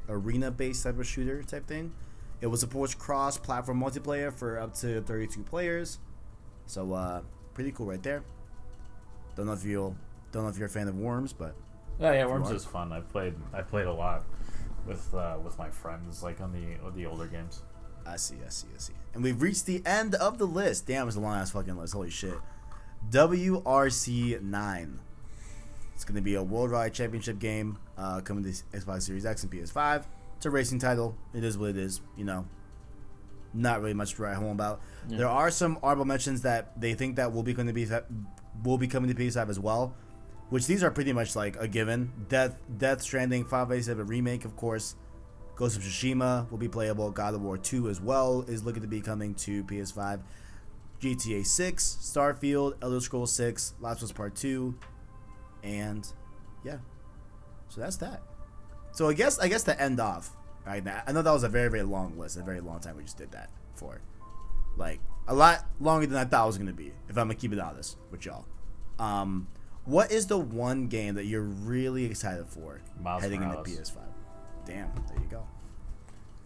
arena-based type of shooter type thing. It will support cross-platform multiplayer for up to 32 players. So pretty cool right there. Don't know if you're a fan of Worms, but yeah, Worms is fun. I played a lot with my friends, like on the older games. I see. And we've reached the end of the list. Damn, it's a long ass fucking list. Holy shit. WRC 9. It's gonna be a worldwide championship game coming to Xbox Series X and PS5. It's a racing title. It is what it is. Not really much to write home about. Yeah. There are some honorable mentions that they think that will be coming to PS5 as well, which these are pretty much like a given. Death Stranding, Final Fantasy VII Remake, of course. Ghost of Tsushima will be playable. God of War 2 as well is looking to be coming to PS5. GTA 6, Starfield, Elder Scrolls 6, Last of Us Part 2, and yeah. So that's that. So I guess to end off right now, I know that was a very, very long list, a very long time we just did that for. Like, A lot longer than I thought it was gonna be. If I'm gonna keep it honest with y'all. What is the one game that you're really excited for Miles heading Morales. into PS5? Damn, there you go.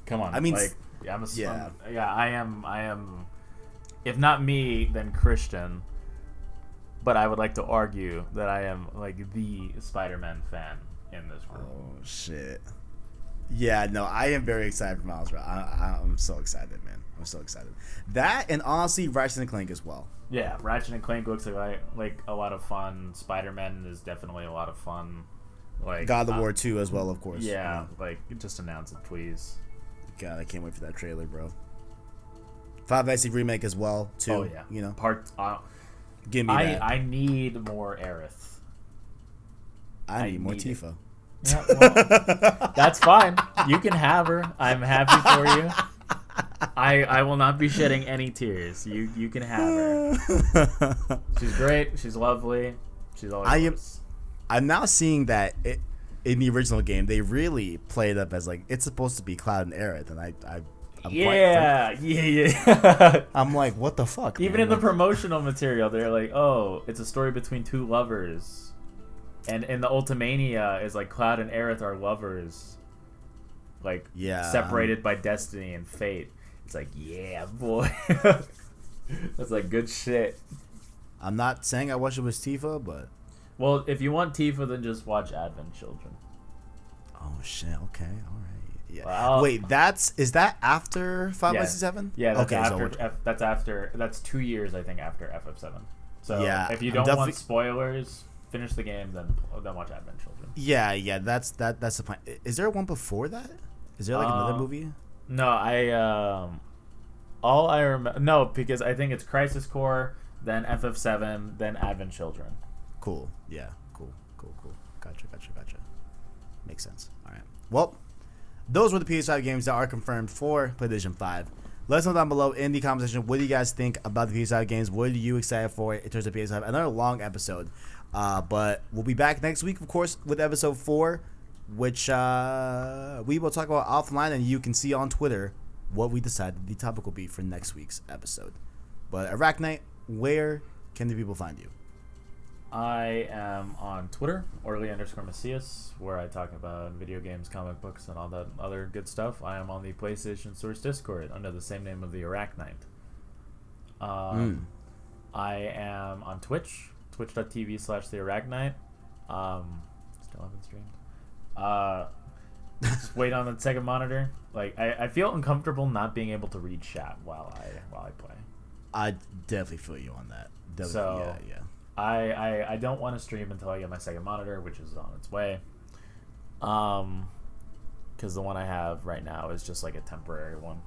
Come on. I mean, like, I am. If not me, then Christian. But I would like to argue that I am like the Spider-Man fan in this group. Oh shit. Yeah, no, I am very excited for Miles Morales. I'm so excited, man. I'm so excited. That and honestly, Ratchet and Clank as well. Yeah, Ratchet and Clank looks like a lot of fun. Spider-Man is definitely a lot of fun. Like God of War 2 as well, of course. Yeah, like just announce it, please. God, I can't wait for that trailer, bro. Five Nights remake as well, too. Oh yeah, you know, Give me that. I need more Aerith. I need more Tifa. Yeah, well, that's fine. You can have her. I'm happy for you. I will not be shedding any tears. You can have her. She's great. She's lovely. She's always. I'm now seeing that in the original game they really played up as like it's supposed to be Cloud and Aerith, and I'm yeah. I'm like, what the fuck? Even in the promotional material, they're like, oh, it's a story between two lovers, and in the Ultimania is like Cloud and Aerith are lovers, like separated by destiny and fate. It's like, yeah, boy. That's like good shit. I'm not saying I wish it was Tifa, but well, if you want Tifa, then just watch Advent Children. Oh shit! Okay, all right. Yeah. Well, wait, is that after 5x7? Yeah, that's okay, that's 2 years I think after FF7. So yeah, if you don't want spoilers, finish the game, then watch Advent Children. Yeah, that's the point. Is there one before that? Is there like another movie? No, all I remember. No, because I think it's Crisis Core, then FF7, then Advent Children. Cool. Yeah. Cool. Gotcha. Makes sense. All right. Well, those were the PS5 games that are confirmed for PlayStation 5. Let us know down below in the comment section what do you guys think about the PS5 games. What are you excited for in terms of PS5? Another long episode. But we'll be back next week, of course, with episode 4, which we will talk about offline, and you can see on Twitter what we decided the topic will be for next week's episode. But ArachKnight, where can the people find you? I am on Twitter, Orly_Macias, where I talk about video games, comic books, and all that other good stuff. I am on the PlayStation Source Discord under the same name of the ArachKnight. I am on Twitch, twitch.tv/theArachKnight. Still haven't streamed. Just wait on the second monitor. Like I feel uncomfortable not being able to read chat while I play. I definitely feel you on that. Definitely, yeah. I don't want to stream until I get my second monitor, which is on its way. Because the one I have right now is just like a temporary one.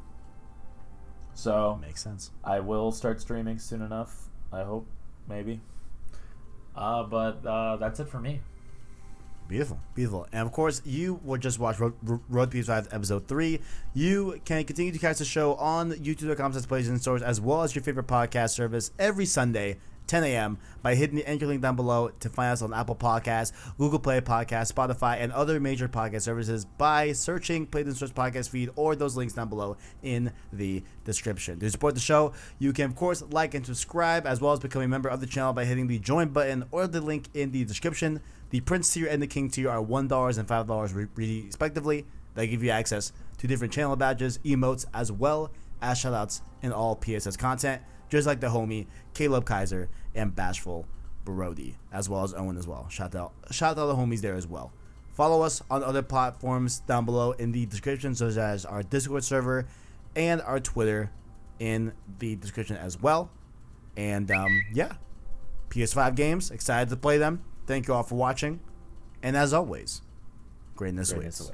So makes sense. I will start streaming soon enough. I hope, maybe. But that's it for me. Beautiful. And of course, you will just watch Road to PS5 Episode 3. You can continue to catch the show on youtube.com/PlayStation Source, as well as your favorite podcast service every Sunday, 10 a.m. by hitting the anchor link down below to find us on Apple Podcasts, Google Play Podcasts, Spotify, and other major podcast services by searching PlayStation Source Podcast Feed or those links down below in the description. To support the show, you can, of course, like and subscribe, as well as become a member of the channel by hitting the join button or the link in the description. The Prince tier and the King tier are $1 and $5 respectively. They give you access to different channel badges, emotes, as well as shoutouts in all PSS content, just like the homie Caleb Kaiser and Bashful Brody, as well as Owen as well. Shout out the homies there as well. Follow us on other platforms down below in the description, such as our Discord server and our Twitter in the description as well. And PS5 games, excited to play them. Thank you all for watching, and as always, greatness awaits.